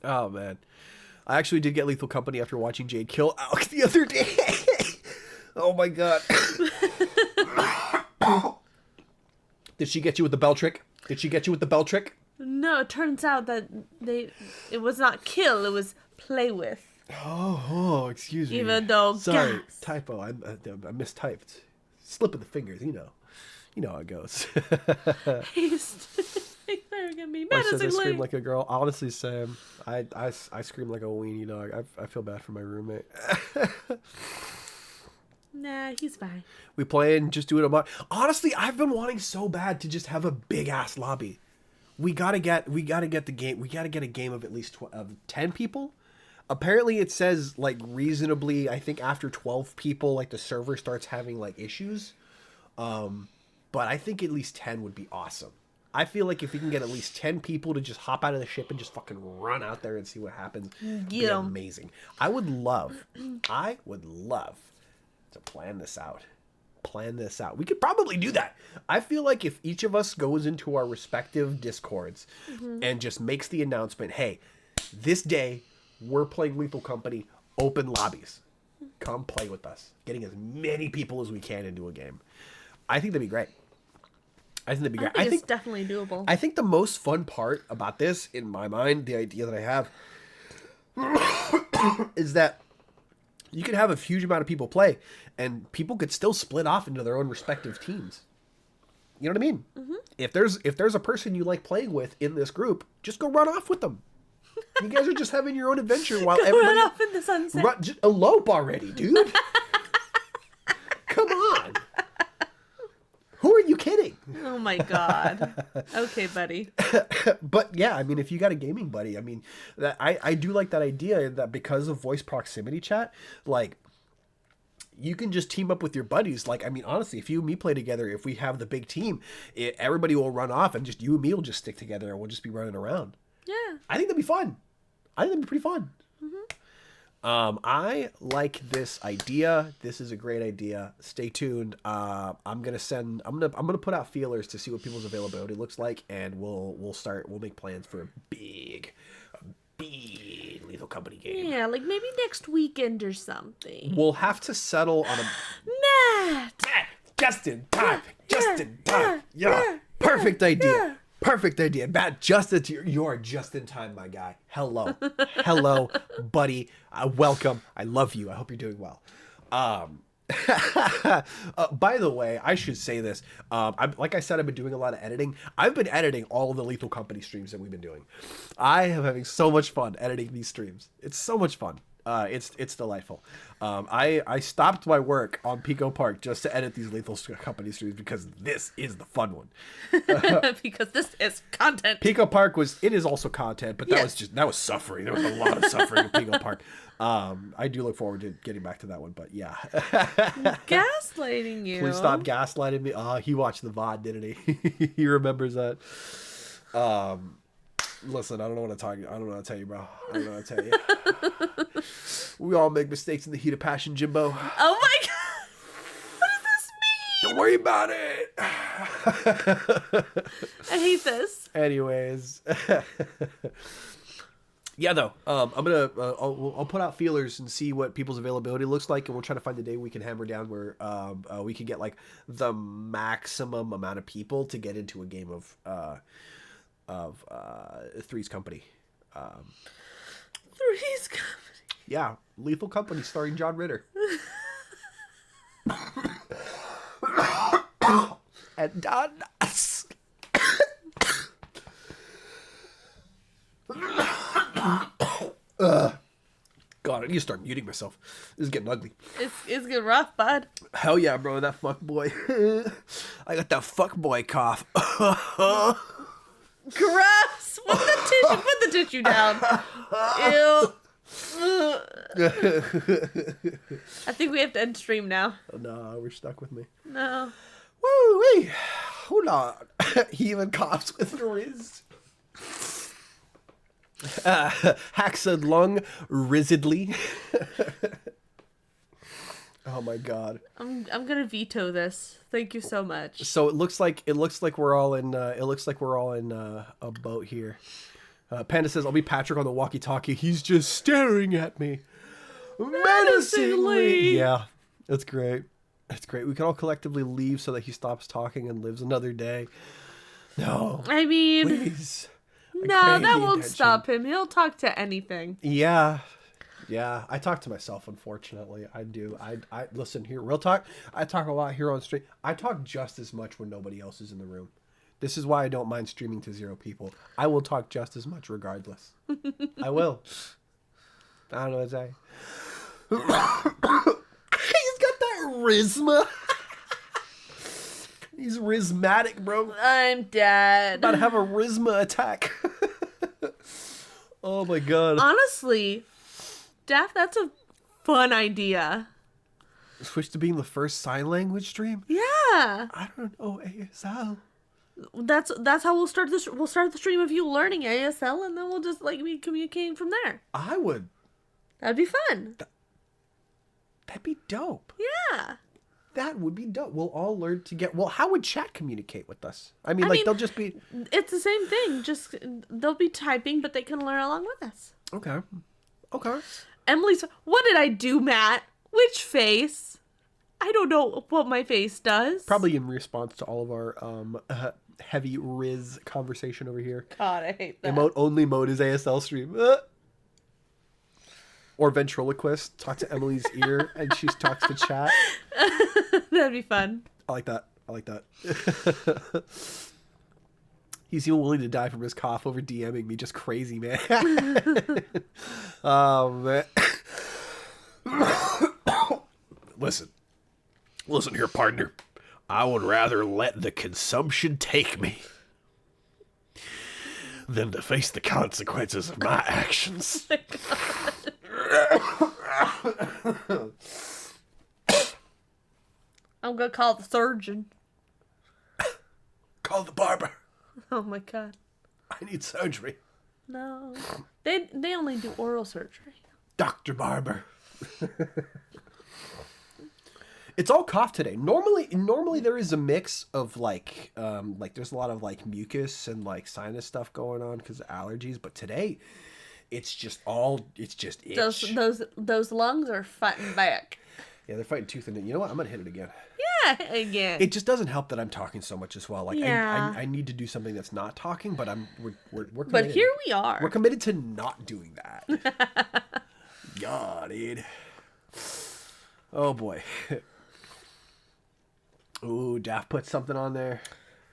Oh, man. I actually did get Lethal Company after watching Jade kill Alec the other day. Oh, my God. Did she get you with the bell trick? No, it turns out that it was not kill, it was play with. Oh, excuse me. Even though sorry, gas. typo. I mistyped. Slip of the fingers, you know how it goes. They're gonna be I said I menacingly. scream like a girl. Honestly, Sam, I scream like a weenie dog. I feel bad for my roommate. Nah, he's fine. We play and just do it a lot. Honestly, I've been wanting so bad to just have a big ass lobby. We gotta get the game. We gotta get a game of at least 10 people. Apparently, it says like reasonably. I think after 12 people, like the server starts having like issues. But I think at least 10 would be awesome. I feel like if we can get at least 10 people to just hop out of the ship and just fucking run out there and see what happens, it'd be amazing. I would love to plan this out. We could probably do that. I feel like if each of us goes into our respective Discords and just makes the announcement, hey, this day we're playing Lethal Company, open lobbies. Come play with us. Getting as many people as we can into a game. I think that'd be great. I think it's definitely doable. I think the most fun part about this, in my mind, the idea that I have, is that you could have a huge amount of people play, and people could still split off into their own respective teams. You know what I mean? Mm-hmm. If there's a person you like playing with in this group, just go run off with them. You guys are just having your own adventure while everybody run off in the sunset. Just elope already, dude. Come on. Who are you kidding? Oh my God. Okay, buddy. But yeah, I mean, if you got a gaming buddy, I mean, that I do like that idea that because of voice proximity chat, like you can just team up with your buddies. Like, I mean, honestly, if you and me play together, if we have the big team, everybody will run off and just you and me will just stick together and we'll just be running around. Yeah. I think that'd be fun. I think that'd be pretty fun. Mm-hmm. I like this idea. This is a great idea. Stay tuned. I'm gonna put out feelers to see what people's availability looks like, and we'll make plans for a big Lethal Company game. Yeah, like maybe next weekend or something. We'll have to settle on a Matt. just in time. Just in time. Yeah. Perfect idea. Perfect idea. Matt, you are just in time, my guy. Hello. Hello, buddy. Welcome. I love you. I hope you're doing well. By the way, I should say this. Like I said, I've been doing a lot of editing. I've been editing all of the Lethal Company streams that we've been doing. I am having so much fun editing these streams. It's so much fun. It's delightful. I stopped my work on Pico Park just to edit these Lethal Company streams because this is the fun one. Because this is content. Pico Park is also content, but Yes. that was suffering. There was a lot of suffering in Pico Park. I do look forward to getting back to that one, but yeah. Gaslighting you. Please stop gaslighting me. He watched the VOD, didn't he? He remembers that. Listen, I don't know what to tell you. I don't know what to tell you, bro. I don't know what to tell you. We all make mistakes in the heat of passion, Jimbo. Oh my god. What does this mean? Don't worry about it. I hate this. Anyways. Yeah, though. I'm gonna I'll put out feelers and see what people's availability looks like, and we'll try to find the day we can hammer down where we can get like the maximum amount of people to get into a game of Three's Company. Three's Company. Yeah, Lethal Company starring John Ritter. And Don. God, I need to start muting myself. This is getting ugly. It's getting rough, bud. Hell yeah, bro, that fuck boy. I got that fuck boy cough. Gross. Put the tissue down. Ew. I think we have to end stream now. No, we're stuck with me. No. Woo wee. Hold on. He even coughs with Riz. Hacks a lung rizzedly. Oh my god. I'm gonna veto this. Thank you so much. So it looks like we're all in a boat here. Panda says, "I'll be Patrick on the walkie-talkie. He's just staring at me menacingly." Yeah, that's great. That's great. We can all collectively leave so that he stops talking and lives another day. No, I mean, please. I no, crave that the won't attention. stop him. He'll talk to anything. Yeah. I talk to myself, unfortunately. I do. I listen here. Real talk. I talk a lot here on stream. I talk just as much when nobody else is in the room. This is why I don't mind streaming to 0 people. I will talk just as much regardless. I will. I don't know what to say. He's got that charisma. He's rhismatic, bro. I'm dead. About to have a rhisma attack. Oh my god. Honestly, Daff, that's a fun idea. Switch to being the first sign language stream? Yeah. I don't know ASL. That's how we'll start the stream of you learning ASL, and then we'll just like be communicating from there. I would. That'd be fun. That'd be dope. Yeah. That would be dope. We'll all learn to get. Well, how would chat communicate with us? I mean, they'll just be. It's the same thing. Just they'll be typing, but they can learn along with us. Okay. Okay. Emily's. What did I do, Matt? Which face? I don't know what my face does. Probably in response to all of our heavy Riz conversation over here. God, I hate that. Emote only mode is ASL stream. Or ventriloquist. Talk to Emily's ear and she talks to chat. That'd be fun. I like that. He's even willing to die from his cough over DMing me. Just crazy, man. Oh, man. Listen here, partner. I would rather let the consumption take me than to face the consequences of my actions. I'm gonna call the surgeon. Call the barber. Oh my god. I need surgery. No. They only do oral surgery. Dr. Barber. It's all cough today. Normally there is a mix of like there's a lot of like mucus and like sinus stuff going on because of allergies, but today it's just itch. Those lungs are fighting back. Yeah, they're fighting tooth and nail. You know what? I'm gonna hit it again. again. It just doesn't help that I'm talking so much as well. Like Yeah. I need to do something that's not talking, but we're committed. But here we are. We're committed to not doing that. God, dude. Oh boy. Ooh, Daft put something on there.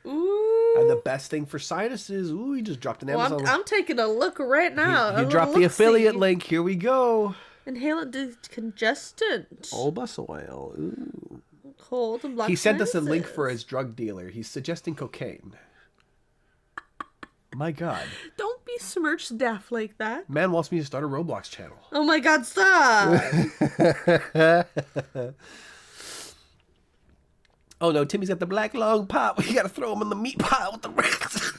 Ooh. And the best thing for sinuses. Ooh, he just dropped an Well, Amazon. I'm taking a look right now. He dropped the affiliate link. Here we go. Inhalant decongestant. Olbus oil. Ooh. Cold and block He sent us a link sinuses. for his drug dealer. He's suggesting cocaine. My God. Don't besmirch Daft like that. Man wants me to start a Roblox channel. Oh my God, stop. Oh no, Timmy's got the black long pot. We gotta throw him in the meat pile with the rats.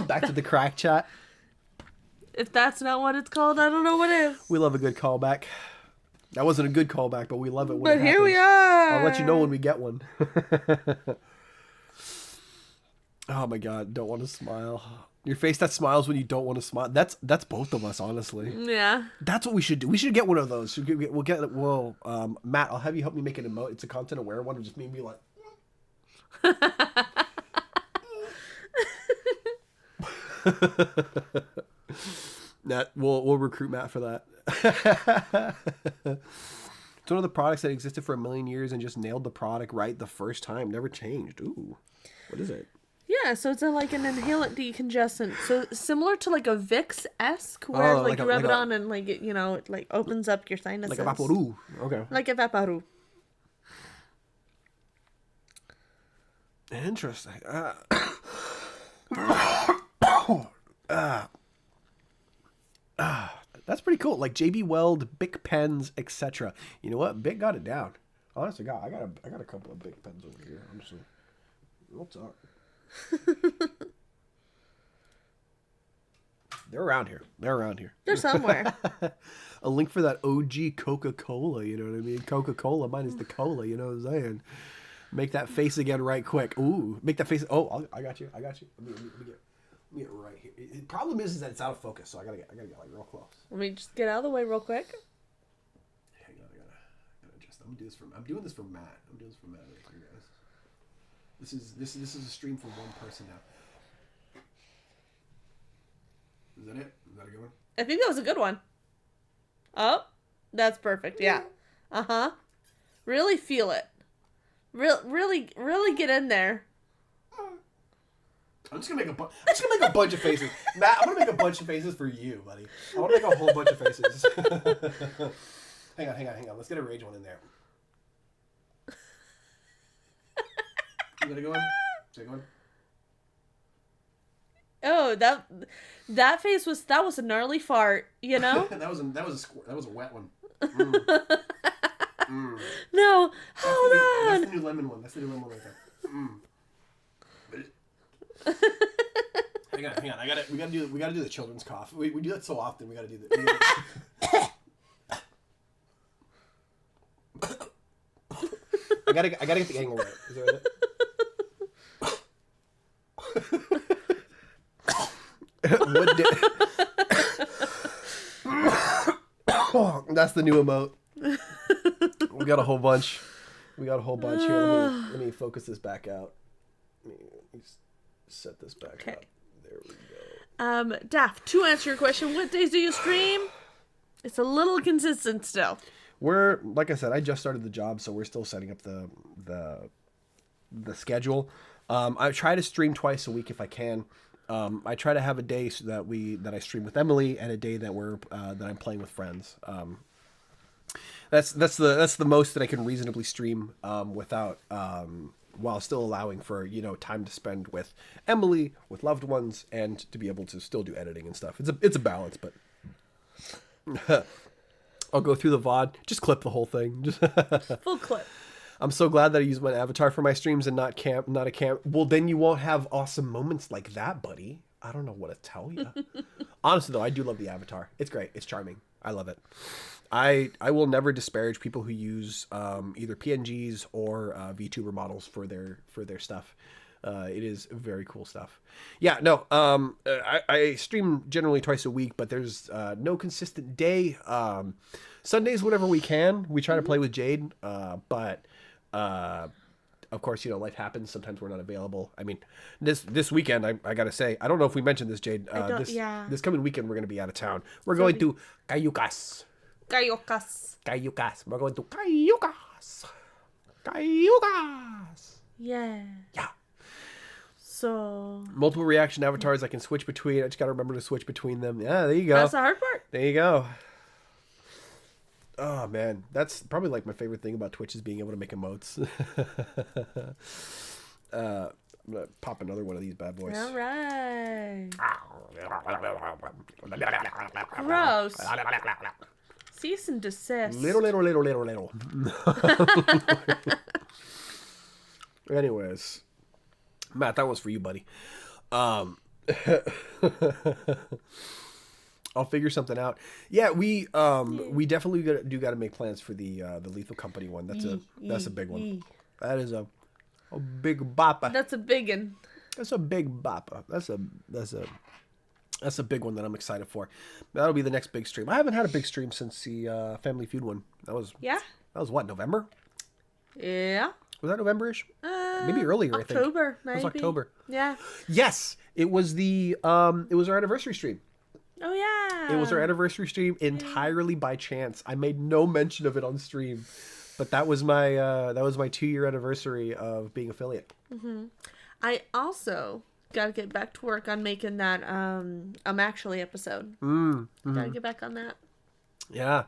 Back to the crack chat. If that's not what it's called, I don't know what is. We love a good callback. That wasn't a good callback, but we love it when But it here we happens. are. I'll let you know when we get one. Oh my God, don't want to smile. Your face that smiles when you don't want to smile. That's both of us, honestly. Yeah. That's what we should do. We should get one of those. We'll Matt, I'll have you help me make an emote. It's a content aware one. It just made me like. Matt, we'll recruit Matt for that. It's one of the products that existed for 1 million years and just nailed the product right the first time. Never changed. Ooh, what is it? Yeah, so it's like an inhalant decongestant. So similar to like a Vicks-esque, where Oh, like like you a- rub like it a- on and like it, it like opens up your sinuses. Like a Vaporub. Okay. Like a Vaporub. Interesting. That's pretty cool. Like JB Weld, Bic pens, etc. You know what? Bic got it down. Honestly, God, I got a couple of Bic pens over here. Honestly, we'll talk. They're around here. They're somewhere. A link for that OG Coca-Cola. You know what I mean? Coca-Cola minus the cola. You know what I'm saying? Make that face again right quick. Ooh, make that face. Oh, I got you. Let me get right here. The problem is that it's out of focus, so I gotta get like real close. Let me just get out of the way real quick. Hang on, I gotta adjust. I'm doing this for Matt. I'm doing this for Matt right here, guys. This is a stream for one person now. Is that it? Is that a good one? I think that was a good one. Oh, that's perfect. Yeah. Uh-huh. Really feel it. Really get in there. I'm just gonna make a bunch of faces. Matt, I'm gonna make a bunch of faces for you, buddy. I want to make a whole bunch of faces. Hang on. Let's get a rage one in there. You gonna go in? Say go in. Oh, that face was a gnarly fart, you know? that was a wet one. No, hold That's on. the new lemon one. Right there. Hang on. We gotta do the children's cough. We do that so often. We gotta do that. I gotta get the angle right. Is that right? That's the new emote. We got a whole bunch. Here. Let me focus this back out. Let me set this back Okay. up. There we go. Daft, to answer your question, what days do you stream? It's a little consistent still. We're like I said, I just started the job, so we're still setting up the schedule. I try to stream twice a week if I can. I try to have a day so that I stream with Emily and a day that I'm playing with friends. That's the most that I can reasonably stream without while still allowing for time to spend with Emily, with loved ones, and to be able to still do editing and stuff. It's a balance, but I'll go through the VOD, just clip the whole thing. Just Full clip. I'm so glad that I use my avatar for my streams and not a cam. Well, then you won't have awesome moments like that, buddy. I don't know what to tell you. Honestly, though, I do love the avatar. It's great. It's charming. I love it. I will never disparage people who use either PNGs or VTuber models for their stuff. It is very cool stuff. Yeah, no, I stream generally twice a week, but there's no consistent day. Sundays, whenever we can, we try to play with Jade. But of course, you know, life happens. Sometimes we're not available. I mean, this weekend, I gotta say, I don't know if we mentioned this, Jade. This coming weekend, we're gonna be out of town. We're going to Cayucas. Cayucas. Cayucas. We're going to Cayucas. Cayucas. Yeah. Yeah. So. Multiple reaction avatars I can switch between. I just gotta remember to switch between them. Yeah, there you go. That's the hard part. There you go. Oh man, that's probably like my favorite thing about Twitch is being able to make emotes. I'm gonna pop another one of these bad boys. All right. Gross. Cease and desist. Little. Anyways, Matt, that was for you, buddy. I'll figure something out. Yeah, we definitely got to make plans for the Lethal Company one. That's a big one. That is a big bopper. That's a big one. That's a big bopper. That's a big one that I'm excited for. That'll be the next big stream. I haven't had a big stream since the Family Feud one. That was what, November? Yeah. Was that November-ish? Maybe earlier. October, I think. It was October. Yeah. Yes, it was it was our anniversary stream. Oh yeah. It was our anniversary stream entirely by chance. I made no mention of it on stream, but that was my 2-year anniversary of being affiliate. Mm-hmm. I also gotta get back to work on making that I'm Actually episode. Gotta get back on that. Yeah.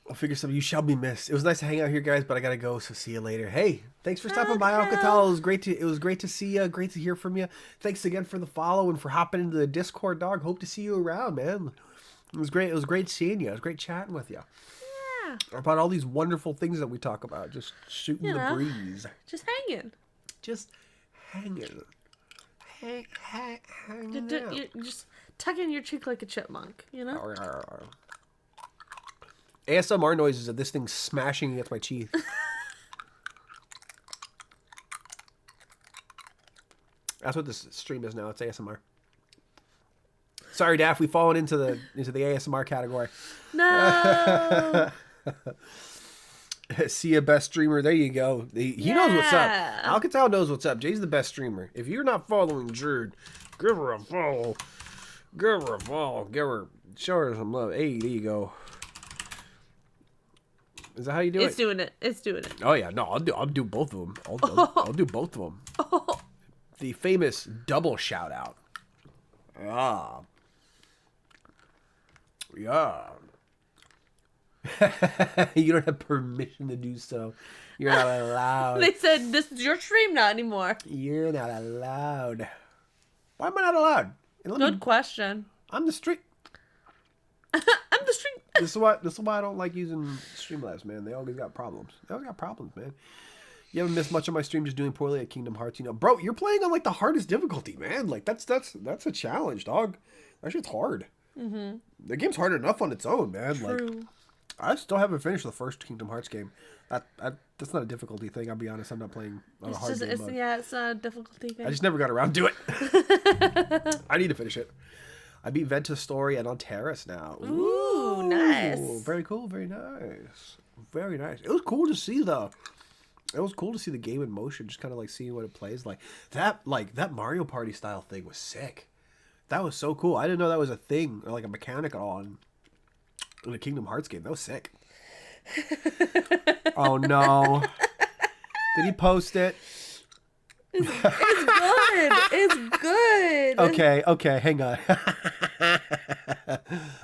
I'll figure something. You shall be missed. It was nice to hang out here, guys, but I gotta go. So see you later. Hey, thanks for stopping by, Alcatel. It was great to see you. Great to hear from you. Thanks again for the follow and for hopping into the Discord, dog. Hope to see you around, man. It was great. It was great seeing you. It was great chatting with you. Yeah. About all these wonderful things that we talk about. Just shooting the breeze. Just hanging. Just hanging. Hanging. You're just tucking your cheek like a chipmunk, you know? ASMR noises of this thing smashing against my teeth. That's what this stream is now. It's ASMR. Sorry, Daff. We've fallen into the ASMR category. No. See a best streamer. There you go. He knows what's up. Alcatel knows what's up. Jay's the best streamer. If you're not following Jerd, give her a follow. Give her a follow. Show her some love. Hey, there you go. Is that how you do it? It's doing it. Oh yeah, no, I'll do both of them. I'll do both of them. The famous double shout out. Yeah. You don't have permission to do so. You're not allowed. They said this is your stream not anymore. You're not allowed. Why am I not allowed? Good question. I'm the stream. I'm the stream. This is why I don't like using Streamlabs, man. They always got problems. Man. You haven't missed much of my stream just doing poorly at Kingdom Hearts. You know, bro, you're playing on like the hardest difficulty, man. Like that's a challenge, dog. That shit's hard. Mm-hmm. The game's hard enough on its own, man. True. Like, I still haven't finished the first Kingdom Hearts game. That's not a difficulty thing. I'll be honest. I'm not playing on a hard game mode. Yeah, it's not a difficulty thing. I just never got around to it. I need to finish it. I beat Ventus Story and on Terrace now. Ooh, nice. Very cool. Very nice. Very nice. It was cool to see though. It was cool to see the game in motion, just kind of like seeing what it plays like. That Mario Party style thing was sick. That was so cool. I didn't know that was a thing or like a mechanic at all in a Kingdom Hearts game. That was sick. Oh no! Did he post it? It's good. It's good. Okay, hang on.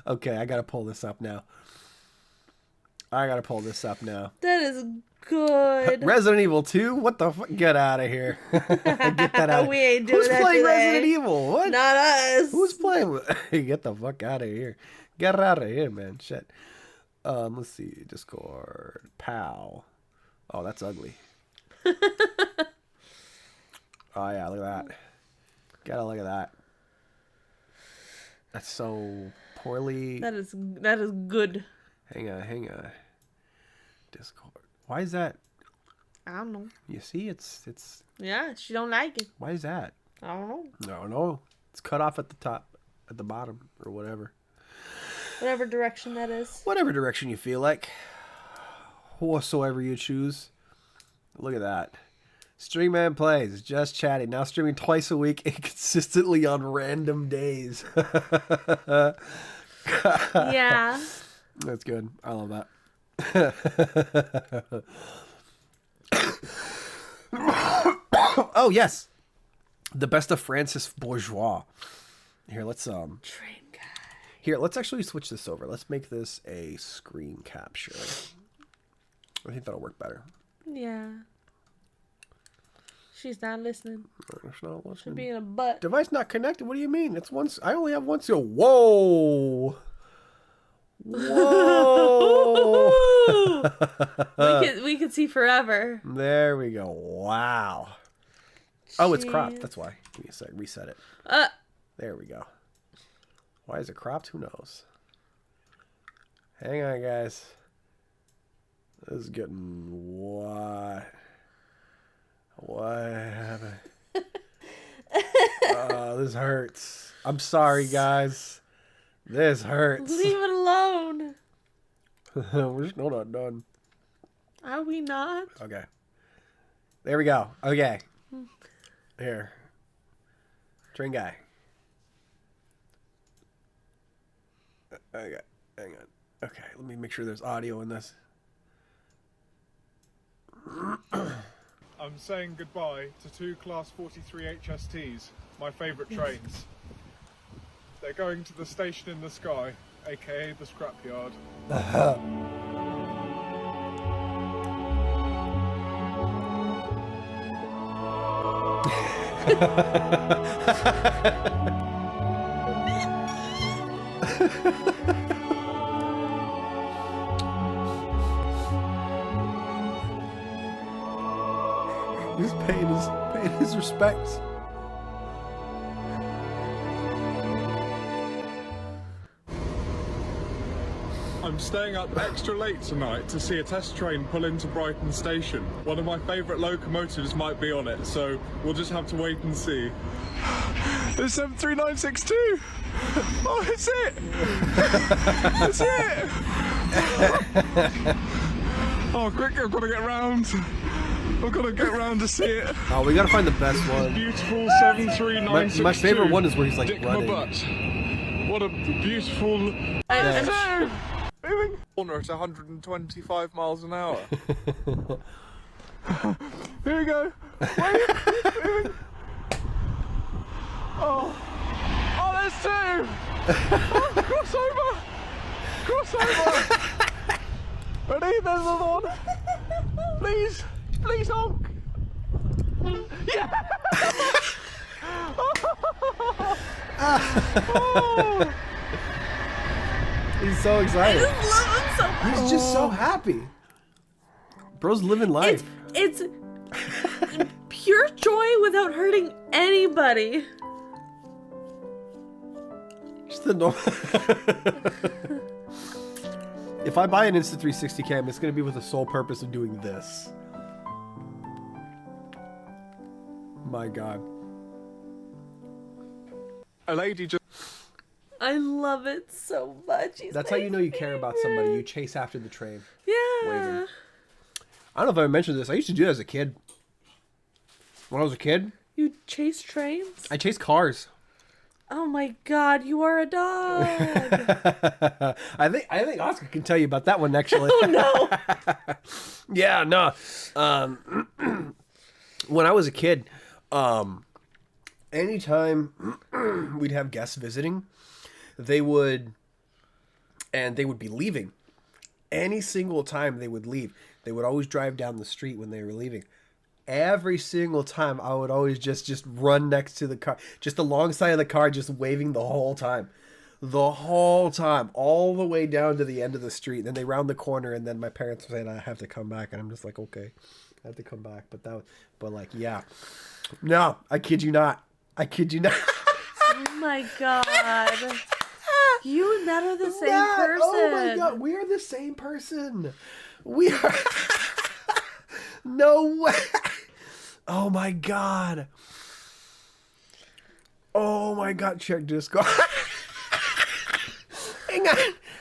Okay, I gotta pull this up now. That is good. Resident Evil 2? What the fuck? Get out of here. Get that out. We ain't doing Who's that playing today. Resident Evil? What? Not us. Who's playing with... Get the fuck out of here. Get out of here, man. Shit. Let's see. Discord. Pal. Oh, that's ugly. Oh, yeah. Look at that. Gotta look at that. That's so poorly... That is good. Hang on. Discord. Why is that? I don't know. You see, it's. Yeah, she don't like it. Why is that? I don't know. No. It's cut off at the top, at the bottom, or whatever. Whatever direction that is. Whatever direction you feel like. Whatsoever you choose. Look at that. Streamman Plays, just chatting. Now streaming twice a week and consistently on random days. Yeah. That's good. I love that. Oh, yes. The best of Francis Bourgeois. Here, let's Train guy. Here, let's actually switch this over. Let's make this a screen capture. I think that'll work better. Yeah. She's not listening. It's not Should listening. be in a butt. Device not connected. What do you mean? It's once. I only have one seal. Whoa. Whoa. we could see forever. There we go. Wow. Oh, it's cropped. Jeez. That's why. Give me a sec. Reset it. Uh, There we go. Why is it cropped? Who knows? Hang on, guys. This is getting what? What happened? Oh, this hurts. I'm sorry, guys. This hurts. leave it alone. We're still not done. Are we not? Okay. There we go. Okay. Here. Train guy. Okay. Hang on. Okay. Let me make sure there's audio in this. I'm saying goodbye to two Class 43 HSTs, my favourite trains. They're going to the station in the sky, aka the scrapyard. He's paying his respects. I'm staying up extra late tonight to see a test train pull into Brighton Station. One of my favourite locomotives might be on it, so we'll just have to wait and see. It's 73962! Oh, it's it! It's it! Oh, quick, I've got to get round. I've got to get round to see it. Oh, we gotta find the best one. Beautiful 73962. My favorite one is where he's like Dick my running. butt. What a beautiful... I'm Moving corner at 125 miles an hour. Here we go. Wait, moving. Oh, there's two. Oh, crossover. Ready? There's another one. Please honk. Yeah. Oh. He's so excited. love him so much. He's just so happy. Bro's living life. It's pure joy without hurting anybody. Just the normal. If I buy an Insta360 cam, it's gonna be with the sole purpose of doing this. My God. A lady just... I love it so much. He's That's my how you know you care about somebody. You favorite. chase after the train. Yeah. waving. I don't know if I mentioned this. I used to do that as a kid. When I was a kid, You chase trains? I chased cars. Oh my god, you are a dog. I think Oscar can tell you about that one actually. Oh no. Yeah, no. When I was a kid, anytime we'd have guests visiting, they would be leaving. Any single time they would leave, they would always drive down the street when they were leaving. Every single time, I would always just run next to the car, just alongside of the car, just waving the whole time. The whole time, all the way down to the end of the street. Then they round the corner, and then my parents were saying, I have to come back. And I'm just like, okay, I have to come back. But like, yeah. No, I kid you not. I kid you not. Oh my god. You and that are the same person. Oh my God, we are the same person. We are. No way. Oh my God. Oh my God, check Discord. Hang on.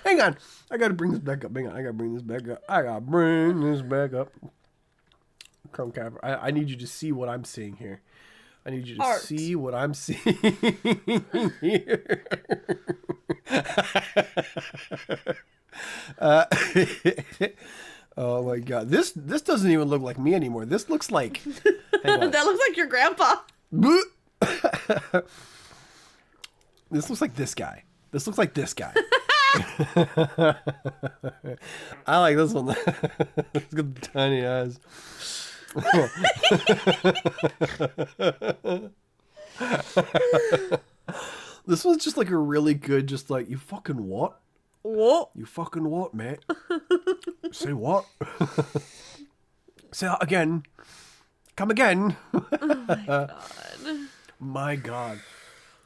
Hang on. I gotta bring this back up. Hang on. I gotta bring this back up. I gotta bring this back up. Chrome cap. I need you to see what I'm seeing here. I need you to Art. see what I'm seeing here. Oh my god. This doesn't even look like me anymore. This looks like hang on. That looks like your grandpa. This looks like this guy. This looks like this guy. I like this one. It's got the tiny eyes. This one's just like a really good, just like, you fucking what? Whoa. You fucking what, mate? Say what? Say that again. Come again. God. My God.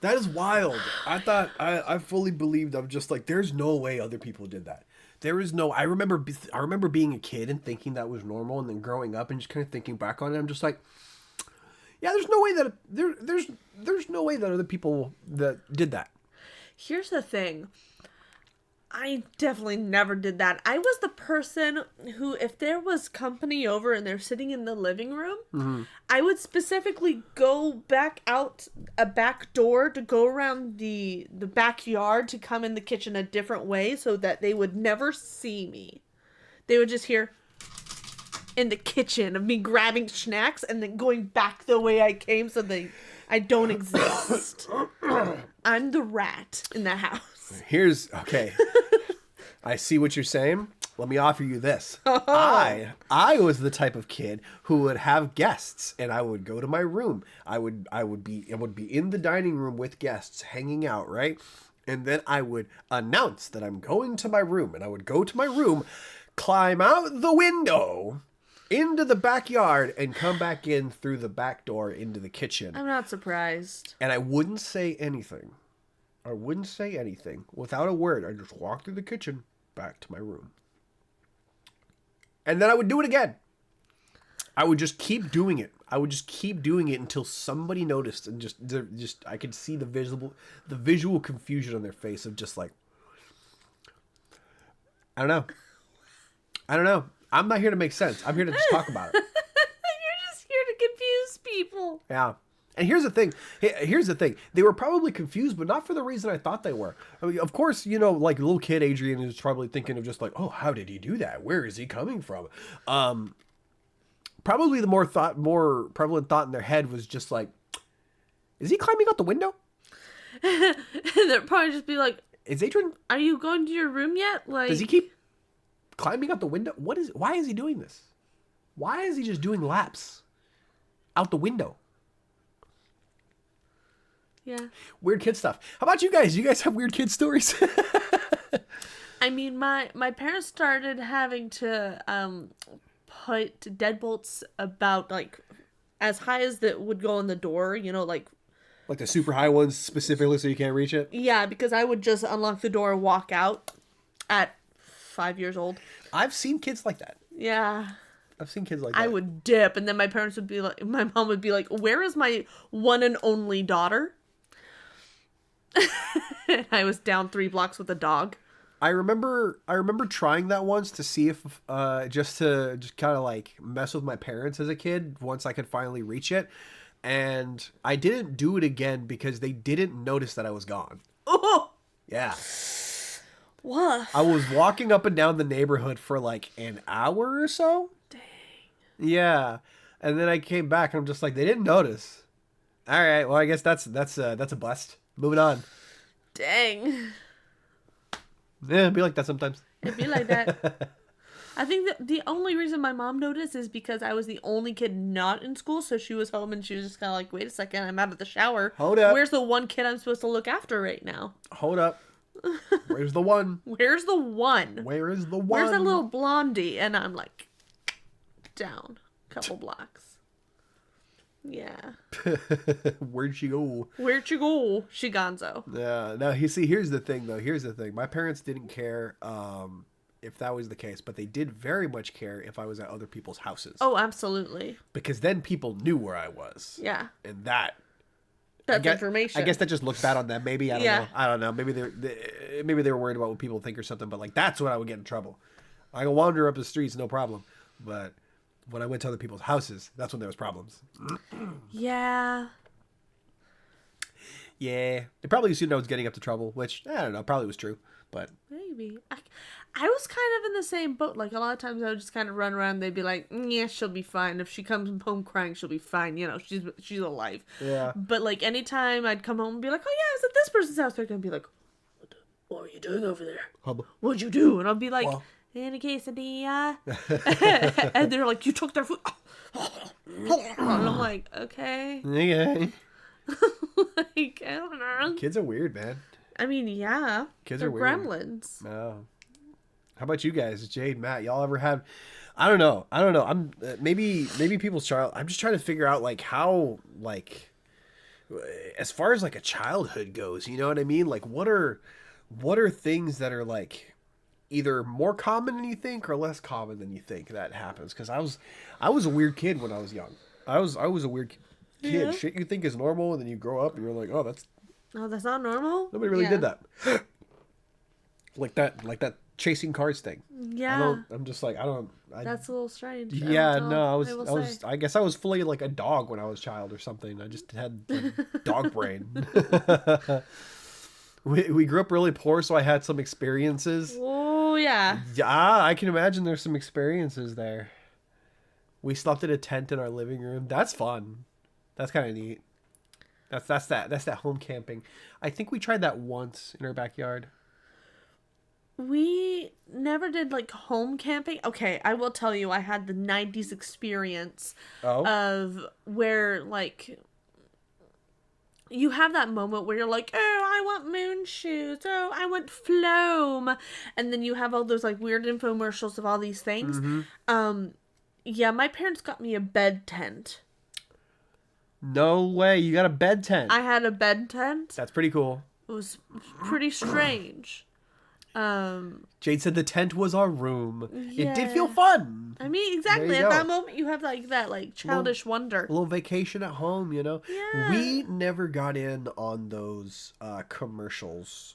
That is wild. I thought, I fully believed, I'm just like, there's no way other people did that. There is no, I remember being a kid and thinking that was normal, and then growing up and just kind of thinking back on it, I'm just like, yeah, there's no way that, there's no way that other people that did that. Here's the thing. I definitely never did that. I was the person who, if there was company over and they're sitting in the living room, I would specifically go back out a back door to go around the backyard to come in the kitchen a different way so that they would never see me. They would just hear in the kitchen of me grabbing snacks and then going back the way I came so I don't exist. I'm the rat in the house. Okay. I see what you're saying. Let me offer you this. I was the type of kid who would have guests, and I would go to my room. I would be in the dining room with guests hanging out, right? And then I would announce that I'm going to my room, and I would go to my room, climb out the window into the backyard, and come back in through the back door into the kitchen. I'm not surprised. And I wouldn't say anything. I wouldn't say anything. Without a word, I'd just walk through the kitchen, back to my room. And then I would do it again. I would just keep doing it. I would just keep doing it until somebody noticed, and just I could see the visual confusion on their face of just like, I don't know. I'm not here to make sense. I'm here to just talk about it. You're just here to confuse people. Yeah. And here's the thing. They were probably confused, but not for the reason I thought they were. I mean, of course, like little kid Adrian is probably thinking of just like, oh, how did he do that? Where is he coming from? Probably the more prevalent thought in their head was just like, is he climbing out the window? And they'd probably just be like, Is Adrian? are you going to your room yet? Like, Does he keep climbing out the window? Why is he doing this? Why is he just doing laps out the window? Yeah. Weird kid stuff. How about you guys? You guys have weird kid stories? I mean, my parents started having to put deadbolts about like as high as that would go in the door, like the super high ones specifically so you can't reach it? Yeah, because I would just unlock the door and walk out at 5 years old. I've seen kids like that. Yeah. I've seen kids like that. I would dip, and then my mom would be like, where is my one and only daughter? And I was down 3 blocks with a dog. I remember trying that once to see if just kind of like mess with my parents as a kid once I could finally reach it, and I didn't do it again because they didn't notice that I was gone. Oh, Yeah. what? I was walking up and down the neighborhood for like an hour or so. Dang. Yeah. And then I came back and I'm just like, they didn't notice. All right. Well, I guess that's a bust. Moving on. Dang. Yeah, it'd be like that sometimes. It'd be like that. I think that the only reason my mom noticed is because I was the only kid not in school, so she was home and she was just kind of like, wait a second, I'm out of the shower. Hold up. Where's the one kid I'm supposed to look after right now? Hold up. Where's the one? Where's the one? Where is the one? Where's that little blondie? And I'm like, down a couple blocks. Yeah. Where'd she go? Where'd you go? She gonzo. Yeah. Now, here's the thing, though. Here's the thing. My parents didn't care if that was the case, but they did very much care if I was at other people's houses. Oh, absolutely. Because then people knew where I was. Yeah. And that That's information. I guess that just looks bad on them. Maybe I don't Yeah. know. I don't know. Maybe they were worried about what people think or something. But like that's when I would get in trouble. I can wander up the streets, no problem. But when I went to other people's houses, that's when there was problems. Yeah. Yeah, they probably assumed I was getting up to trouble, which I don't know, probably was true. But Maybe. I was kind of in the same boat. Like, a lot of times I would just kind of run around. They'd be like, yeah, she'll be fine. If she comes home crying, she'll be fine. You know, she's alive. Yeah. But, like, anytime I'd come home and be like, oh, yeah, I was at this person's house, they're going to be like, what are you doing over there? hubba. What'd you do? And I'll be like, Well. in a quesadilla. And they're like, you took their food. And I'm like, okay. Yeah. Like, I don't know. Kids are weird, man. I mean, yeah. Kids they're are weird. gremlins. Oh. How about you guys, Jade, Matt? Y'all ever had? I don't know. I'm maybe people's child. I'm just trying to figure out like how like as far as like a childhood goes. You know what I mean? Like what are things that are like either more common than you think or less common than you think that happens? Because I was a weird kid when I was young. I was a weird kid. Yeah. Shit you think is normal, and then you grow up and you're like, oh, that's not normal? nobody really Yeah. did that. like that chasing cars thing. Yeah. I'm just like, I That's a little strange. yeah, no, I will was say. I guess I was fully like a dog when I was a child or something. I just had like, dog brain. we grew up really poor, so I had some experiences. Oh, yeah. Yeah, I can imagine there's some experiences there. We slept in a tent in our living room. That's fun. That's kind of neat. That's that home camping. I think we tried that once in our backyard. We never did like home camping. Okay, I will tell you, I had the 90s experience Oh. of where like you have that moment where you're like, oh, I want moon shoes. Oh, I want Floam. And then you have all those like weird infomercials of all these things. Mm-hmm. Yeah, my parents got me a bed tent. No way, you got a bed tent. I had a bed tent. That's pretty cool. It was pretty strange. Jade said the tent was our room. It did feel Yeah. fun. I mean, exactly. There you At go. that moment, you have like that like childish wonder. A little vacation at home, you know. Yeah. We never got in on those commercials.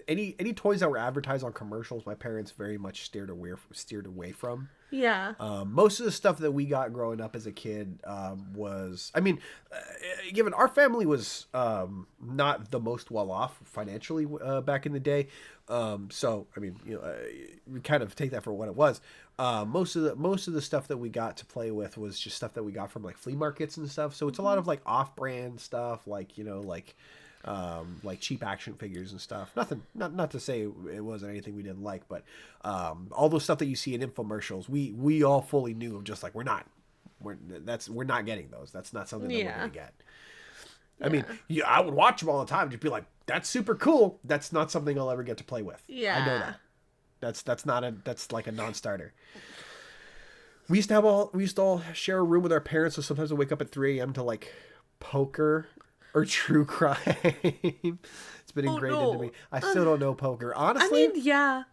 Any toys that were advertised on commercials, my parents very much steered away from. Yeah. Most of the stuff that we got growing up as a kid was, I mean, given our family was not the most well off financially back in the day, so I mean, you know, we kind of take that for what it was. Most of the stuff that we got to play with was just stuff that we got from like flea markets and stuff. So it's a lot of like off-brand stuff, like, you know, like cheap action figures and stuff. Not to say it wasn't anything we didn't like, but all those stuff that you see in infomercials, we all fully knew of just like we're not getting those. That's not something that we're Yeah. gonna get. I mean, I would watch them all the time, just be like, that's super cool. That's not something I'll ever get to play with. Yeah. I know that. That's like a non-starter. We used to all share a room with our parents, so sometimes I wake up at 3 a.m. to like poker or true crime. It's been ingrained into me. I still don't know poker. I Honestly, mean, yeah.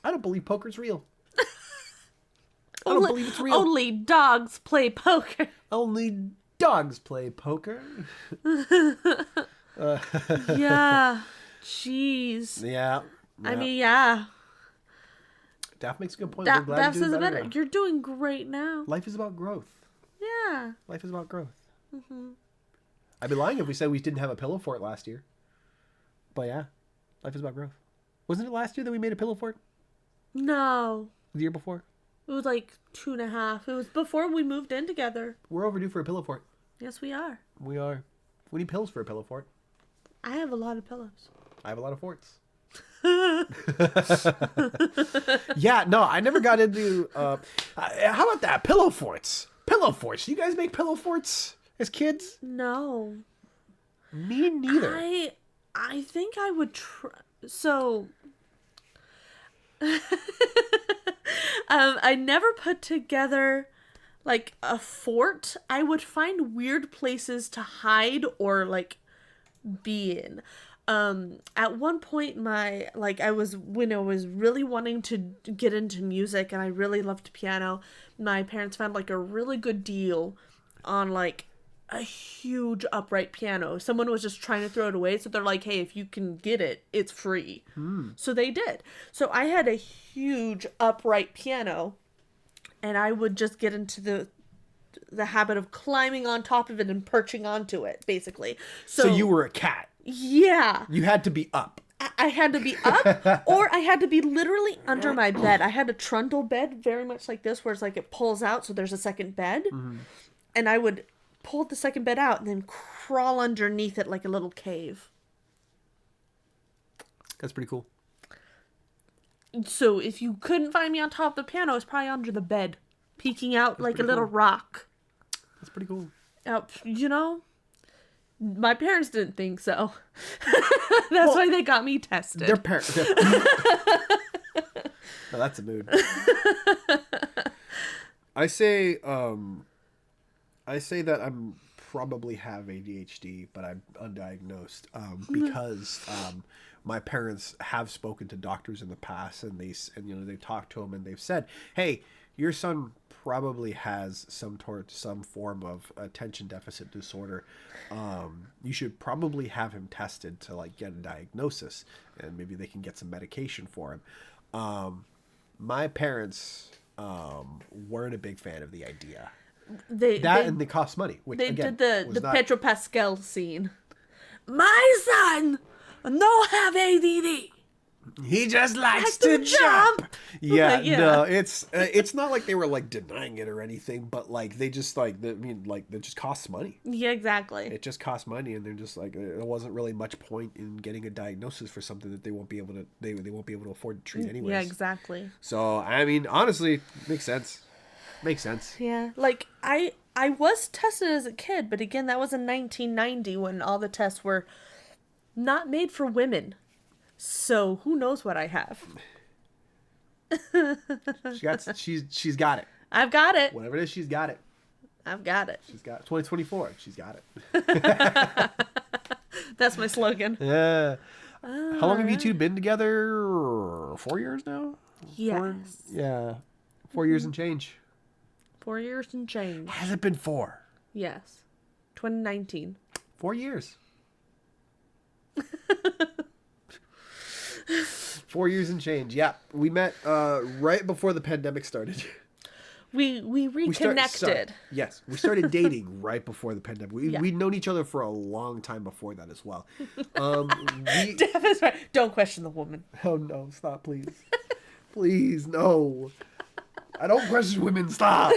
I don't believe poker's real. I don't believe it's real. Only dogs play poker. Only dogs play poker. Yeah. Jeez. Yeah. I mean, yeah. Daff makes a good point. That We're glad you're says doing it better better. now. You're doing great now. Life is about growth. Yeah. Life is about growth. I'd be lying if we said we didn't have a pillow fort last year. But yeah, life is about growth. Wasn't it last year that we made a pillow fort? No. The year before? It was like 2.5. It was before we moved in together. We're overdue for a pillow fort. Yes, we are. We are. We need pillows for a pillow fort. I have a lot of pillows. I have a lot of forts. Yeah, no, I never got into. How about that? Pillow forts. Pillow forts. You guys make pillow forts as kids? No. Me neither. I think I would try. So. I never put together like a fort. I would find weird places to hide or like be in. At one point when I was really wanting to get into music and I really loved piano, my parents found like a really good deal on like a huge upright piano. Someone was just trying to throw it away, so they're like, hey, if you can get it, it's free. So they did. So I had a huge upright piano, and I would just get into the habit of climbing on top of it and perching onto it, basically. So you were a cat. Yeah. You had to be up. I had to be up, or I had to be literally under my bed. I had a trundle bed, very much like this, where it's like it pulls out, so there's a second bed. And I would pull the second bed out and then crawl underneath it like a little cave. That's pretty cool. So if you couldn't find me on top of the piano, it's probably under the bed, peeking out like a pretty little cool. rock. That's pretty cool. You know, my parents didn't think so. That's why they got me tested. Their parents. No, that's a mood. I say that I'm probably have ADHD, but I'm undiagnosed because my parents have spoken to doctors in the past, and they've talked to them, and they've said, "Hey, your son probably has some form of attention deficit disorder. You should probably have him tested to like get a diagnosis, and maybe they can get some medication for him." My parents weren't a big fan of the idea. And they cost money. Which, they again, did was the not... Pedro Pascal scene. My son no have ADD. He just likes to jump. Yeah, Yeah. no, it's not like they were like denying it or anything, but like they just like it just costs money. Yeah, exactly. It just costs money, and they're just like there wasn't really much point in getting a diagnosis for something that they won't be able to afford to treat anyways. Yeah, exactly. So I mean, honestly, makes sense. Makes sense. Yeah, like I was tested as a kid, but again, that was in 1990 when all the tests were not made for women. So who knows what I have? She's got it. I've got it. Whatever it is, she's got it. I've got it. She's got it. 2024. She's got it. That's my slogan. Yeah. How long have you two been together? 4 years now? Yes. Yeah. 4 years and change. 4 years and change. Has it been 4? Yes. 2019. 4 years. 4 years and change. Yeah. We met right before the pandemic started. We reconnected. Yes. We started dating right before the pandemic. Yeah. We'd known each other for a long time before that as well. That's right. Don't question the woman. Oh no, stop, please. Please, no. I don't question women, stop.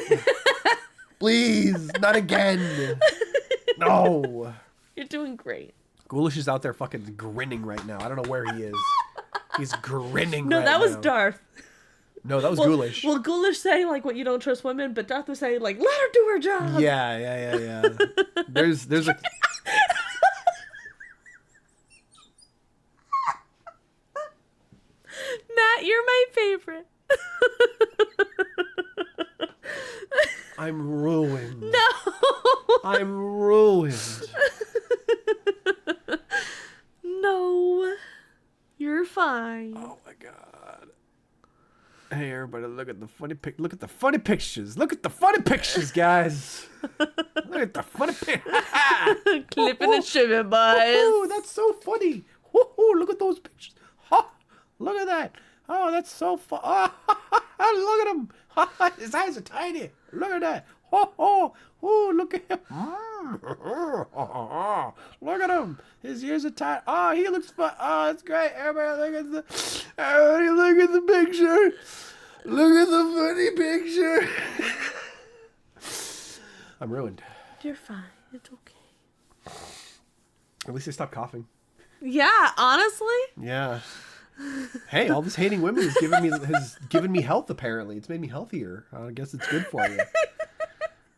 Please, not again. No. You're doing great. Ghoulish is out there fucking grinning right now. I don't know where he is. He's grinning No, right that was now. Darth. No, that was Ghoulish. Well, Ghoulish saying like what you don't trust women, but Darth was saying like let her do her job. Yeah. There's a... Matt, you're my favorite. I'm ruined. No. I'm ruined. No. You're fine. Oh my god. Hey everybody, look at the funny look at the funny pictures. Look at the funny pictures, guys. Look at the funny pictures. Clipping and shimming, boys. Oh, that's so funny. Oh, look at those pictures. Ha, look at that. Oh, that's so fun. Oh, look at him. His eyes are tiny. Look at that. Oh, look at him. Look at him. His ears are tight. Oh, he looks fun. Oh, that's great. Everybody look at the picture. Look at the funny picture. I'm ruined. You're fine. It's okay. At least I stopped coughing. Yeah, honestly. Yeah. Hey, all this hating women has given me health. Apparently, it's made me healthier. I guess it's good for you.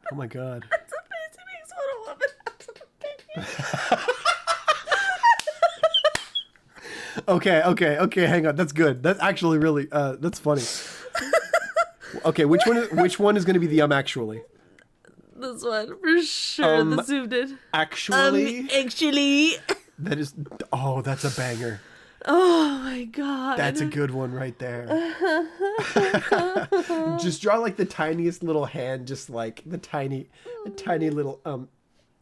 Oh my god. It's amazing makes what a woman has to think. Okay. Hang on. That's good. That's actually really. That's funny. Okay, which one is going to be the actually? This one for sure. The zoomed in. Actually. Actually. That is. Oh, that's a banger. Oh my god. That's a good one right there. Just draw like the tiniest little hand, just like the tiny little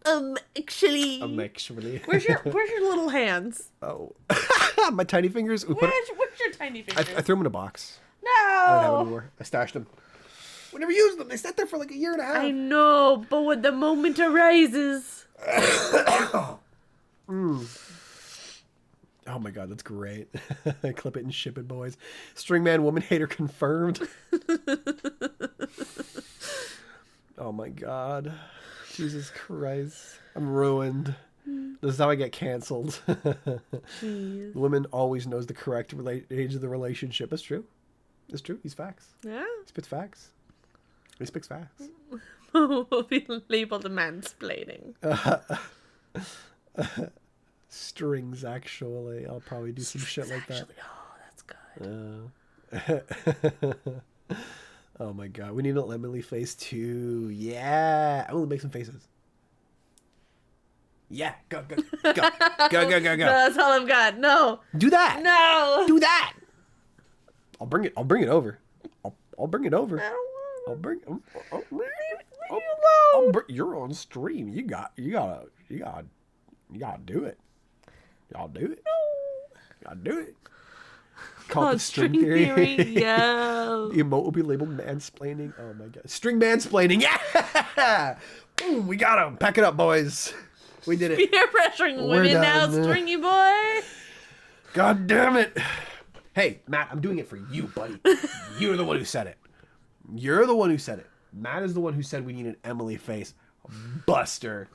Actually. Actually. Where's your little hands? Oh. My tiny fingers. Where's your tiny I fingers? threw them in a box. I don't have them No. anymore. I stashed them. We never used them. They sat there for like a year and a half. I know, but when the moment arises. Oh my god, that's great. Clip it and ship it, boys. Stringman woman hater confirmed. Oh my god. Jesus Christ. I'm ruined. This is how I get canceled. Jeez. Woman always knows the correct age of the relationship. It's true. It's true. He's facts. Yeah. He spits facts. He spits facts. Will be labeled mansplaining. Strings, actually. I'll probably do some shit like that. Oh, that's good. Oh my god. We need an Emily face too. Yeah. I'm gonna make some faces. Yeah. Go. Go. Go. No, that's all I've got. No. Do that. No. Do that. I'll bring it over. I'll bring it over. I don't want I'll bring. You're on stream. You gotta do it. Y'all do it. Y'all do it. Call it string theory. Yeah. The emote will be labeled mansplaining. Oh my god. String mansplaining. Yeah. Boom. We got him. Pack it up, boys. We did it. Peer pressuring We're women now, done. stringy boy. God damn it. Hey, Matt, I'm doing it for you, buddy. You're the one who said it. You're the one who said it. Matt is the one who said we need an Emily face. Buster,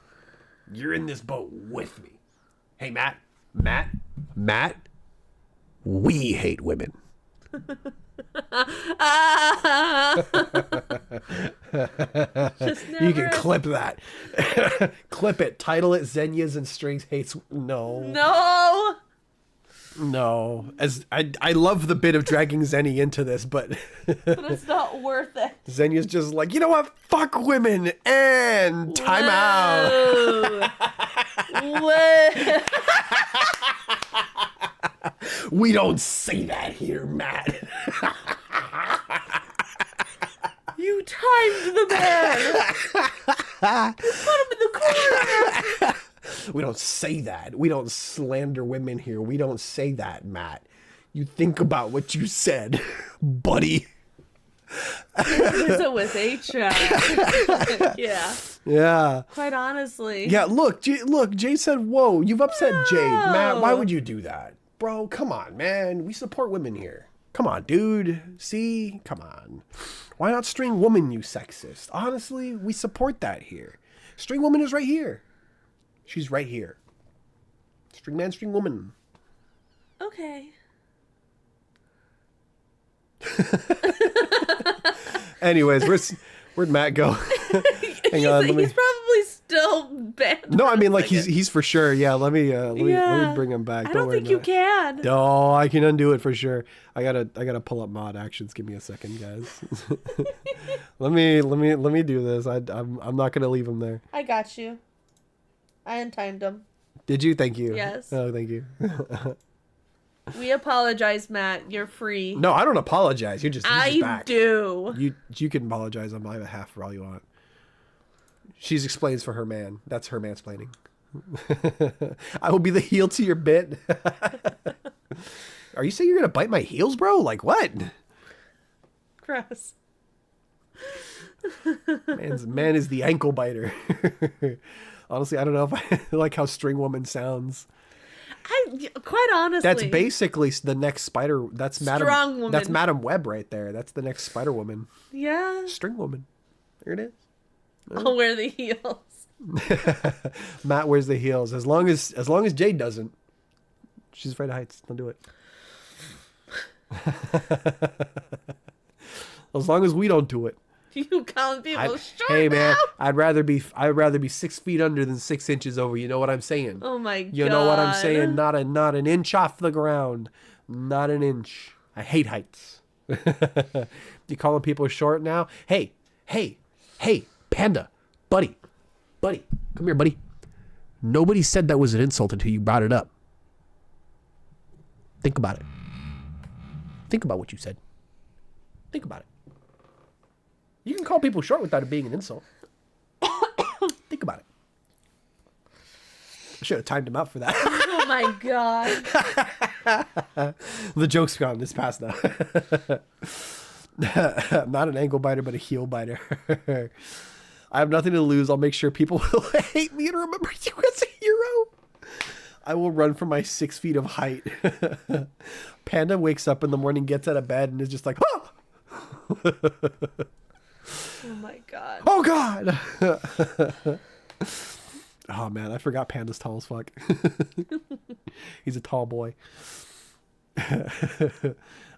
you're in this boat with me. Hey, Matt. We hate women. Just You never. can clip that. Clip it. Title it Zenya's and Strings Hates. No. As I love the bit of dragging Zenny into this, but But it's not worth it. Zenya's just like, you know what? Fuck women and time out. Whoa. We don't say that here, Matt. You timed the man. Put him in the corner. We don't say that. We don't slander women here. We don't say that, Matt. You think about what you said, buddy. Is it with HR? Yeah. Yeah. Quite honestly. Yeah, look, Jay said, whoa, you've upset Jade. Matt, why would you do that? Bro, come on, man. We support women here. Come on, dude. See? Come on. Why not string woman, you sexist? Honestly, we support that here. String woman is right here. She's right here. String man, string woman. Okay. Anyways, where'd Matt go? Hang on, let me... He's probably still banned. No, I mean, like, he's for sure. Yeah, let me bring him back. I don't worry, think you Matt. can. No, I can undo it for sure. I gotta pull up mod actions. Give me a second, guys. let me do this. I'm not gonna leave him there. I got you. I untimed him. Did you? Thank you. Yes. Oh, thank you. We apologize, Matt. You're free. No, I don't apologize. You're just back. Do. You can apologize on my behalf for all you want. She's explains for her man. That's her mansplaining. I will be the heel to your bit. Are you saying you're gonna bite my heels, bro? Like what? Gross. Man is the ankle biter. Honestly, I don't know if I like how string woman sounds. Quite honestly. That's basically the next spider. That's Strong woman. That's Madam Web right there. That's the next Spider Woman. Yeah. String woman. There it is. I'll wear the heels. Matt wears the heels. As long as Jade doesn't. She's afraid of heights. Don't do it. As long as we don't do it. You calling people short Hey man, now? I'd rather be 6 feet under than 6 inches over. You know what I'm saying? Oh my god. You know what I'm saying? Not an inch off the ground. Not an inch. I hate heights. You calling people short now? Hey, Panda, buddy, come here, buddy. Nobody said that was an insult until you brought it up. Think about it. Think about what you said. Think about it. You can call people short without it being an insult. Think about it. should have timed him out for that. Oh my god. The joke's gone. It's past now. I'm not an ankle biter, but a heel biter. I have nothing to lose. I'll make sure people will hate me and remember you as a hero. I will run from my 6 feet of height. Panda wakes up in the morning, gets out of bed, and is just like, oh! Oh my god. Oh god! Oh man, I forgot Panda's tall as fuck. He's a tall boy.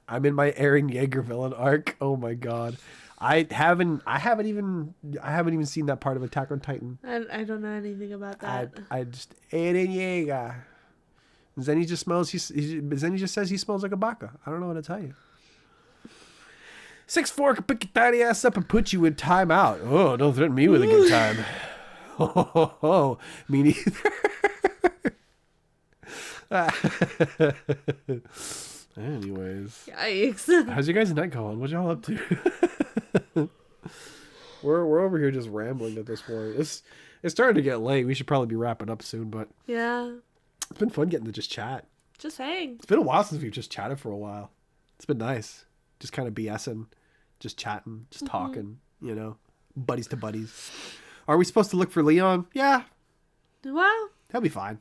I'm in my Eren Yeager villain arc. Oh my god. I haven't even seen that part of Attack on Titan. I don't know anything about that. I just Eren Yeager. Zenny just smells. Zenny just says he smells like a baka. I don't know what to tell you. 6'4" can pick your tiny ass up and put you in timeout. Oh, don't threaten me with a good time. Oh, me neither. Anyways, Yikes. how's your guys' night going? What y'all up to? We're over here just rambling at this point. It's starting to get late. We should probably be wrapping up soon, but Yeah. it's been fun getting to just chat. Just hang. It's been a while since we've just chatted for a while. It's been nice. Just kind of BSing, just chatting, just talking, you know, buddies to buddies. Are we supposed to look for Leon? Yeah, Well, he'll be fine.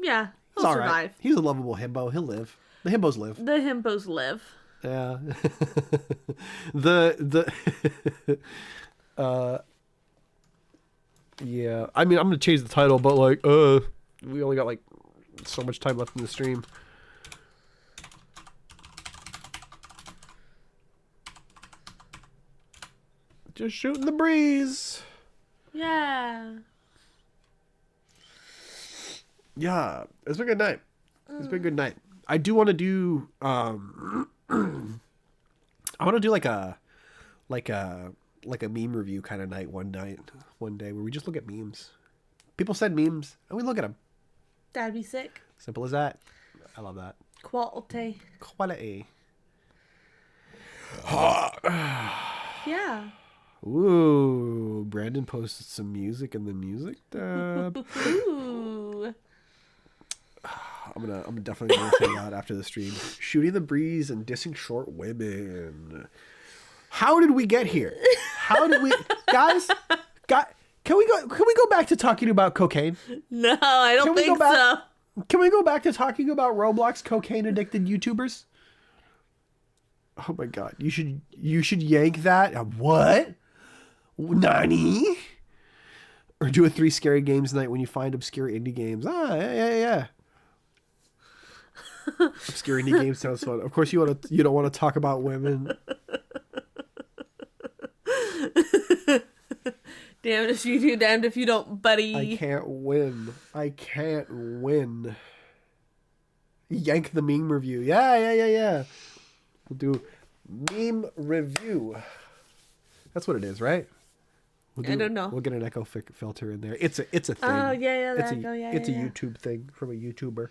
yeah. He's He'll all survive. right. He's a lovable himbo. He'll live. The himbos live. The himbos live. Yeah. the yeah. I mean, I'm gonna change the title, but like, we only got like so much time left in the stream. Just shooting the breeze. Yeah. Yeah, it's been a good night. It's been a good night. I do want to do I want to do like a meme review kind of night one day where we just look at memes. People send memes and we look at them. That'd be sick. Simple as that. I love that. Quality. Quality. Yeah. Ooh, Brandon posted some music in the music tab. Ooh. I'm definitely gonna say that after the stream. Shooting the breeze and dissing short women. How did we get here? How did we, guys? Can we go back to talking about cocaine? No, I don't Can we think go back? so. Can we go back to talking about Roblox cocaine addicted YouTubers? Oh my god, you should yank that. What? Nani? Or do a 3 scary games night when you find obscure indie games. Yeah. Obscure indie games sounds fun. Of course, you don't want to talk about women. Damned if you do, damned if you don't, buddy. I can't win. Yank the meme review. Yeah. We'll do meme review. That's what it is, right? I don't know. We'll get an echo filter in there. It's a thing. Oh, yeah, It's that echo, yeah, it's a yeah. YouTube thing from a YouTuber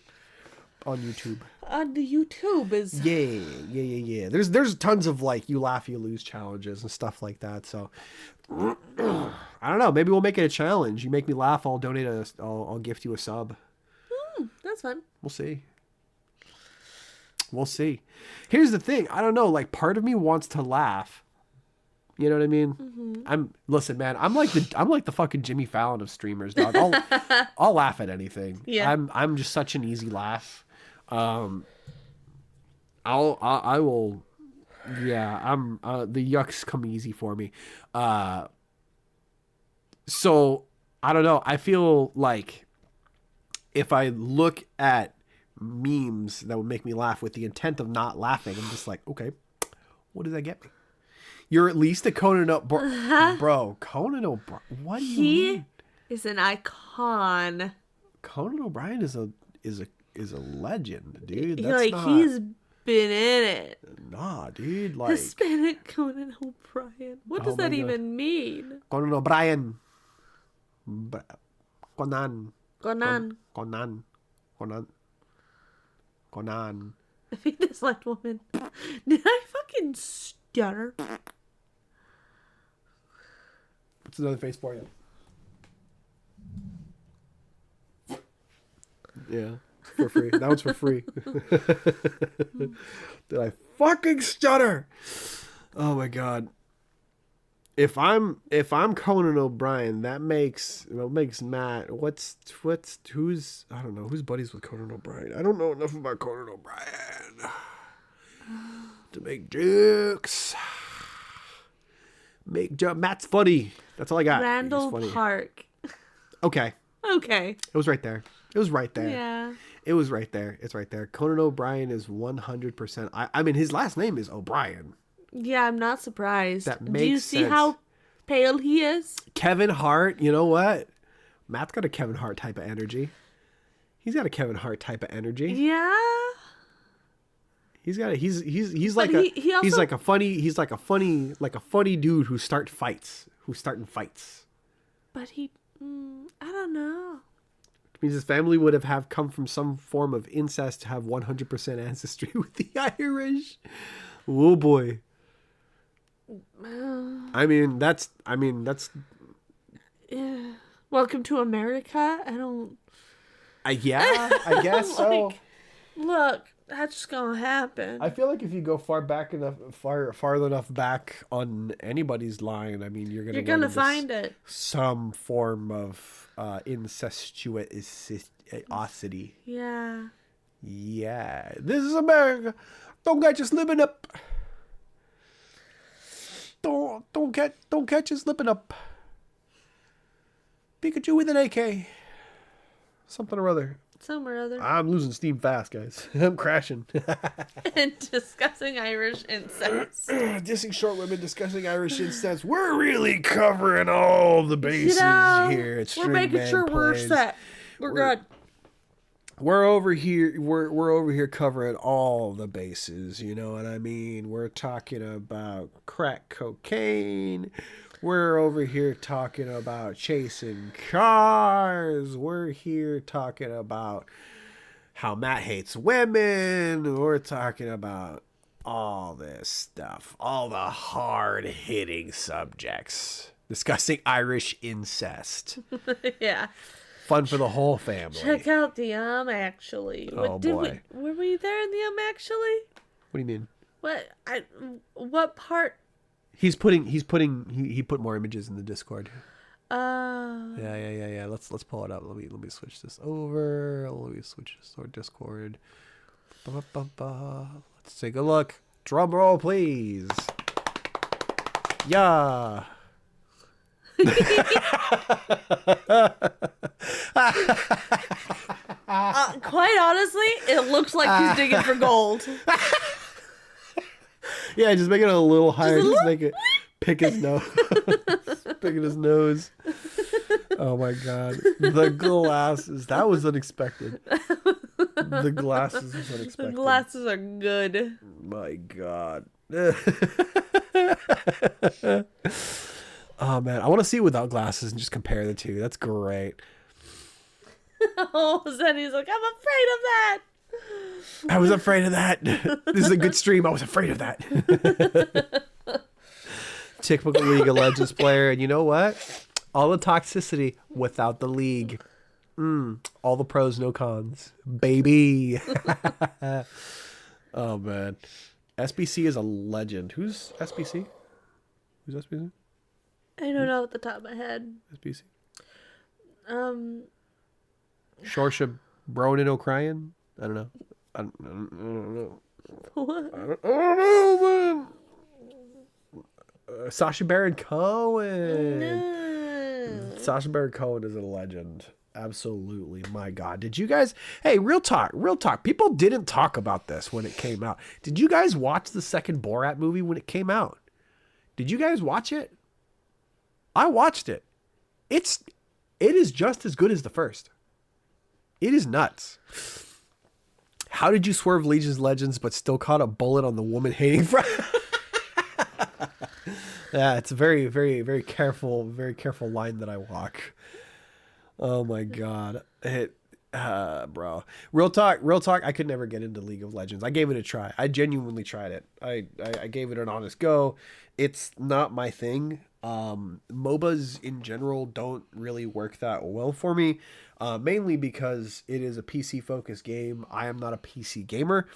on YouTube. On the YouTube is... Yeah. There's tons of like you laugh you lose challenges and stuff like that. So I don't know. Maybe we'll make it a challenge. You make me laugh, I'll donate I'll gift you a sub. That's fun. We'll see. Here's the thing. I don't know. Like part of me wants to laugh. You know what I mean? Listen, man. I'm like the fucking Jimmy Fallon of streamers, dog. I'll laugh at anything. Yeah. I'm just such an easy laugh. I will. Yeah. The yucks come easy for me. So I don't know. I feel like if I look at memes that would make me laugh with the intent of not laughing, I'm just like, okay, what does that get me? You're at least a Conan bro. Conan O'Brien. What do you mean? He is an icon. Conan O'Brien is a legend, dude. That's Like not, he's been in it. nah, dude. Like Hispanic Conan O'Brien. What does Oh my that God. even mean? Conan O'Brien. Conan. I think this left woman. Did I fucking stutter? What's another face for you? Yeah, for free. That one's for free. Did I fucking stutter? Oh my god. If I'm Conan O'Brien, that makes Matt. Who's I don't know who's buddies with Conan O'Brien. I don't know enough about Conan O'Brien to make jokes. Matt's funny. That's all I got. Randall He's funny. Park. Okay. Okay. It was right there. It was right there. Yeah. It was right there. It's right there. Conan O'Brien is 100%. I mean, his last name is O'Brien. Yeah, I'm not surprised. That Do you makes see sense. how pale he is? Kevin Hart, you know what? Matt's got a Kevin Hart type of energy. He's got a Kevin Hart type of energy. Yeah. He's got a, he's But like he also- he's like a funny dude who starting fights. But I don't know. Which means his family would have come from some form of incest to have 100% ancestry with the Irish. Oh boy. I mean that's Yeah. Welcome to America. I guess so. Like, look, that's just gonna happen. I feel like if you go farther enough back on anybody's line, I mean, you're gonna find it. some form of incestuosity. Yeah. Yeah, this is America. Don't catch you slipping up. Don't catch you slipping up. Pikachu with an AK. Something or other. Some or other. I'm losing steam fast, guys. I'm crashing. And discussing Irish incest. Dissing short women, discussing Irish incest. We're really covering all the bases here. At we're making Stringman sure we're Plays. set. We're good. We're over here. We're over here covering all the bases. You know what I mean? We're talking about crack cocaine. We're over here talking about chasing cars. We're here talking about how Matt hates women. We're talking about all this stuff, all the hard-hitting subjects, discussing Irish incest. Yeah. Fun for the whole family. Check out the Actually. Oh, boy. Were we there in the Actually? What do you mean? What part? He put more images in the Discord. Yeah. Let's pull it up. Let me switch this over. Let me switch this to our Discord. Let's take a look. Drum roll, please. Yeah. Quite honestly, it looks like he's digging for gold. Yeah, just make it a little higher. Just make it pick his nose. Picking his nose. Oh my god. The glasses. That was unexpected. The glasses was unexpected. The glasses are good. My god. Oh man, I want to see it without glasses and just compare the two. That's great. All of a sudden he's like, I'm afraid of that. I was afraid of that. This is a good stream. I was afraid of that. Typical League of Legends player. And you know what? All the toxicity without the league. All the pros, no cons. Baby. Oh, man. SBC is a legend. Who's SBC? Who's SBC? I don't know at the top of my head. SBC? Um, Shorsha Bronin O'Crian? I don't know. I don't know. what? I don't know, man. Sacha Baron Cohen. No. Sacha Baron Cohen is a legend. Absolutely. My God. Did you guys... Hey, real talk. People didn't talk about this when it came out. Did you guys watch the second Borat movie when it came out? Did you guys watch it? I watched it. It is just as good as the first. It is nuts. How did you swerve Legion's Legends but still caught a bullet on the woman-hating front? Yeah, it's a very, very, very careful line that I walk. Oh my God. Bro. Real talk. I could never get into League of Legends. I gave it a try. I genuinely tried it. I gave it an honest go. It's not my thing. MOBAs in general don't really work that well for me, mainly because it is a PC focused game. I am not a PC gamer,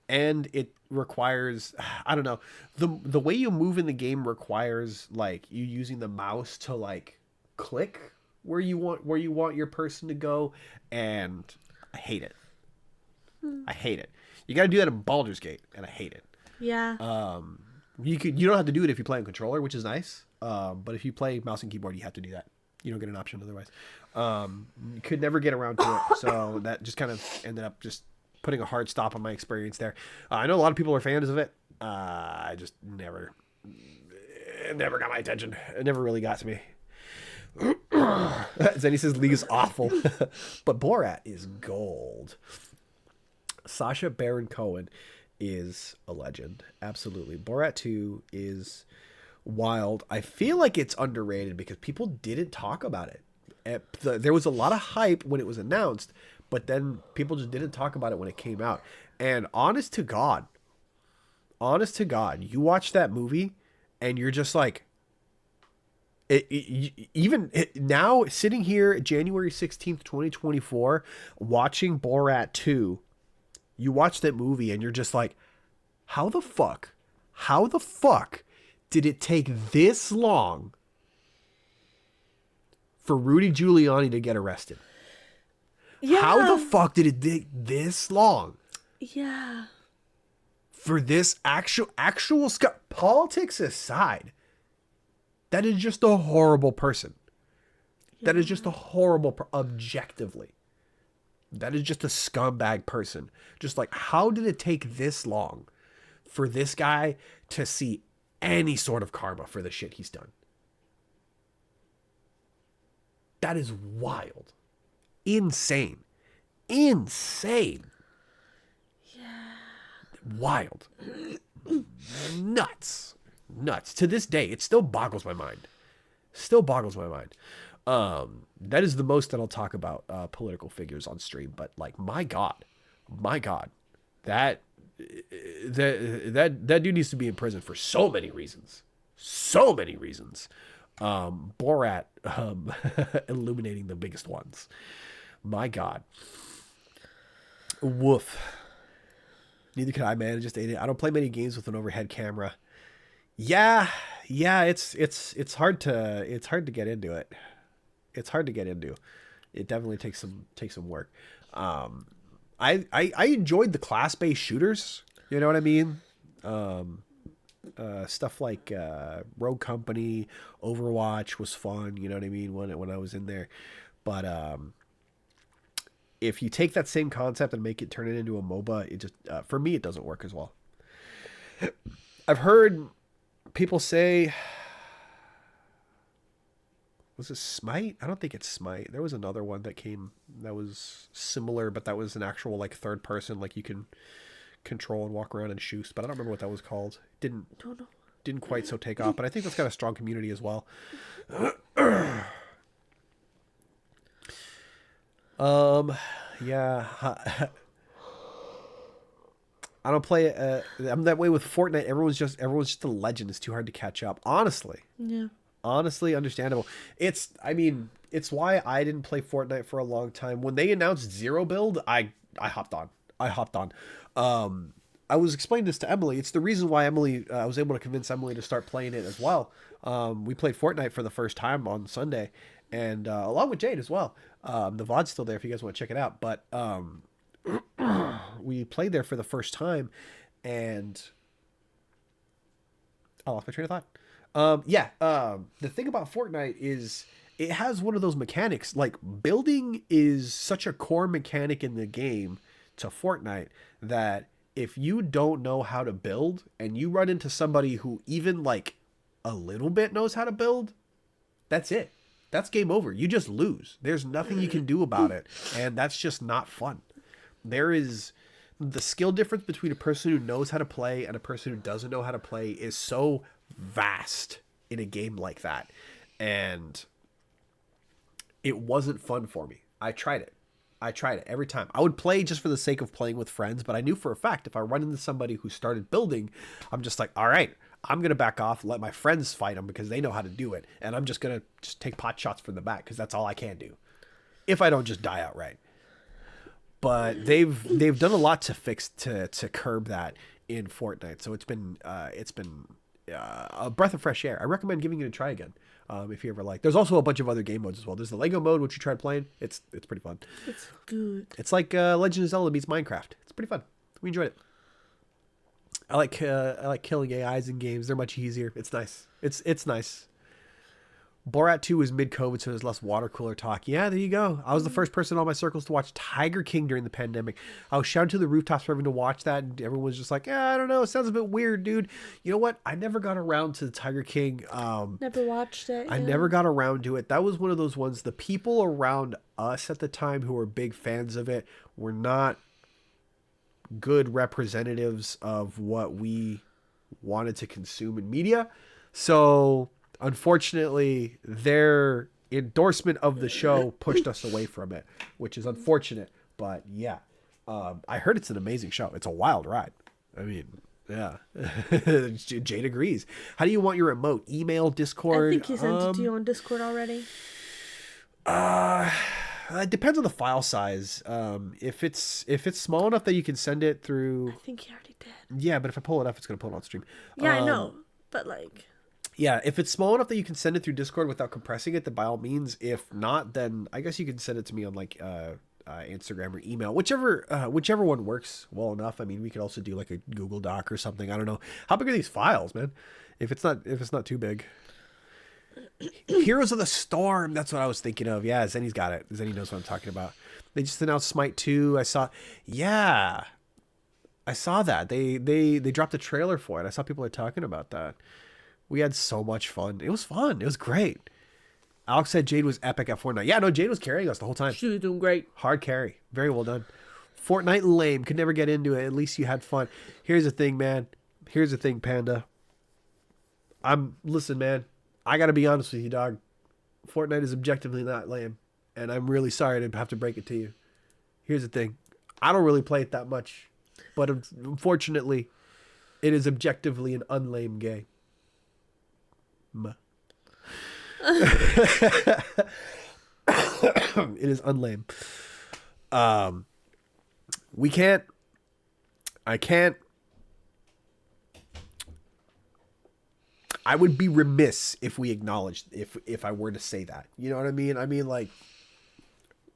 and it requires, I don't know, the way you move in the game requires like you using the mouse to like click where you want your person to go, and I hate it. I hate it. You got to do that in Baldur's Gate, and I hate it. Yeah. You don't have to do it if you play on controller, which is nice. But if you play mouse and keyboard, you have to do that. You don't get an option otherwise. You could never get around to it, so that just kind of ended up just putting a hard stop on my experience there. I know a lot of people are fans of it. I just it never got my attention. It never really got to me. Zenny says League is awful, but Borat is gold. Sacha Baron Cohen is a legend. Absolutely. Borat 2 is wild. I feel like it's underrated because people didn't talk about it. There was a lot of hype when it was announced, but then people just didn't talk about it when it came out. And honest to God, you watch that movie and you're just like, now sitting here January 16th, 2024, watching Borat 2, you watch that movie and you're just like, how the fuck did it take this long for Rudy Giuliani to get arrested? Yeah. How the fuck did it take this long? Yeah. For this actual politics aside, that is just a horrible person. That is just a horrible, objectively. That is just a scumbag person. Just like, how did it take this long for this guy to see any sort of karma for the shit he's done? That is wild. Insane. Yeah. Wild. Nuts. To this day, it still boggles my mind. That is the most that I'll talk about political figures on stream. But like, my God, that dude needs to be in prison for so many reasons. Borat illuminating the biggest ones. My God. Woof. Neither can I, man. I don't play many games with an overhead camera. Yeah, it's hard to get into it. It's hard to get into. It definitely takes some work. I enjoyed the class-based shooters. You know what I mean? Stuff like Rogue Company, Overwatch was fun. You know what I mean when I was in there. But if you take that same concept and turn it into a MOBA, it just for me it doesn't work as well. I've heard people say, was it Smite? I don't think it's Smite. There was another one that was similar, but that was an actual like third person, like you can control and walk around and shoot. But I don't remember what that was called. Didn't quite so take off. But I think that's got a strong community as well. Yeah. I don't play I'm that way with Fortnite. Everyone's just a legend. It's too hard to catch up. Honestly. Yeah. Honestly, understandable. It's why I didn't play Fortnite for a long time. When they announced Zero Build, I hopped on. I was explaining this to Emily. It's the reason why I was able to convince Emily to start playing it as well. We played Fortnite for the first time on Sunday, and along with Jade as well. The VOD's still there if you guys want to check it out. But we played there for the first time, and I lost my train of thought. The thing about Fortnite is it has one of those mechanics. Like, building is such a core mechanic in the game to Fortnite that if you don't know how to build and you run into somebody who even like a little bit knows how to build, that's it. That's game over. You just lose. There's nothing you can do about it. And that's just not fun. There is the skill difference between a person who knows how to play and a person who doesn't know how to play is so vast in a game like that. And it wasn't fun for me. I tried it every time. I would play just for the sake of playing with friends, but I knew for a fact if I run into somebody who started building, I'm just like, all right, I'm gonna back off, let my friends fight them because they know how to do it, and I'm just gonna take pot shots from the back because that's all I can do. If I don't just die outright. But they've done a lot to fix to curb that in Fortnite, so it's been a breath of fresh air. I recommend giving it a try again. If you ever like. There's also a bunch of other game modes as well. There's the Lego mode, which you tried playing. It's pretty fun. It's good. It's like Legend of Zelda meets Minecraft. It's pretty fun. We enjoyed it. I like killing AIs in games. They're much easier. It's nice. It's nice. Borat 2 was mid-COVID, so there's less water cooler talk. Yeah, there you go. I was the first person in all my circles to watch Tiger King during the pandemic. I was shouting to the rooftops for everyone to watch that, and everyone was just like, yeah, I don't know. It sounds a bit weird, dude. You know what? I never got around to the Tiger King. Never watched it. I never got around to it. That was one of those ones, the people around us at the time who were big fans of it were not good representatives of what we wanted to consume in media. So unfortunately, their endorsement of the show pushed us away from it, which is unfortunate. But yeah, I heard it's an amazing show. It's a wild ride. I mean, yeah. Jade agrees. How do you want your remote? Email, Discord? I think he sent it to you on Discord already. It depends on the file size. If it's small enough that you can send it through. I think he already did. Yeah, but if I pull it up, it's gonna pull it on stream. Yeah, I know, but like. Yeah, if it's small enough that you can send it through Discord without compressing it, then by all means. If not, then I guess you can send it to me on like Instagram or email, whichever one works well enough. I mean, we could also do like a Google Doc or something. I don't know. How big are these files, man? If it's not too big. Heroes of the Storm, that's what I was thinking of. Yeah, Zenny's got it. Zenny knows what I'm talking about. They just announced Smite 2. I saw that. They dropped a trailer for it. I saw people are talking about that. We had so much fun. It was fun. It was great. Alex said Jade was epic at Fortnite. Yeah, no, Jade was carrying us the whole time. She was doing great. Hard carry. Very well done. Fortnite lame. Could never get into it. At least you had fun. Here's the thing, man. Here's the thing, Panda. Listen, man. I gotta be honest with you, dog. Fortnite is objectively not lame. And I'm really sorry to have to break it to you. Here's the thing. I don't really play it that much. But unfortunately, it is objectively an unlame game. It is unlame. I would be remiss if we acknowledged if I were to say that. You know what I mean? I mean, like,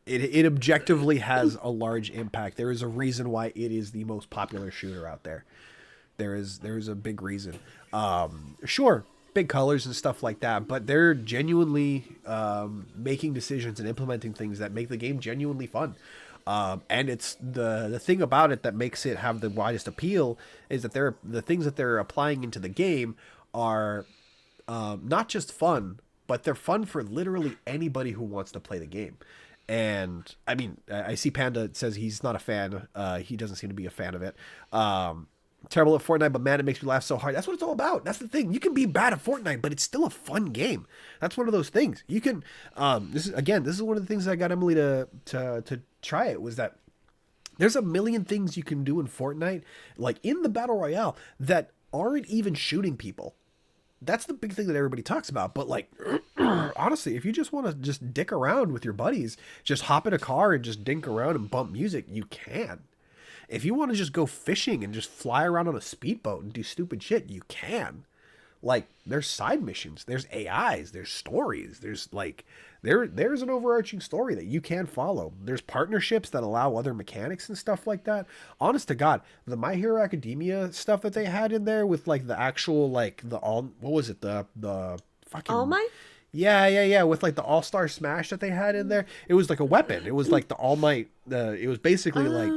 it objectively has a large impact. There is a reason why it is the most popular shooter out there. There is a big reason. Sure, big colors and stuff like that, but they're genuinely making decisions and implementing things that make the game genuinely fun. And it's the thing about it that makes it have the widest appeal is that the things that they're applying into the game are not just fun, but they're fun for literally anybody who wants to play the game. And I mean, I see Panda says he's not a fan. He doesn't seem to be a fan of it. Terrible at Fortnite, but man, it makes me laugh so hard. That's what it's all about. That's the thing. You can be bad at Fortnite, but it's still a fun game. That's one of those things. You can. This is one of the things that got Emily to try it, was that there's a million things you can do in Fortnite, like in the Battle Royale, that aren't even shooting people. That's the big thing that everybody talks about. But like, honestly, if you just want to just dick around with your buddies, just hop in a car and just dink around and bump music, you can. If you want to just go fishing and just fly around on a speedboat and do stupid shit, you can. Like, there's side missions, there's AIs, there's stories, there's like, there's an overarching story that you can follow. There's partnerships that allow other mechanics and stuff like that. Honest to God, the My Hero Academia stuff that they had in there with like the actual, like what was it? The fucking All Might? Yeah. With like the All-Star Smash that they had in there. It was like a weapon. It was like the All Might. It was basically like,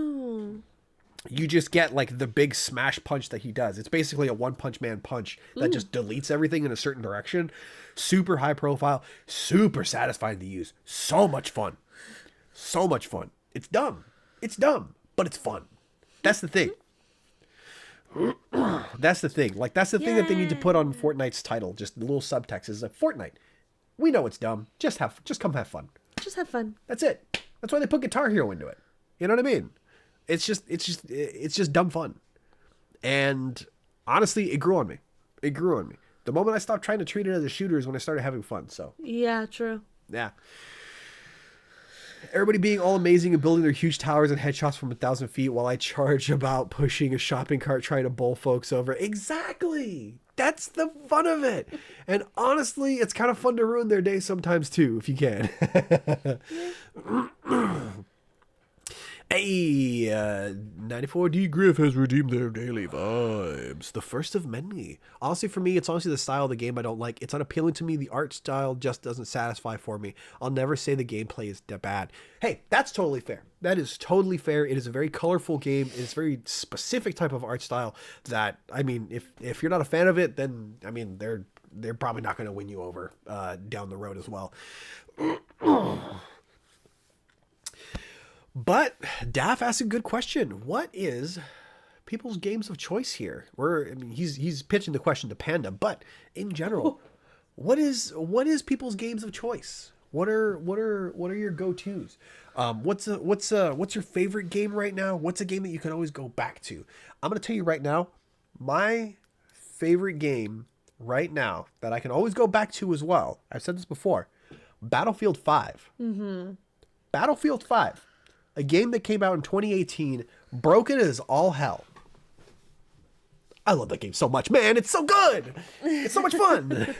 you just get like the big smash punch that he does. It's basically a One Punch Man punch that just deletes everything in a certain direction. Super high profile, super satisfying to use. So much fun. It's dumb, but it's fun. That's the thing. That's the thing. Like, that's the thing that they need to put on Fortnite's title. Just the little subtext is like, Fortnite. We know it's dumb. Just come have fun. Just have fun. That's it. That's why they put Guitar Hero into it. You know what I mean? It's just dumb fun. And honestly, it grew on me. It grew on me. The moment I stopped trying to treat it as a shooter is when I started having fun. So Yeah, true. yeah. Everybody being all amazing and building their huge towers and headshots from 1,000 feet while I charge about pushing a shopping cart trying to bowl folks over. Exactly. That's the fun of it. And honestly, it's kind of fun to ruin their day sometimes too, if you can. Hey, 94D Griff has redeemed their daily vibes. The first of many. Honestly, for me, it's honestly the style of the game I don't like. It's unappealing to me. The art style just doesn't satisfy for me. I'll never say the gameplay is bad. Hey, that's totally fair. That is totally fair. It is a very colorful game. It's a very specific type of art style that, I mean, if you're not a fan of it, then, I mean, they're probably not going to win you over down the road as well. But Daff asked a good question. What is people's games of choice here? He's pitching the question to Panda, but in general, what is people's games of choice? What are your go-tos? What's your favorite game right now? What's a game that you can always go back to? I'm gonna tell you right now, my favorite game right now that I can always go back to as well. I've said this before. Battlefield 5. Mm-hmm. Battlefield 5. A game that came out in 2018, broken as all hell. I love that game so much, man. It's so good. It's so much fun.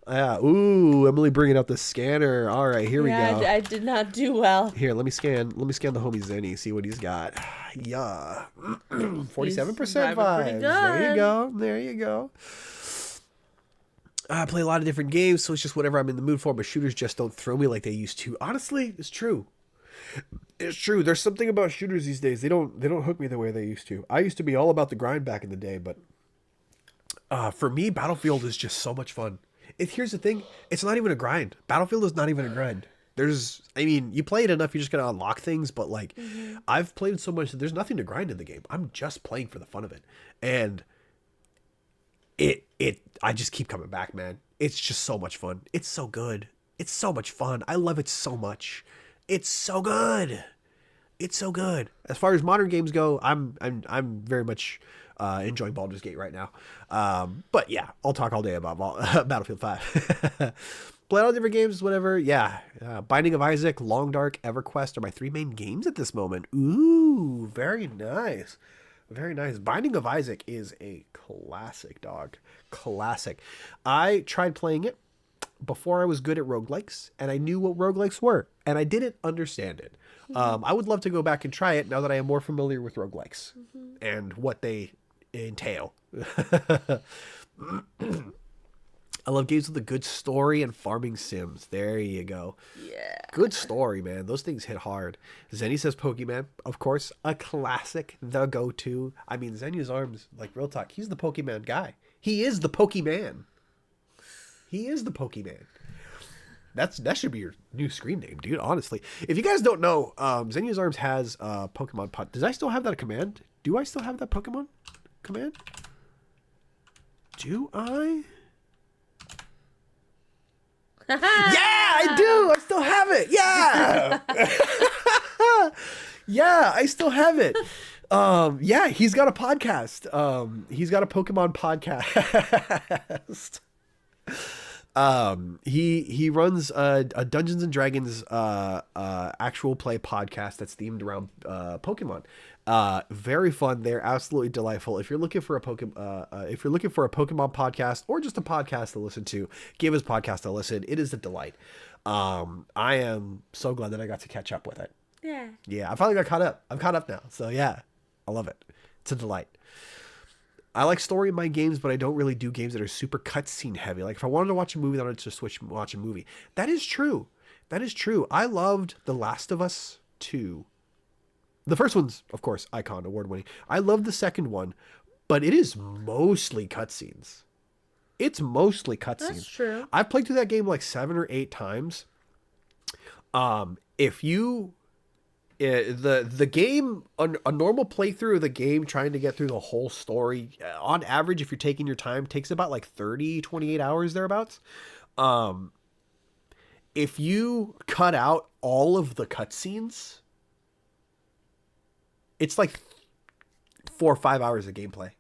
Yeah. Ooh, Emily bringing out the scanner. All right, here we go. I did not do well. Here, let me scan the homie Zenny, see what he's got. Yeah. 47% vibes. There you go. I play a lot of different games, so it's just whatever I'm in the mood for, but shooters just don't throw me like they used to. Honestly, it's true. It's true. There's something about shooters these days. They don't hook me the way they used to. I used to be all about the grind back in the day, but for me, Battlefield is just so much fun. Here's the thing. It's not even a grind. Battlefield is not even a grind. You play it enough, you're just going to unlock things, but like, I've played it so much that there's nothing to grind in the game. I'm just playing for the fun of it. And I just keep coming back, man. It's just so much fun. It's so good. It's so much fun. I love it so much. It's so good. It's so good. As far as modern games go, I'm very much enjoying Baldur's Gate right now. But yeah, I'll talk all day about Battlefield 5. Play all different games, whatever. Yeah. Binding of Isaac, Long Dark, EverQuest are my three main games at this moment. Ooh, very nice. Very nice. Binding of Isaac is a classic, dog. Classic. I tried playing it before I was good at roguelikes, and I knew what roguelikes were, and I didn't understand it. I would love to go back and try it now that I am more familiar with roguelikes and what they entail. I love games with a good story and farming sims. There you go. Yeah. Good story, man. Those things hit hard. Zenny says Pokemon. Of course, a classic, the go-to. I mean, Zeny's Arms, like real talk, he's the Pokemon guy. He is the Pokemon. He is the Pokemon. That should be your new screen name, dude, honestly. If you guys don't know, Zeny's Arms has Pokemon Pod. Does I still have that command? Do I still have that Pokemon command? Do I? Yeah, I do. I still have it. Yeah. Yeah, I still have it. Yeah, he's got a podcast. He's got a Pokemon podcast. He runs a Dungeons and Dragons actual play podcast that's themed around Pokemon. Very fun. They're absolutely delightful. If you're looking for a Pokemon podcast or just a podcast to listen to, give his podcast a listen. It is a delight. I am so glad that I got to catch up with it. Yeah, I finally got caught up. I'm caught up now. So yeah, I love it. It's a delight. I like story in my games, but I don't really do games that are super cutscene heavy. Like if I wanted to watch a movie, then I'd just watch a movie. That is true. That is true. I loved The Last of Us 2. The first one's, of course, Icon, award-winning. I love the second one, but it is mostly cutscenes. It's mostly cutscenes. That's true. I've played through that game like 7 or 8 times. If you... the game, a normal playthrough of the game, trying to get through the whole story, on average, if you're taking your time, takes about like 28 hours thereabouts. If you cut out all of the cutscenes, it's like 4 or 5 hours of gameplay.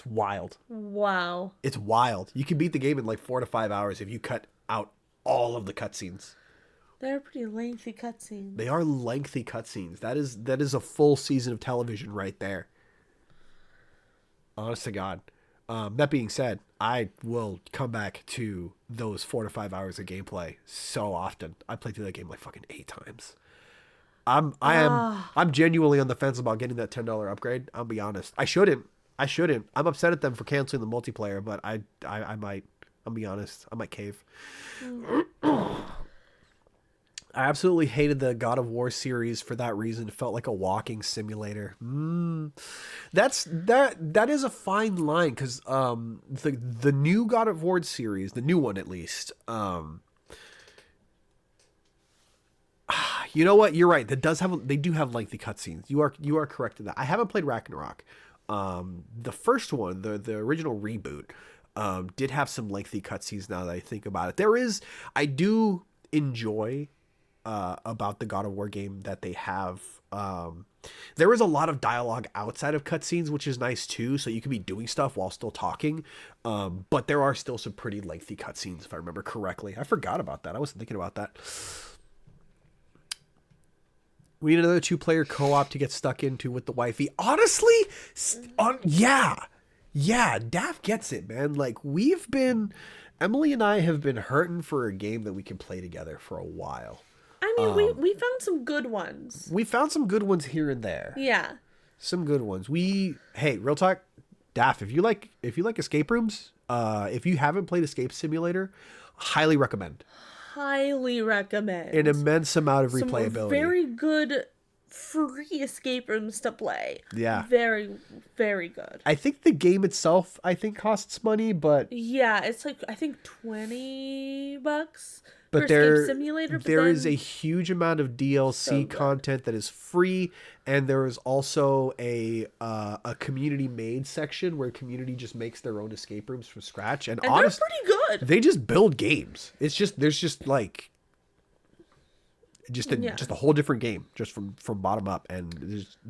It's wild. Wow. It's wild. You can beat the game in like 4 to 5 hours if you cut out all of the cutscenes. They're pretty lengthy cutscenes. They are lengthy cutscenes. That is a full season of television right there. Honest to God. That being said, I will come back to those 4 to 5 hours of gameplay so often. I played through that game like fucking 8 times. I'm genuinely on the fence about getting that $10 upgrade. I'll be honest. I shouldn't. I'm upset at them for canceling the multiplayer, but I might. I'll be honest. I might cave. I absolutely hated the God of War series for that reason. It felt like a walking simulator. That is a fine line because the new God of War series, the new one at least. You know what? You're right. They do have lengthy cutscenes. You are correct in that. I haven't played Ragnarok. The first one, the original reboot, did have some lengthy cutscenes. Now that I think about it, I do enjoy about the God of War game that they have. There is a lot of dialogue outside of cutscenes, which is nice too. So you can be doing stuff while still talking. But there are still some pretty lengthy cutscenes, if I remember correctly. I forgot about that. I wasn't thinking about that. We need another 2-player co-op to get stuck into with the wifey. Honestly, yeah, Daff gets it, man. Like Emily and I have been hurting for a game that we can play together for a while. I mean, we found some good ones. We found some good ones here and there. Yeah. Some good ones. Hey, real talk, Daff, if you like escape rooms, if you haven't played Escape Simulator, highly recommend. Highly recommend. An immense amount of replayability. Some very good free escape rooms to play. Yeah. Very, very good. I think the game itself, costs money, but... Yeah, it's like, I think $20 but for there, Escape Simulator. But there is a huge amount of DLC content that is free, and there is also a community-made section where community just makes their own escape rooms from scratch. And honestly, they're pretty good. They just build games. There's just a whole different game just from bottom up, and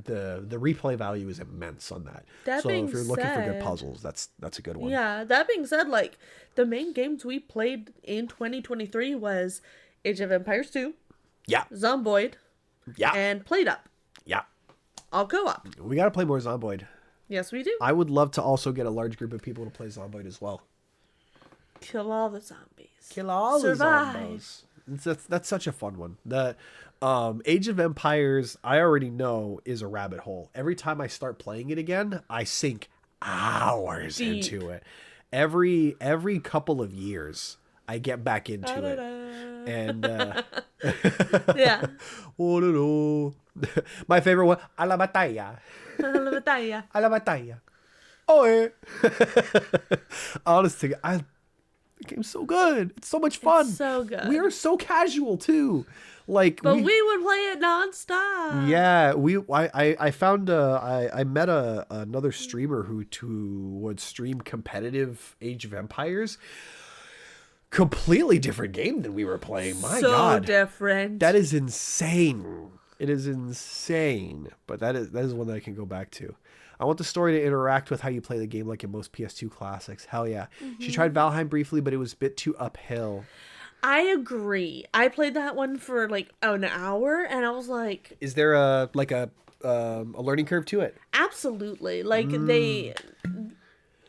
the replay value is immense on that. So if you're looking for good puzzles, that's a good one. Yeah, that being said, like the main games we played in 2023 was Age of Empires 2, Yeah. Zomboid, Yeah. and Played Up. Yeah. All co-op. We got to play more Zomboid. Yes, we do. I would love to also get a large group of people to play Zomboid as well. Kill all the zombies. Kill all Survive. the zombos. That's such a fun one. The Age of Empires, I already know, is a rabbit hole. Every time I start playing it again, I sink hours Deep. into it. Every couple of years, I get back into it. And Yeah. My favorite one, a la batalla. Batalla. A la batalla. Oh, yeah. Honestly, the game's so good. It's so much fun. It's so good. We are so casual too. Like, But we would play it nonstop. yeah, I found I met another streamer who would stream competitive Age of Empires. Completely different game than we were playing. My God, Different. that is insane. It is insane. But that is one that I can go back to. I want the story to interact with how you play the game like in most PS2 classics. Hell yeah. She tried Valheim briefly, but it was a bit too uphill. I agree. I played that one for like an hour, and I was like, Is there a learning curve to it? absolutely. Like they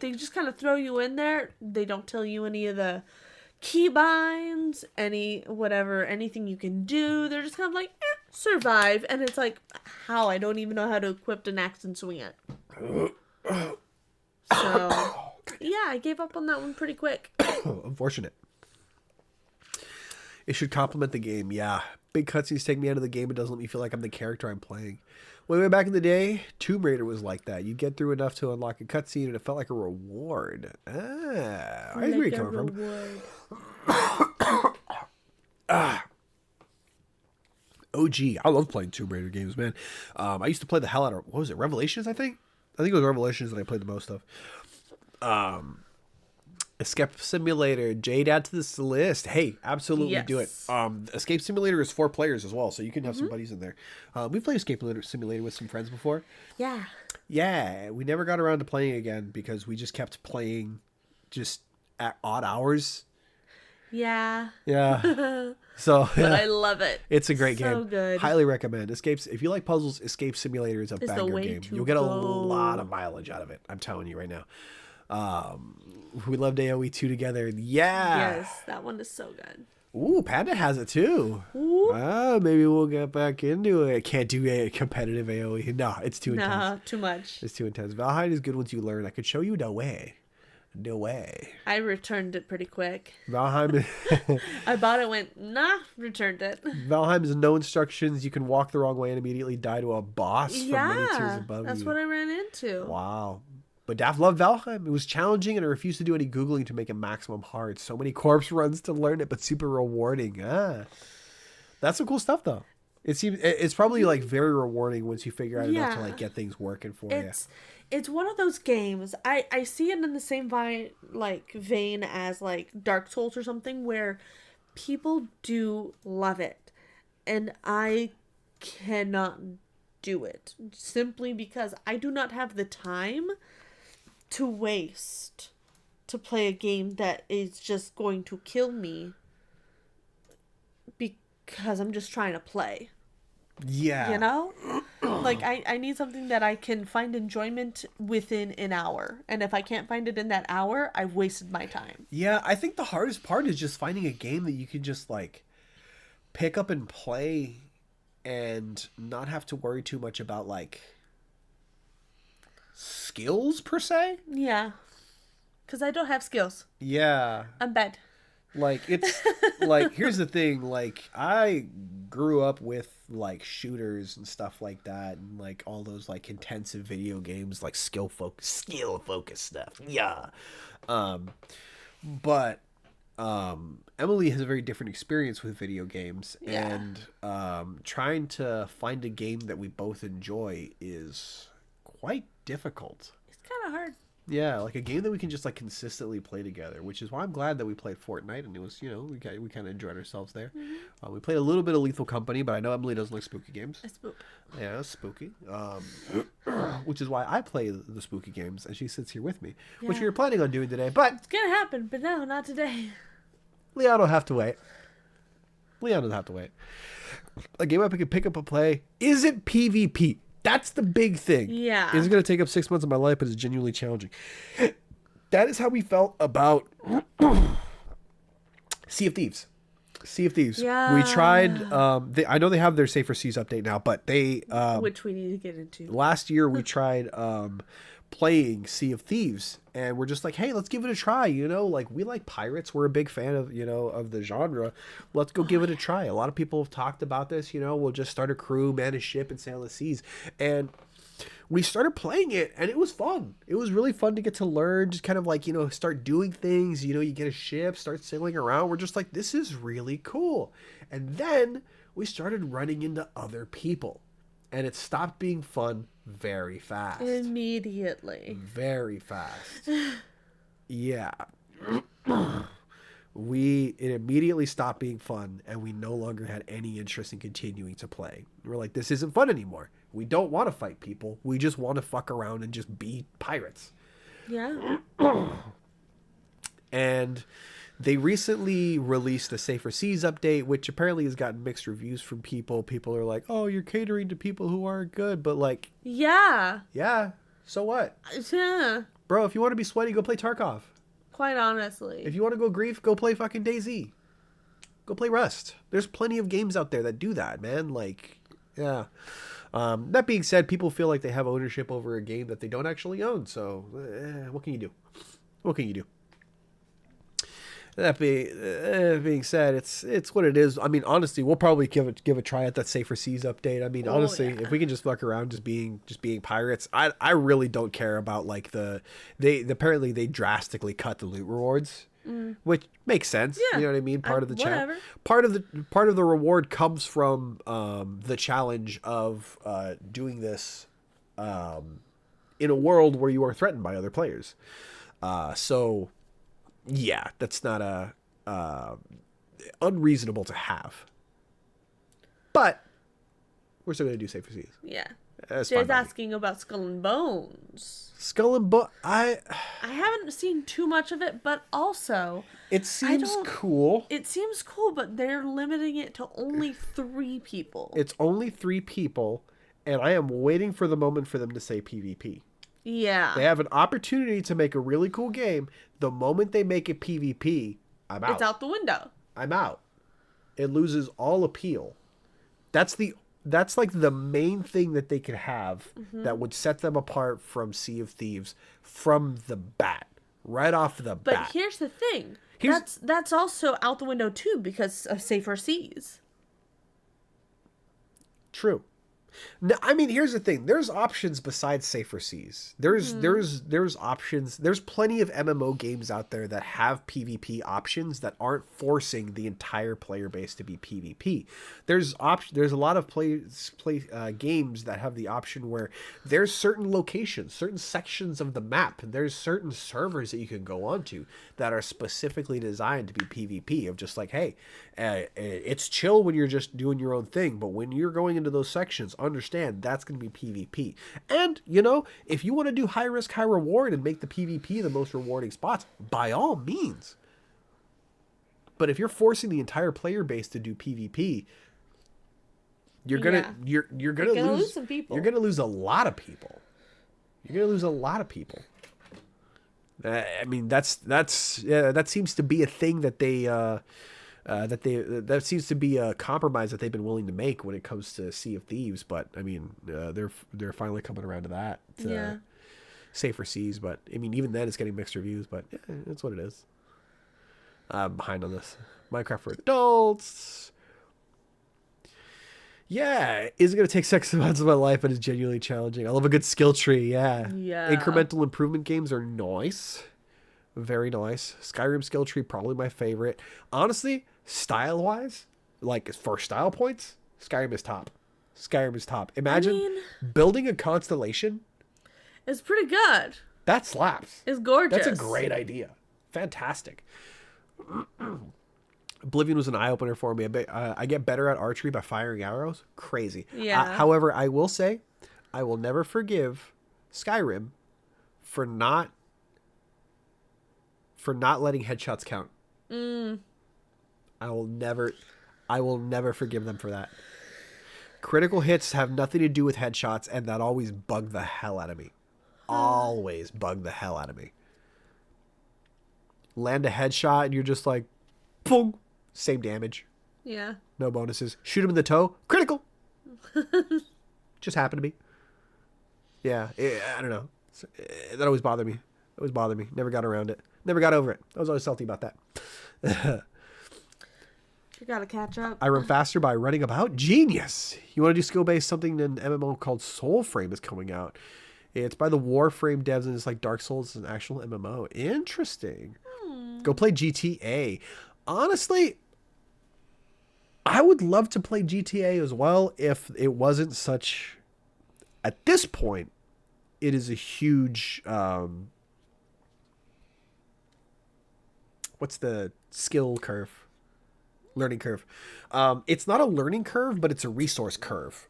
just kind of throw you in there. They don't tell you any of the keybinds, anything you can do. They're just kind of like, survive. And it's like, how? I don't even know how to equip an axe and swing it. So, yeah, I gave up on that one pretty quick. Unfortunate. It should complement the game, yeah. Big cutscenes take me out of the game and doesn't let me feel like I'm the character I'm playing. Way back in the day, Tomb Raider was like that. You get through enough to unlock a cutscene and it felt like a reward. I see where you're coming from. OG. I love playing Tomb Raider games, man. I used to play the hell out of, what was it, Revelations, I think? I think it was Revelations that I played the most of. Escape Simulator, Jade, add to this list. Hey, absolutely do it. Yes. Escape Simulator is 4 players as well, so you can have some buddies in there. We've played Escape Simulator with some friends before. Yeah. Yeah, we never got around to playing again because we just kept playing just at odd hours. Yeah. Yeah. So But yeah, I love it. it's a great So game. good. Highly recommend. Escapes. If you like puzzles, Escape Simulator is a the banger way game. to You'll get a go. lot of mileage out of it. I'm telling you right now. We loved AoE 2 together. Yeah. Yes, that one is so good. Ooh, Panda has it too. Ooh. Ah, maybe we'll get back into it. Can't do a competitive AoE. No, it's too intense. Nah, too much. It's too intense. Valheim is good once you learn. I could show you the way. The way. I returned it pretty quick. Valheim. I bought it, went, nah, returned it. Valheim is no instructions. You can walk the wrong way and immediately die to a boss from many tiers Yeah, above that's you. what I ran into. Wow. But Daft loved Valheim. It was challenging, and I refused to do any Googling to make it maximum hard. So many corpse runs to learn it, but super rewarding. Ah. That's some cool stuff, though. It seems it's probably like very rewarding once you figure out enough to Yeah. like get things working for It's one of those games. I see it in the same vein as like Dark Souls or something where people do love it, and I cannot do it simply because I do not have the time to waste to play a game that is just going to kill me because I'm just trying to play. Yeah. You know? Like, I need something that I can find enjoyment within an hour. And if I can't find it in that hour, I've wasted my time. Yeah, I think the hardest part is just finding a game that you can just like pick up and play and not have to worry too much about like skills per se. Yeah. Because I don't have skills. Yeah. I'm bad. Like it's like here's the thing, like I grew up with like shooters and stuff like that and like all those like intensive video games like skill focused stuff. Yeah. But Emily has a very different experience with video games Yeah. and trying to find a game that we both enjoy is quite difficult. It's kind of hard. Yeah, like a game that we can just like consistently play together, which is why I'm glad that we played Fortnite and it was, you know, we kind of enjoyed ourselves there. We played a little bit of Lethal Company, but I know Emily doesn't like spooky games. I spook. Yeah, it's spooky. Which is why I play the spooky games and she sits here with me, which we Yeah. were planning on doing today, but It's gonna happen, but no, not today. Leon will have to wait. Leon will have to wait. A game I can pick up and play isn't PvP. That's the big thing. Yeah. It's going to take up 6 months of my life, but it's genuinely challenging. That is how we felt about Sea of Thieves. Sea of Thieves. Yeah. We tried. I know they have their Safer Seas update now, but they Which we need to get into. last year we tried playing Sea of Thieves, and we're just like, hey, let's give it a try. You know, like we like pirates. We're a big fan of of the genre. Let's go give it a try. A lot of people have talked about this. You know, we'll just start a crew, man a ship, and sail the seas. And we started playing it, and it was fun. It was really fun to get to learn, just kind of like start doing things. You get a ship, start sailing around. We're just like, this is really cool. And then we started running into other people, and it stopped being fun very fast. Immediately. Very fast. Yeah. It immediately stopped being fun, and we no longer had any interest in continuing to play. We're like, this isn't fun anymore. We don't want to fight people. We just want to fuck around and just be pirates. Yeah. And they recently released a Safer Seas update, which apparently has gotten mixed reviews from people. People are like, oh, you're catering to people who aren't good. But like, Yeah. yeah, so what? Yeah. Bro, if you want to be sweaty, go play Tarkov. Quite honestly. If you want to go grief, go play fucking DayZ. Go play Rust. There's plenty of games out there that do that, man. Like, yeah. That being said, people feel like they have ownership over a game that they don't actually own. So, what can you do? What can you do? That being said, it's what it is. I mean, honestly, we'll probably give a try at that Safer Seas update. I mean, honestly, yeah. if we can just fuck around just being pirates, I really don't care about like apparently they drastically cut the loot rewards, which makes sense. Yeah. You know what I mean? Part of the whatever. part of the reward comes from the challenge of doing this in a world where you are threatened by other players. So yeah, that's not unreasonable to have. But we're still gonna do Safer Seas. Yeah. That's Jay's fine by me. asking about Skull and Bones. Skull and Bones. I haven't seen too much of it, but also It seems don't- cool. it seems cool, but they're limiting it to only 3 people. It's only 3 people, and I am waiting for the moment for them to say PvP. Yeah. They have an opportunity to make a really cool game. The moment they make it PvP, I'm out. It's out the window. I'm out. It loses all appeal. That's like the main thing that they could have that would set them apart from Sea of Thieves from the bat. Right off the But bat. here's the thing. Here's- That's also out the window too because of Safer Seas. True. No, I mean, here's the thing. There's options besides Safer Seas. There's options. There's plenty of MMO games out there that have PvP options that aren't forcing the entire player base to be PvP. There's a lot of games that have the option where there's certain locations, certain sections of the map, and there's certain servers that you can go onto that are specifically designed to be PvP. Of just like, hey, it's chill when you're just doing your own thing, but when you're going into those sections, understand that's going to be PvP. And, if you want to do high risk, high reward and make the PvP the most rewarding spots, by all means. But if you're forcing the entire player base to do PvP, you're gonna Yeah. you're gonna lose some people. You're gonna lose a lot of people. I mean, that seems to be a thing that that seems to be a compromise that they've been willing to make when it comes to Sea of Thieves. But I mean, they're finally coming around to that. Yeah. Safer Seas, but I mean, even then it's getting mixed reviews. But yeah, it's what it is. I'm behind on this. Minecraft for adults. Yeah, is it going to take 6 months of my life, but it's genuinely challenging. I love a good skill tree, yeah. Yeah. Incremental improvement games are nice. Very nice. Skyrim skill tree, probably my favorite. Honestly, style-wise, like for style points, Skyrim is top. Imagine building a constellation. It's pretty good. That slaps. It's gorgeous. That's a great idea. Fantastic. Oblivion was an eye-opener for me. I get better at archery by firing arrows. Crazy. Yeah. However, I will say, I will never forgive Skyrim for not letting headshots count. I will never forgive them for that. Critical hits have nothing to do with headshots, and that always bugged the hell out of me. Always bugged the hell out of me. Land a headshot, and you're just like, boom, same damage. Yeah. No bonuses. Shoot him in the toe. Critical. Just happened to me. Yeah. I don't know. That always bothered me. Never got around it. Never got over it. I was always salty about that. You gotta catch up. I run faster by running about. Genius. You want to do skill-based something? An MMO called Soulframe is coming out. It's by the Warframe devs, and it's like Dark Souls. It's an actual MMO. Interesting. Go play GTA. Honestly, I would love to play GTA as well if it wasn't such... At this point, it is a huge... what's the skill curve? Learning curve. It's not a learning curve, but it's a resource curve.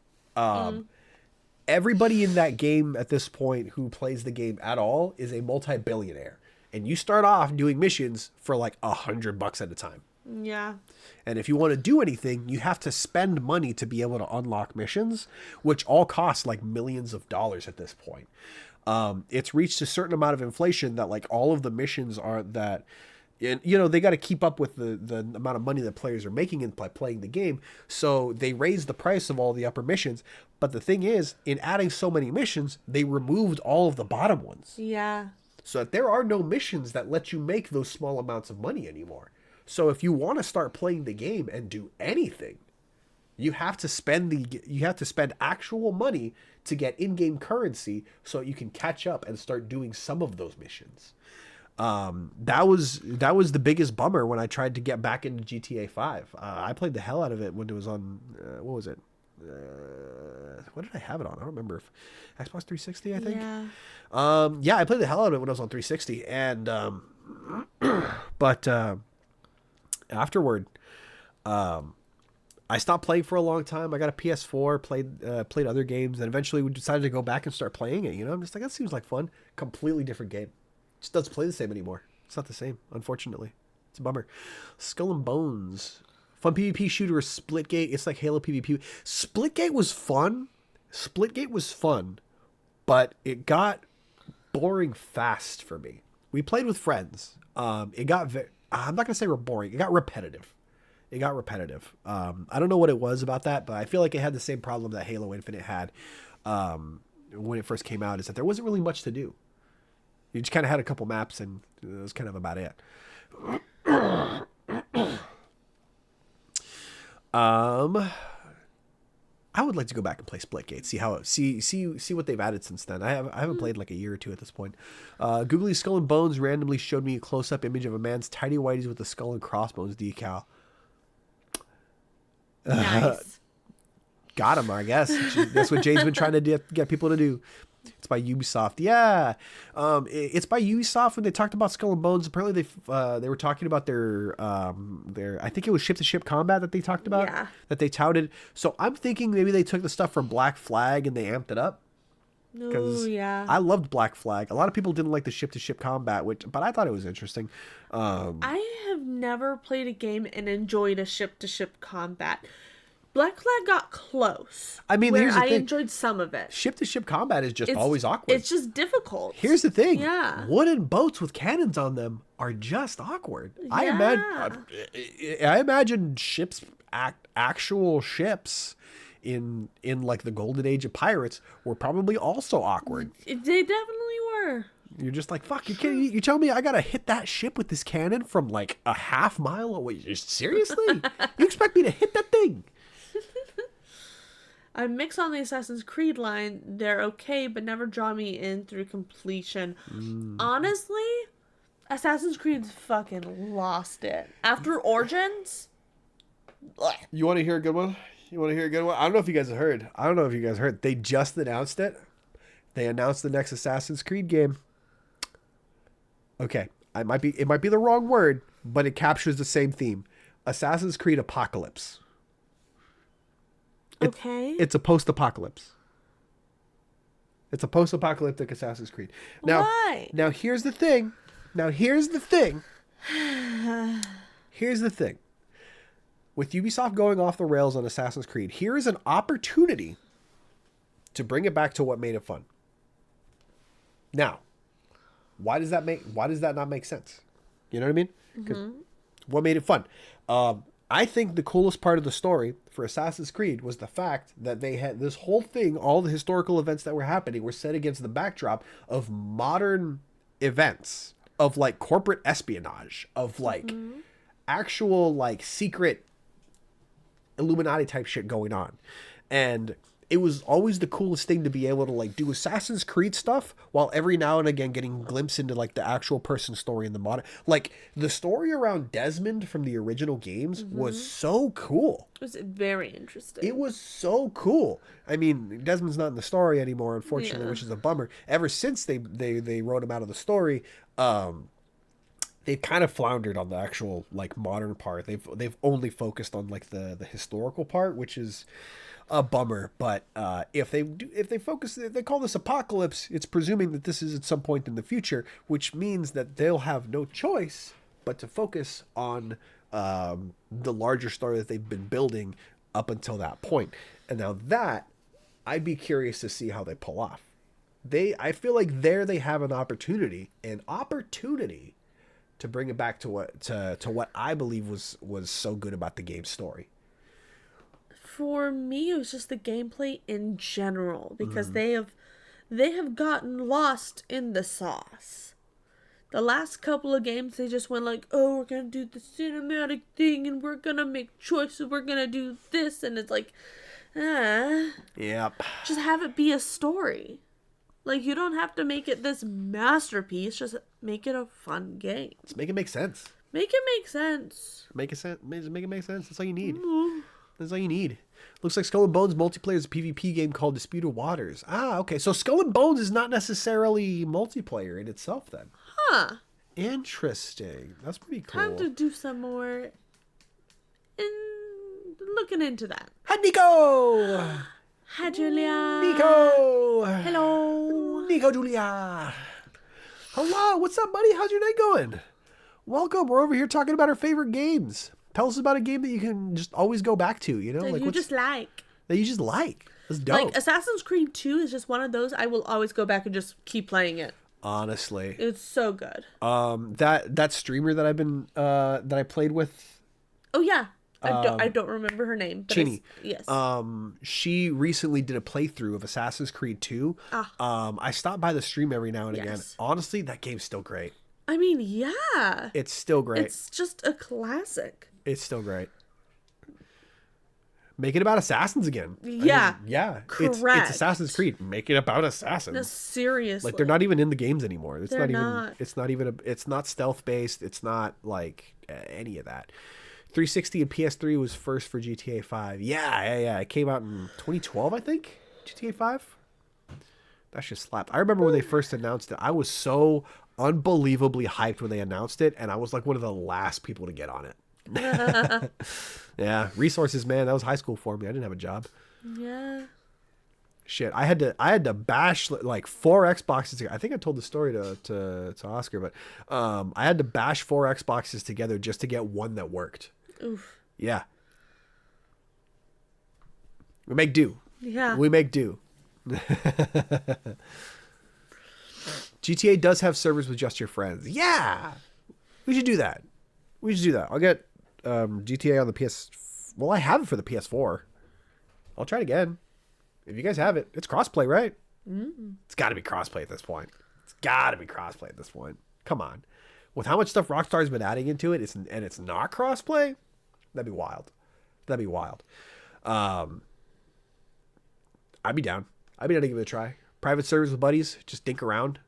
Everybody in that game at this point who plays the game at all is a multi-billionaire. And you start off doing missions for like $100 at a time. Yeah. And if you want to do anything, you have to spend money to be able to unlock missions, which all cost like millions of dollars at this point. It's reached a certain amount of inflation that like all of the missions are that, and they got to keep up with the amount of money that players are making by playing the game. So they raised the price of all the upper missions. But the thing is, in adding so many missions, they removed all of the bottom ones. Yeah. So that there are no missions that let you make those small amounts of money anymore. So if you want to start playing the game and do anything, you have to spend actual money to get in-game currency so you can catch up and start doing some of those missions. That was the biggest bummer when I tried to get back into GTA 5. I played the hell out of it when it was on what was it? What did I have it on? I don't remember. Xbox 360, I think. Yeah. Yeah, I played the hell out of it when I was on 360, and But afterward, I stopped playing for a long time. I got a PS4, played other games, and eventually we decided to go back and start playing it. You know, I'm just like, that seems like fun. Completely different game. Just doesn't play the same anymore. It's not the same, unfortunately. It's a bummer. Skull and Bones. Fun PvP shooter, Splitgate. It's like Halo PvP. Splitgate was fun. But it got boring fast for me. We played with friends. It got I'm not going to say boring. It got repetitive. I don't know what it was about that, but I feel like it had the same problem that Halo Infinite had when it first came out, is that there wasn't really much to do. You just kind of had a couple maps, and it was kind of about it. I would like to go back and play Splitgate, see what they've added since then. I haven't played like a year or two at this point. Googly Skull and Bones randomly showed me a close-up image of a man's tidy whities with a skull and crossbones decal. Nice. Got him, I guess. That's what Jay's been trying to get people to do. It's by Ubisoft. Yeah. It's by Ubisoft. When they talked about Skull and Bones, apparently they were talking about their I think it was ship-to-ship combat that they talked about. Yeah. That they touted. So I'm thinking maybe they took the stuff from Black Flag and they amped it up. Oh, yeah. I loved Black Flag. A lot of people didn't like the ship-to-ship combat, but I thought it was interesting. I have never played a game and enjoyed a ship-to-ship combat. Black Flag got close. I mean, where here's the I thing. enjoyed some of it. Ship-to-ship combat is just always awkward. It's just difficult. Here's the thing. Yeah. Wooden boats with cannons on them are just awkward. Yeah. I imagine actual ships in like the golden age of pirates were probably also awkward. They definitely were. You're just like, fuck, you tell me I gotta hit that ship with this cannon from like a half mile away? Seriously? You expect me to hit that thing? I mix on the Assassin's Creed line. They're okay, but never draw me in through completion. Honestly, Assassin's Creed's fucking lost it. After Origins, You want to hear a good one? I don't know if you guys heard. They just announced it. They announced the next Assassin's Creed game. Okay, it might be the wrong word, but it captures the same theme. Assassin's Creed Apocalypse. okay. It's a post-apocalypse. It's a post-apocalyptic Assassin's Creed. Now, Why? Now here's the thing. Here's the thing. With Ubisoft going off the rails on Assassin's Creed, here is an opportunity to bring it back to what made it fun. Now, why does that not make sense? You know what I mean? 'Cause what made it fun? I think the coolest part of the story for Assassin's Creed was the fact that they had this whole thing, all the historical events that were happening were set against the backdrop of modern events, of like corporate espionage, of like actual like secret Illuminati type shit going on. And it was always the coolest thing to be able to like do Assassin's Creed stuff while every now and again getting glimpse into like the actual person story in the modern. Like the story around Desmond from the original games was so cool. It was very interesting. It was so cool. I mean, Desmond's not in the story anymore, unfortunately, which is a bummer. Ever since they wrote him out of the story, they've kind of floundered on the actual like modern part. They've only focused on like the historical part, which is a bummer. But if they call this Apocalypse, it's presuming that this is at some point in the future, which means that they'll have no choice but to focus on the larger story that they've been building up until that point. And now that I'd be curious to see how they pull off. I feel like there they have an opportunity to bring it back to what I believe was so good about the game's story. For me, it was just the gameplay in general, because they have gotten lost in the sauce. The last couple of games, they just went like, oh, we're gonna do the cinematic thing, and we're gonna make choices, we're gonna do this, and it's like, Yep. just have it be a story. Like, you don't have to make it this masterpiece, just make it a fun game. Let's make it make sense. Make it make sense. Make it make sense. That's all you need. That's all you need. Looks like Skull and Bones multiplayer is a PvP game called Disputed Waters. Ah, okay. So Skull and Bones is not necessarily multiplayer in itself then. Huh. Interesting. That's pretty cool. Time to do some more looking into that. Hi, Nico! Hi, Julia. Nico! Hello. Nico Julia. Hello, what's up, buddy? How's your night going? Welcome. We're over here talking about our favorite games. Tell us about a game that you can just always go back to, you know? That like you what's- just like. that you just like. That's dope. Like Assassin's Creed 2 is just one of those I will always go back and just keep playing it. Honestly. It's so good. That streamer that I've been that I played with, Oh yeah. I don't remember her name. But Chinny. Yes. she recently did a playthrough of Assassin's Creed 2. I stop by the stream every now and again. Yes. Honestly, that game's still great. I mean, yeah. It's still great. It's just a classic. It's still great. Make it about assassins again. Yeah. Yeah. Correct. It's Assassin's Creed. Make it about assassins. No, seriously. Like they're not even in the games anymore. It's They're not even. not. It's not stealth based. It's not like any of that. 360 and PS3 was first for GTA 5. Yeah. It came out in 2012, I think. GTA 5. That just slapped. I remember when they first announced it. I was so unbelievably hyped when they announced it, and I was like one of the last people to get on it. Yeah, resources, man. That was high school for me. I didn't have a job. Yeah. Shit, I had to bash like 4 Xboxes together. I think I told the story to Oscar, but I had to bash 4 Xboxes together just to get one that worked. Oof. Yeah, we make do. Yeah. We make do. GTA does have servers with just your friends. Yeah, we should do that. I'll get GTA on the PS. Well, I have it for the PS4. I'll try it again. If you guys have it, it's crossplay, right? It's got to be crossplay at this point. Come on. With how much stuff Rockstar's been adding into it, and it's not crossplay, that'd be wild. I'd be down. To give it a try. Private servers with buddies, just dink around.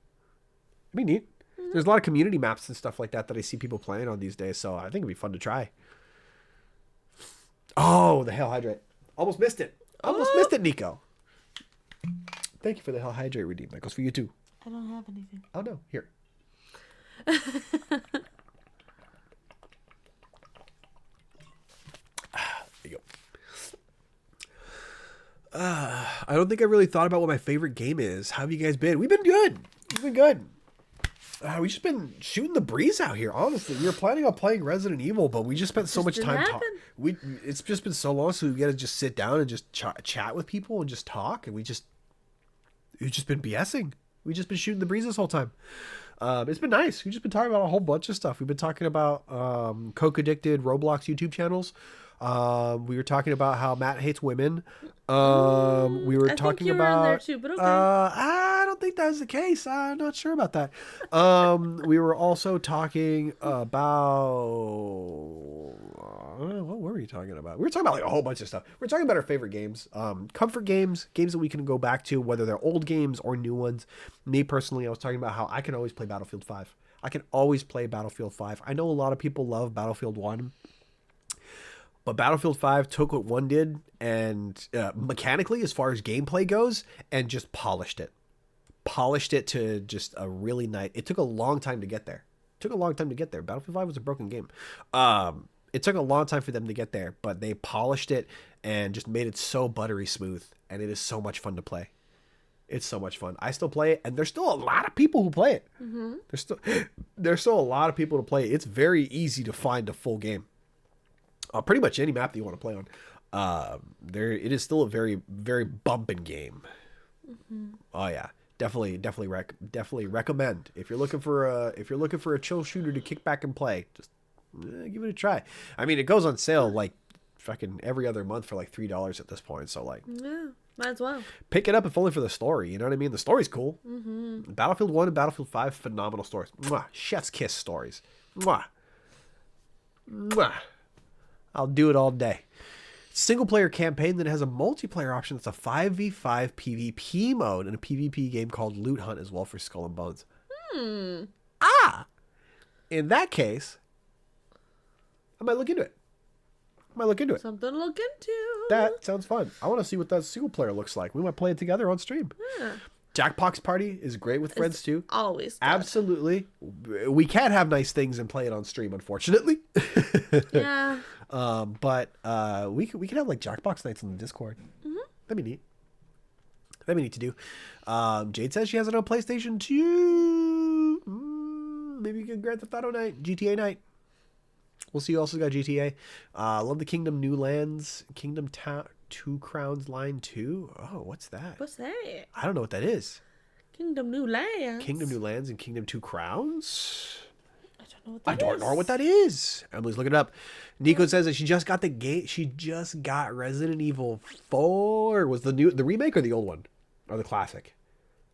It'd be neat. There's a lot of community maps and stuff like that I see people playing on these days, so I think it'd be fun to try. Oh, the Hell Hydrate. Almost missed it, Nico. Thank you for the Hell Hydrate redeem. That goes for you too. I don't have anything. Oh no, here. There you go. I don't think I really thought about what my favorite game is. How have you guys been? We've been good. We've just been shooting the breeze out here, honestly. We were planning on playing Resident Evil, but we just spent so much time talking. It's just been so long, so we got to just sit down and just chat with people and just talk, and we've just been BSing. We've just been shooting the breeze this whole time. It's been nice. We've just been talking about a whole bunch of stuff. We've been talking about Coke Addicted Roblox YouTube channels. We were talking about how Matt hates women. We were I talking think you were about in there too, but okay. I don't think that's the case. I'm not sure about that. We were also talking about what were we talking about? We were talking about like a whole bunch of stuff. We're talking about our favorite games, comfort games that we can go back to, whether they're old games or new ones. Me personally, I was talking about how I can always play Battlefield 5. I can always play Battlefield 5. I know a lot of people love Battlefield 1. But Battlefield 5 took what 1 did and mechanically, as far as gameplay goes, and just polished it. Polished it to just a really nice... It took a long time to get there. Battlefield 5 was a broken game. It took a long time for them to get there, but they polished it and just made it so buttery smooth. And it is so much fun to play. It's so much fun. I still play it, and there's still a lot of people who play it. Mm-hmm. There's still a lot of people to play it. It's very easy to find a full game. Pretty much any map that you want to play on. It is still a very, very bumping game. Mm-hmm. Oh yeah, definitely recommend if you're looking for a chill shooter to kick back and play. Just give it a try. I mean, it goes on sale like fucking every other month for like $3 at this point. So like, Yeah, might as well. pick it up if only for the story. You know what I mean? The story's cool. Mm-hmm. Battlefield 1 and Battlefield 5, phenomenal stories. Mwah. Chef's kiss stories. Mwah. Mwah. I'll do it all day. Single player campaign that has a multiplayer option that's a 5v5 PvP mode and a PvP game called Loot Hunt as well for Skull and Bones. In that case, I might look into it. Something to look into. That sounds fun. I want to see what that single player looks like. We might play it together on stream. Yeah. Jackbox Party is great with friends too. Always. Good. Absolutely. We can't have nice things and play it on stream, unfortunately. Yeah. But we can have like Jackbox nights on the Discord. That'd be neat. That'd be neat to do. Jade says she has it on PlayStation 2. Maybe you can Grand Theft Auto night, GTA night. We'll see who else has got GTA. Love the Kingdom New Lands, Kingdom Two Crowns Line 2. Oh, what's that? What's that? I don't know what that is. Kingdom New Lands. Kingdom New Lands and Kingdom Two Crowns? I don't know what I that don't know what that is. Emily's looking it up. Nico says that she just got the game. She just got Resident Evil 4. Was the remake or the old one? Or the classic?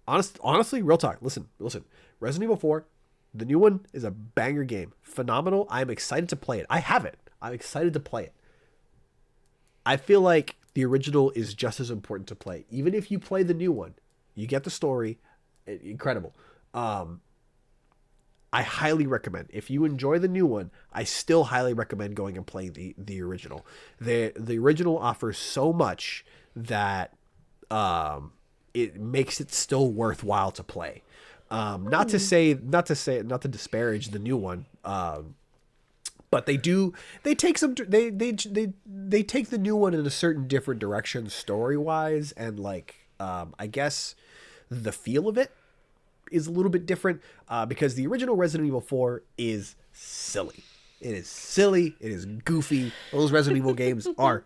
Honestly, real talk. Listen. Resident Evil 4, the new one is a banger game. Phenomenal. I'm excited to play it. I have it. I'm excited to play it. I feel like the original is just as important to play. Even if you play the new one, you get the story. Incredible. I highly recommend. If you enjoy the new one, I still highly recommend going and playing the original. The original offers so much that it makes it still worthwhile to play. Not to disparage the new one. But they take the new one in a certain different direction story-wise, and like I guess the feel of it is a little bit different because the original Resident Evil 4 is silly. It is silly. It is goofy. Those Resident Evil games are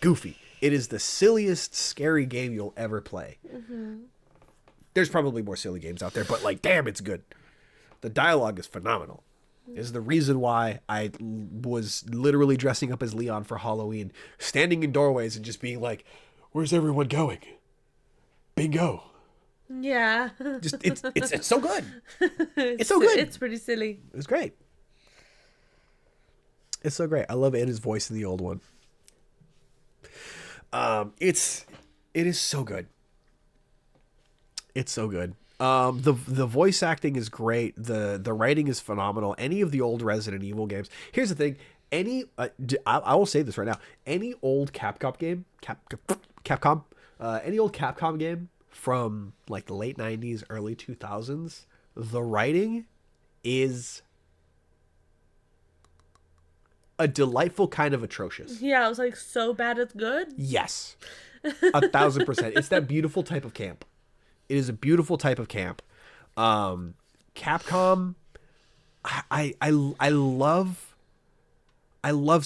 goofy. It is the silliest scary game you'll ever play. There's probably more silly games out there, but like, damn, it's good. The dialogue is phenomenal. Is the reason why I was literally dressing up as Leon for Halloween, standing in doorways and just being like, "Where's everyone going? Bingo!" Yeah. Just it's so good. It's so good. It's pretty silly. It's great. It's so great. I love Anna's voice in the old one. It is so good. It's so good. The voice acting is great. The writing is phenomenal. Any of the old Resident Evil games. Here's the thing. I will say this right now. Any old Capcom game, any old Capcom game from like the late 90s, early 2000s, the writing is a delightful kind of atrocious. Yeah, it was like so bad it's good. Yes. 1,000%. It's that beautiful type of camp. It is a beautiful type of camp. Capcom, I love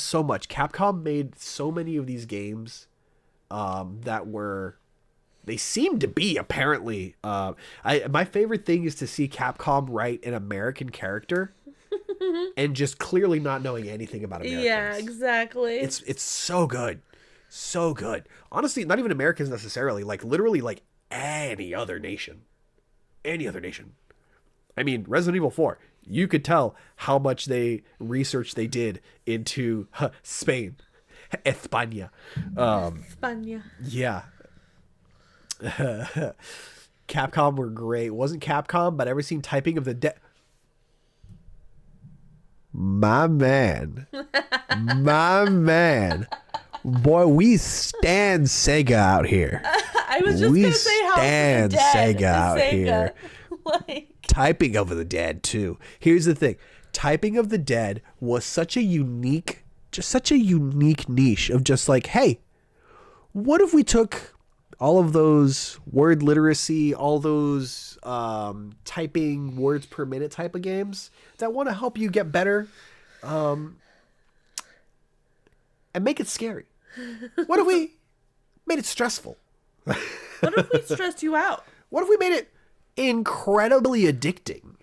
so much. Capcom made so many of these games they seem to be apparently. My favorite thing is to see Capcom write an American character and just clearly not knowing anything about Americans. Yeah, exactly. It's so good. So good. Honestly, not even Americans necessarily. Like literally like any other nation. Any other nation. I mean, Resident Evil 4, you could tell how much research they did into Spain. España. España. Yeah. Capcom were great. Wasn't Capcom, but ever seen Typing of the Dead? My man. My man. Boy, we stand Sega out here. I was just going to say House stand of the Dead. Sega out here. Like... Typing of the Dead, too. Here's the thing. Typing of the Dead was such a unique niche of just like, hey, what if we took all of those word literacy, all those typing words per minute type of games that want to help you get better and make it scary? What if we made it stressful? What if we stressed you out? What if we made it incredibly addicting?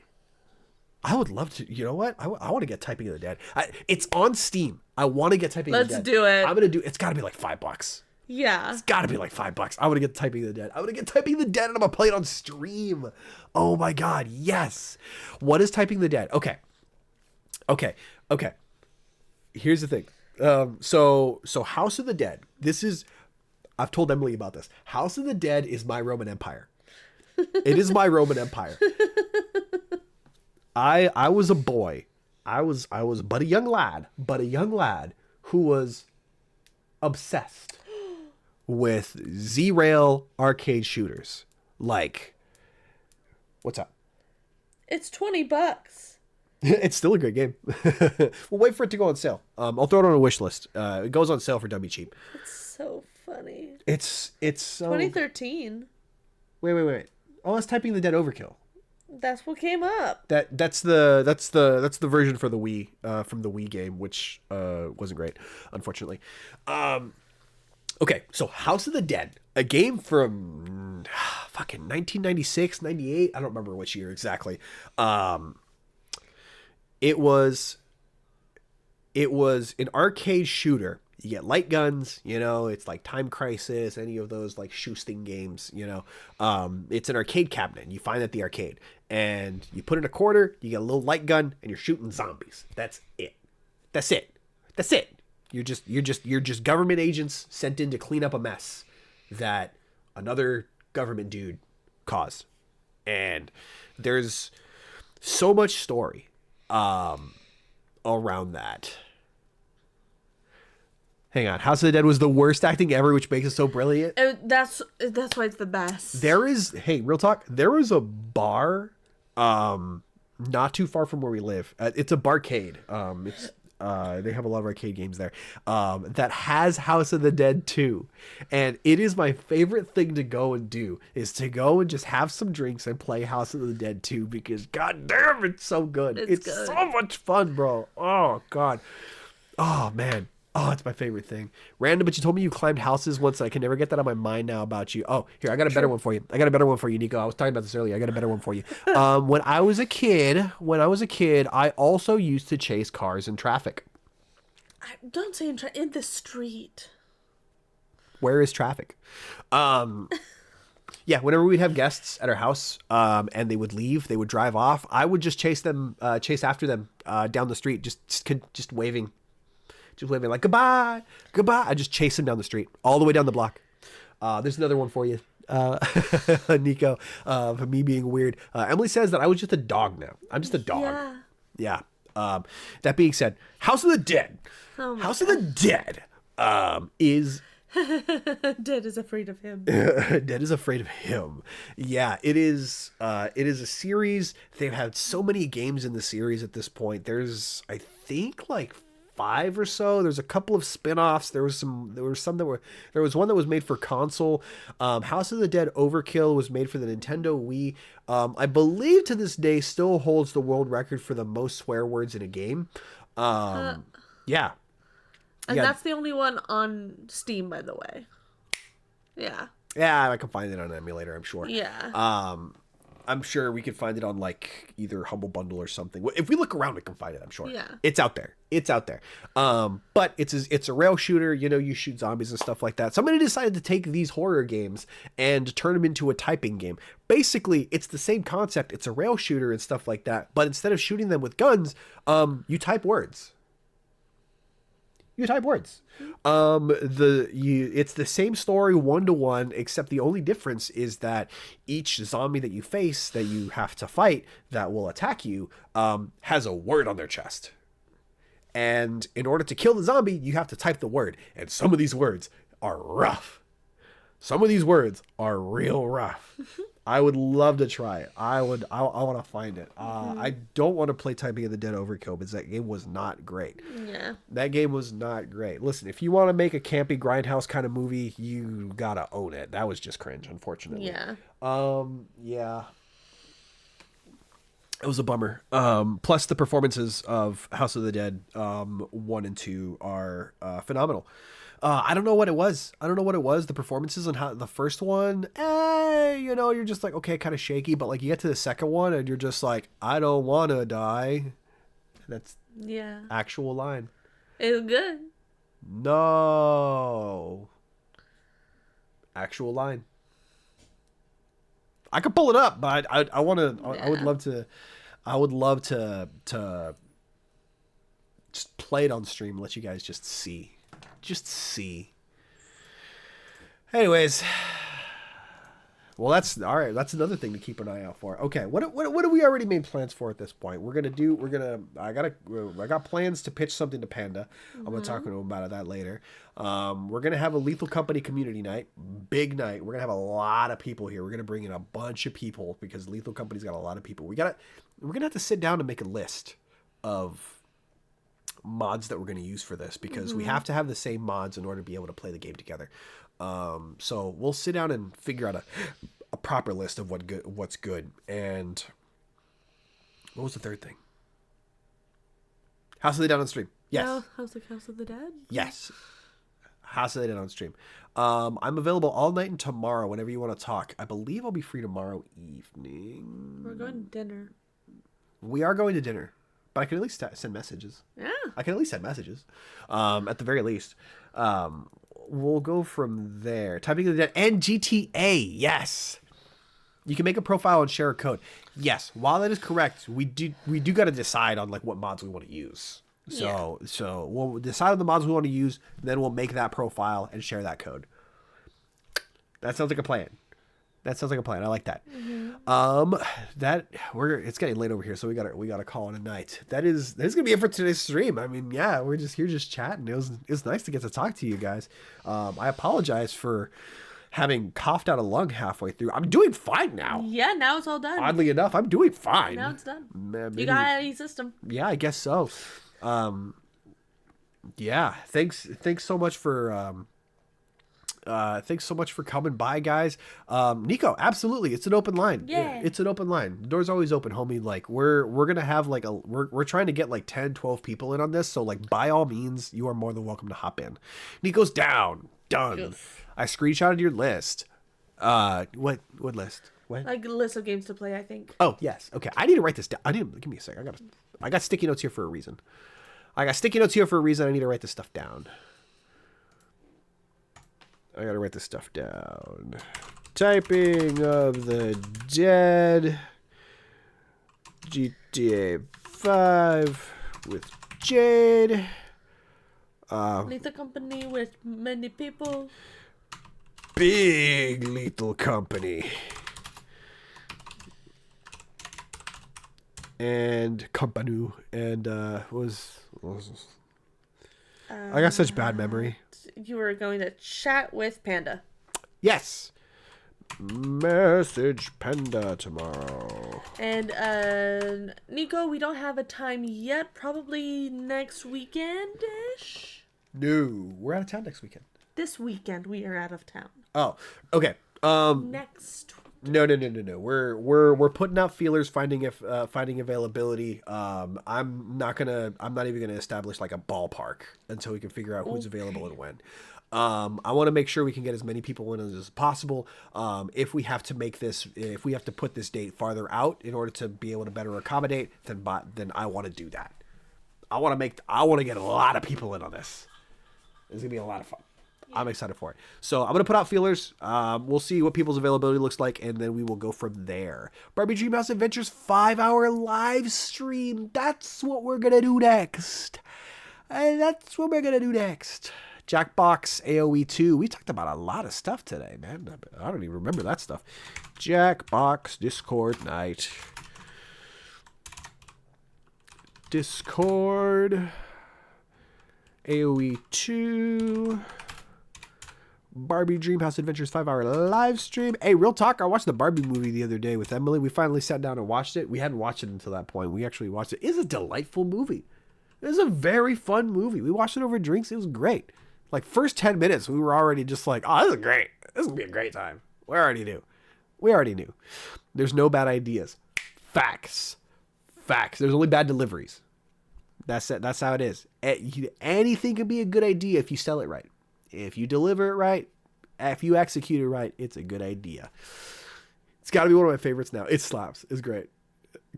I would love to. You know what? I want to get Typing of the Dead. It's on Steam. I want to get Typing of the Dead. Let's do it. I'm going to do. It's got to be like $5. Yeah. It's got to be like $5. I want to get Typing of the Dead. I want to get Typing of the Dead and I'm going to play it on stream. Oh my God. Yes. What is Typing of the Dead? Okay. Here's the thing. So House of the Dead. I've told Emily about this. House of the Dead is my Roman Empire. It is my Roman Empire. I was a boy. I was but a young lad who was obsessed with Z-Rail arcade shooters. Like What's up? It's $20. It's still a great game. We'll wait for it to go on sale. I'll throw it on a wish list. It goes on sale for dummy cheap. It's so funny. It's so... 2013. Wait. Oh, I was typing the Dead Overkill. That's what came up. That's the version for the Wii, from the Wii game, which wasn't great, unfortunately. Okay, so House of the Dead, a game from fucking 1996, 98. I don't remember which year exactly. It was an arcade shooter. You get light guns, it's like Time Crisis, any of those like shooting games, it's an arcade cabinet. And you find at the arcade and you put in a quarter, you get a little light gun and you're shooting zombies. That's it. You're just government agents sent in to clean up a mess that another government dude caused. And there's so much story around that. Hang on. House of the Dead was the worst acting ever, which makes it so brilliant. That's why it's the best. Real talk, there is a bar not too far from where we live. It's a barcade. They have a lot of arcade games there that has House of the Dead 2. And it is my favorite thing to go and do, is to go and just have some drinks and play House of the Dead 2, because god damn, it's so good. It's good. So much fun, bro. Oh god. Oh man. Oh, it's my favorite thing. Random, but you told me you climbed houses once, and I can never get that on my mind now about you. Oh, here, I got a better one for you. Nico. I was talking about this earlier. I got a better one for you. When I was a kid, I also used to chase cars in traffic. Don't say in the street. Where is traffic? Yeah, whenever we'd have guests at our house, and they would leave, they would drive off, I would just chase after them down the street, just waving. Just waving like, goodbye. I just chase him down the street, all the way down the block. There's another one for you, Nico, for me being weird. Emily says that I was just a dog now. I'm just a dog. Yeah. That being said, House of the Dead. House of the Dead is... Dead is afraid of him. Dead is afraid of him. Yeah, it is a series. They've had so many games in the series at this point. There's, I think, like 5 or so. There's a couple of spin-offs. There was one that was made for console. House of the Dead Overkill was made for the Nintendo Wii. I believe to this day still holds the world record for the most swear words in a game. Yeah. And that's the only one on Steam, by the way. Yeah. Yeah, I can find it on an emulator, I'm sure. Yeah. I'm sure we could find it on like either Humble Bundle or something. If we look around, we can find it, I'm sure. Yeah. It's out there. But it's a rail shooter, you shoot zombies and stuff like that. Somebody decided to take these horror games and turn them into a typing game. Basically, it's the same concept. It's a rail shooter and stuff like that. But instead of shooting them with guns, you type words. It's the same story 1-to-1, except the only difference is that each zombie that you face, that you have to fight, that will attack you, has a word on their chest. And in order to kill the zombie, you have to type the word. And some of these words are rough. Some of these words are real rough. I would love to try it. I want to find it. I don't want to play Typing of the Dead Overkill because that game was not great. Yeah. That game was not great. Listen, if you want to make a campy grindhouse kind of movie, you gotta own it. That was just cringe, unfortunately. Yeah. Yeah. It was a bummer. Plus the performances of House of the Dead 1 and 2 are phenomenal. I don't know what it was. The performances on how the first one, you're just like, okay, kind of shaky, but like you get to the second one and you're just like, I don't want to die. That's actual line. It was good. No. Actual line. I could pull it up, but I want to. I would love to just play it on stream and let you guys just see. Anyways, Well, that's all right. That's another thing to keep an eye out for. Okay, what have we already made plans for at this point? I got plans to pitch something to Panda. I'm gonna talk to him about that later. We're gonna have a Lethal Company community night, big night. We're gonna have a lot of people here. We're gonna bring in a bunch of people because Lethal Company's got a lot of people. We're gonna have to sit down and make a list of mods that we're gonna use for this because we have to have the same mods in order to be able to play the game together. So we'll sit down and figure out a proper list of what's good. And what was the third thing? House of the Dead on stream. Yes. No, House of the Dead? Yes. House of the Dead on stream. I'm available all night and tomorrow whenever you want to talk. I believe I'll be free tomorrow evening. We're going to dinner. We are going to dinner, but I can at least send messages. Yeah. I can at least send messages, at the very least. We'll go from there. Typing of the Dead and GTA. Yes. You can make a profile and share a code. Yes. While that is correct, we do got to decide on like what mods we want to use. So we'll decide on the mods we want to use, then we'll make that profile and share that code. That sounds like a plan. I like that. It's getting late over here, so we gotta call it a night. That's gonna be it for today's stream. I mean, yeah, we're just here just chatting. It was nice to get to talk to you guys. I apologize for having coughed out a lung halfway through. I'm doing fine now. Yeah, now it's all done. Oddly enough, I'm doing fine. Now it's done. Maybe, you got any system. Yeah, I guess so. Yeah, thanks so much for coming by, guys. Nico, absolutely, it's an open line. Yeah, it's an open line. The door's always open, homie. Like we're gonna have like we're trying to get like 10 12 people in on this, so like by all means you are more than welcome to hop in. Nico's done. Yes. I screenshotted your list. What list? What? Like a list of games to play, I think. Oh yes. Okay, I need to write this down. Give me a sec. I got sticky notes here for a reason. I need to write this stuff down. I gotta write this stuff down. Typing of the Dead. GTA 5 with Jade. Lethal Company with many people. Big Lethal Company. And Company. And what was I got such bad memory. You were going to chat with Panda. Yes. Message Panda tomorrow. And Nico, we don't have a time yet. Probably next weekend-ish. No, we're out of town next weekend. This weekend we are out of town. Oh, okay. Next. No. We're putting out feelers, finding availability. I'm not even gonna establish like a ballpark until we can figure out who's available and when. I want to make sure we can get as many people in as possible. If we have to put this date farther out in order to be able to better accommodate, then I want to do that. I want to get a lot of people in on this. It's gonna be a lot of fun. I'm excited for it. So I'm going to put out feelers. We'll see what people's availability looks like, and then we will go from there. Barbie Dreamhouse Adventures 5-hour live stream. That's what we're going to do next. Jackbox AoE 2. We talked about a lot of stuff today, man. I don't even remember that stuff. Jackbox Discord night. Discord AoE 2. Barbie Dreamhouse Adventures 5-hour live stream. Hey, real talk, I watched the Barbie movie the other day with Emily. We finally sat down and watched it. We hadn't watched it until that point. We actually watched it. It's a delightful movie. It's a very fun movie. We watched it over drinks. It was great. Like, first 10 minutes, we were already just like, oh, this is great. This is going to be a great time. We already knew. There's no bad ideas. Facts. There's only bad deliveries. That's it. That's how it is. Anything can be a good idea if you sell it right. If you deliver it right, if you execute it right, it's a good idea. It's got to be one of my favorites now. It slaps. It's great.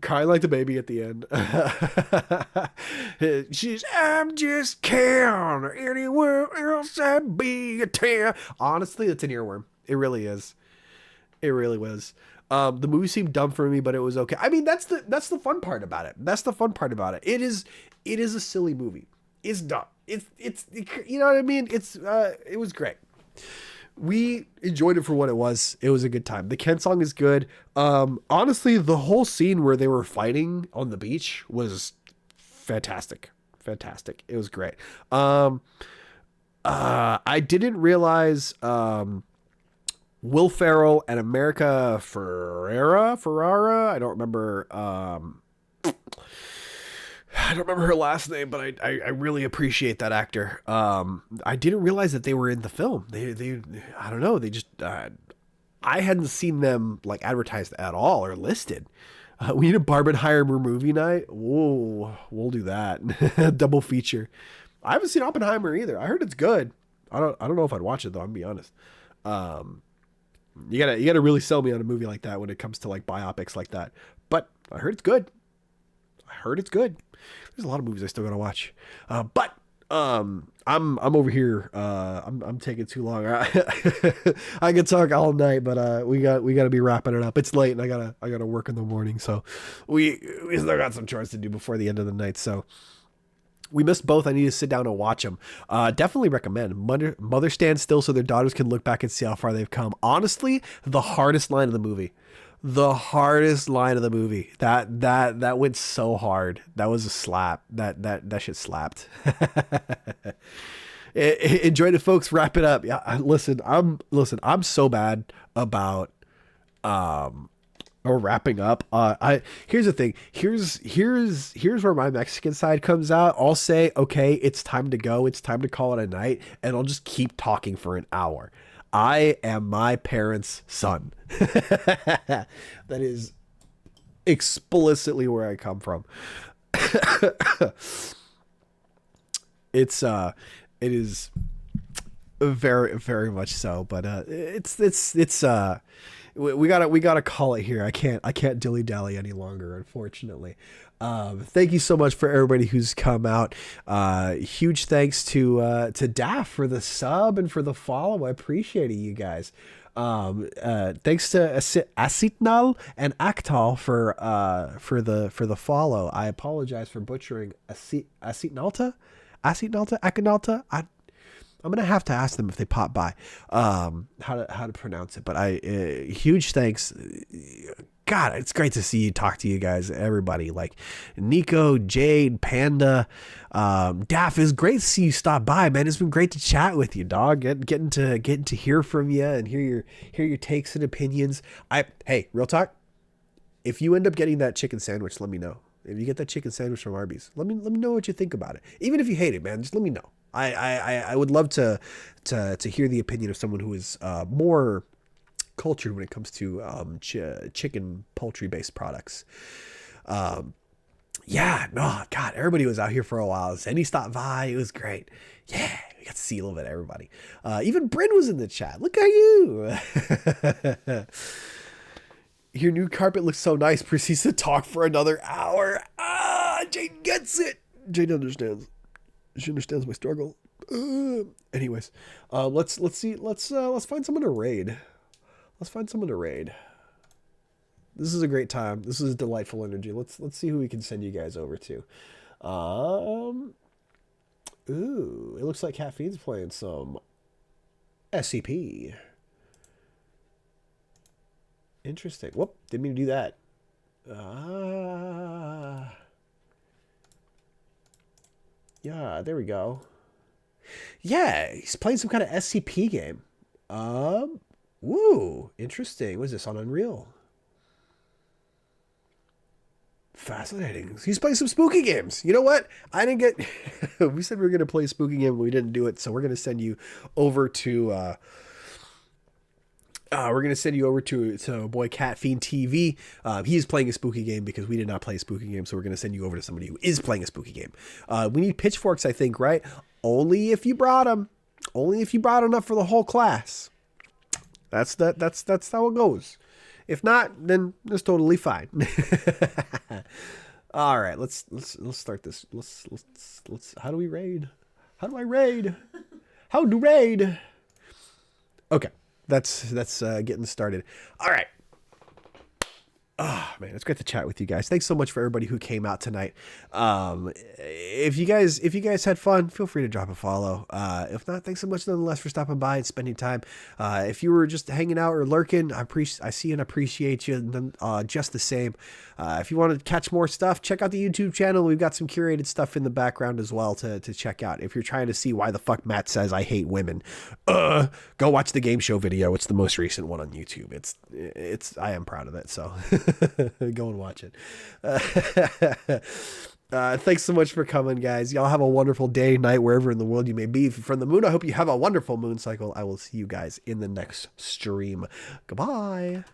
Crying like the baby at the end. She's, I'm just Ken. Anywhere else I'd be a 10. Honestly, it's an earworm. It really is. It really was. The movie seemed dumb for me, but it was okay. I mean, that's the fun part about it. It is a silly movie. It's dumb. It's you know what I mean? It was great. we enjoyed it for what it was. It was a good time. The Ken song is good. Honestly, the whole scene where they were fighting on the beach was fantastic. Fantastic. It was great. I didn't realize Will Ferrell and America Ferrara. I don't remember. I don't remember her last name, but I really appreciate that actor. I didn't realize that they were in the film. They I don't know. They just I hadn't seen them like advertised at all or listed. We need a Barbenheimer movie night. Whoa, we'll do that. Double feature. I haven't seen Oppenheimer either. I heard it's good. I don't know if I'd watch it though. I'm gonna be honest. You gotta really sell me on a movie like that when it comes to like biopics like that. But I heard it's good. There's a lot of movies I still gotta watch. But I'm over here. I'm taking too long. I could talk all night, but we gotta be wrapping it up. It's late, and I gotta work in the morning. So we still got some chores to do before the end of the night. So we missed both. I need to sit down and watch them. Definitely recommend. Mother stands still so their daughters can look back and see how far they've come. Honestly, the hardest line of the movie. That went so hard. That was a slap. That shit slapped. Enjoyed it, folks. Wrap it up. Yeah, listen. I'm so bad about or wrapping up. Here's the thing. Here's where my Mexican side comes out. I'll say, okay, it's time to go. It's time to call it a night, and I'll just keep talking for an hour. I am my parents' son. That is explicitly where I come from. It is very, very much so, but we gotta call it here. I can't dilly dally any longer, unfortunately. Thank you so much for everybody who's come out. Huge thanks to Daff for the sub and for the follow. I appreciate it, you guys. Thanks to Acitnal and Actal for the follow. I apologize for butchering Acitnalta. I'm gonna have to ask them if they pop by how to pronounce it. But huge thanks. God, it's great to see you, talk to you guys, everybody, like Nico, Jade, Panda, Daff. It's great to see you stop by, man. It's been great to chat with you, dog. Getting to hear from you and hear your takes and opinions. Hey, real talk. If you end up getting that chicken sandwich, let me know. If you get that chicken sandwich from Arby's, let me know what you think about it. Even if you hate it, man, just let me know. I would love to hear the opinion of someone who is more cultured when it comes to chicken poultry based products. Everybody was out here for a while. Zenny stopped by. It was great. Yeah, we got to see a little bit of everybody. Even Bryn was in the chat. Look at you. Your new carpet looks so nice. Proceeds to talk for another hour. Jane gets it. Jane understands. She understands my struggle. Anyways, let's see. Let's find someone to raid. This is a great time. This is delightful energy. Let's see who we can send you guys over to. Ooh, it looks like Caffeine's playing some SCP. Interesting. Whoop, didn't mean to do that. Yeah, there we go. Yeah, he's playing some kind of SCP game. Woo, interesting. What is this, on Unreal? Fascinating. He's playing some spooky games. You know what? I didn't get... We said we were going to play a spooky game, but we didn't do it, so we're going to send you over to... we're going to send you over to boy Cat Fiend TV. He is playing a spooky game because we did not play a spooky game, so we're going to send you over to somebody who is playing a spooky game. We need pitchforks, I think, right? Only if you brought them. Only if you brought enough for the whole class. That's how it goes. If not, then it's totally fine. All right, let's start this. Let's. How do we raid? How do I raid? How to raid? Okay. That's getting started. All right. Oh man, it's great to chat with you guys. Thanks so much for everybody who came out tonight. If you guys had fun, feel free to drop a follow. If not, thanks so much nonetheless for stopping by and spending time. If you were just hanging out or lurking, I see and appreciate you just the same. If you want to catch more stuff, check out the YouTube channel. We've got some curated stuff in the background as well to check out. If you're trying to see why the fuck Matt says I hate women, go watch the game show video. It's the most recent one on YouTube. I am proud of it. So go and watch it. Thanks so much for coming, guys. Y'all have a wonderful day, night, wherever in the world you may be. If you're from the moon, I hope you have a wonderful moon cycle. I will see you guys in the next stream. Goodbye.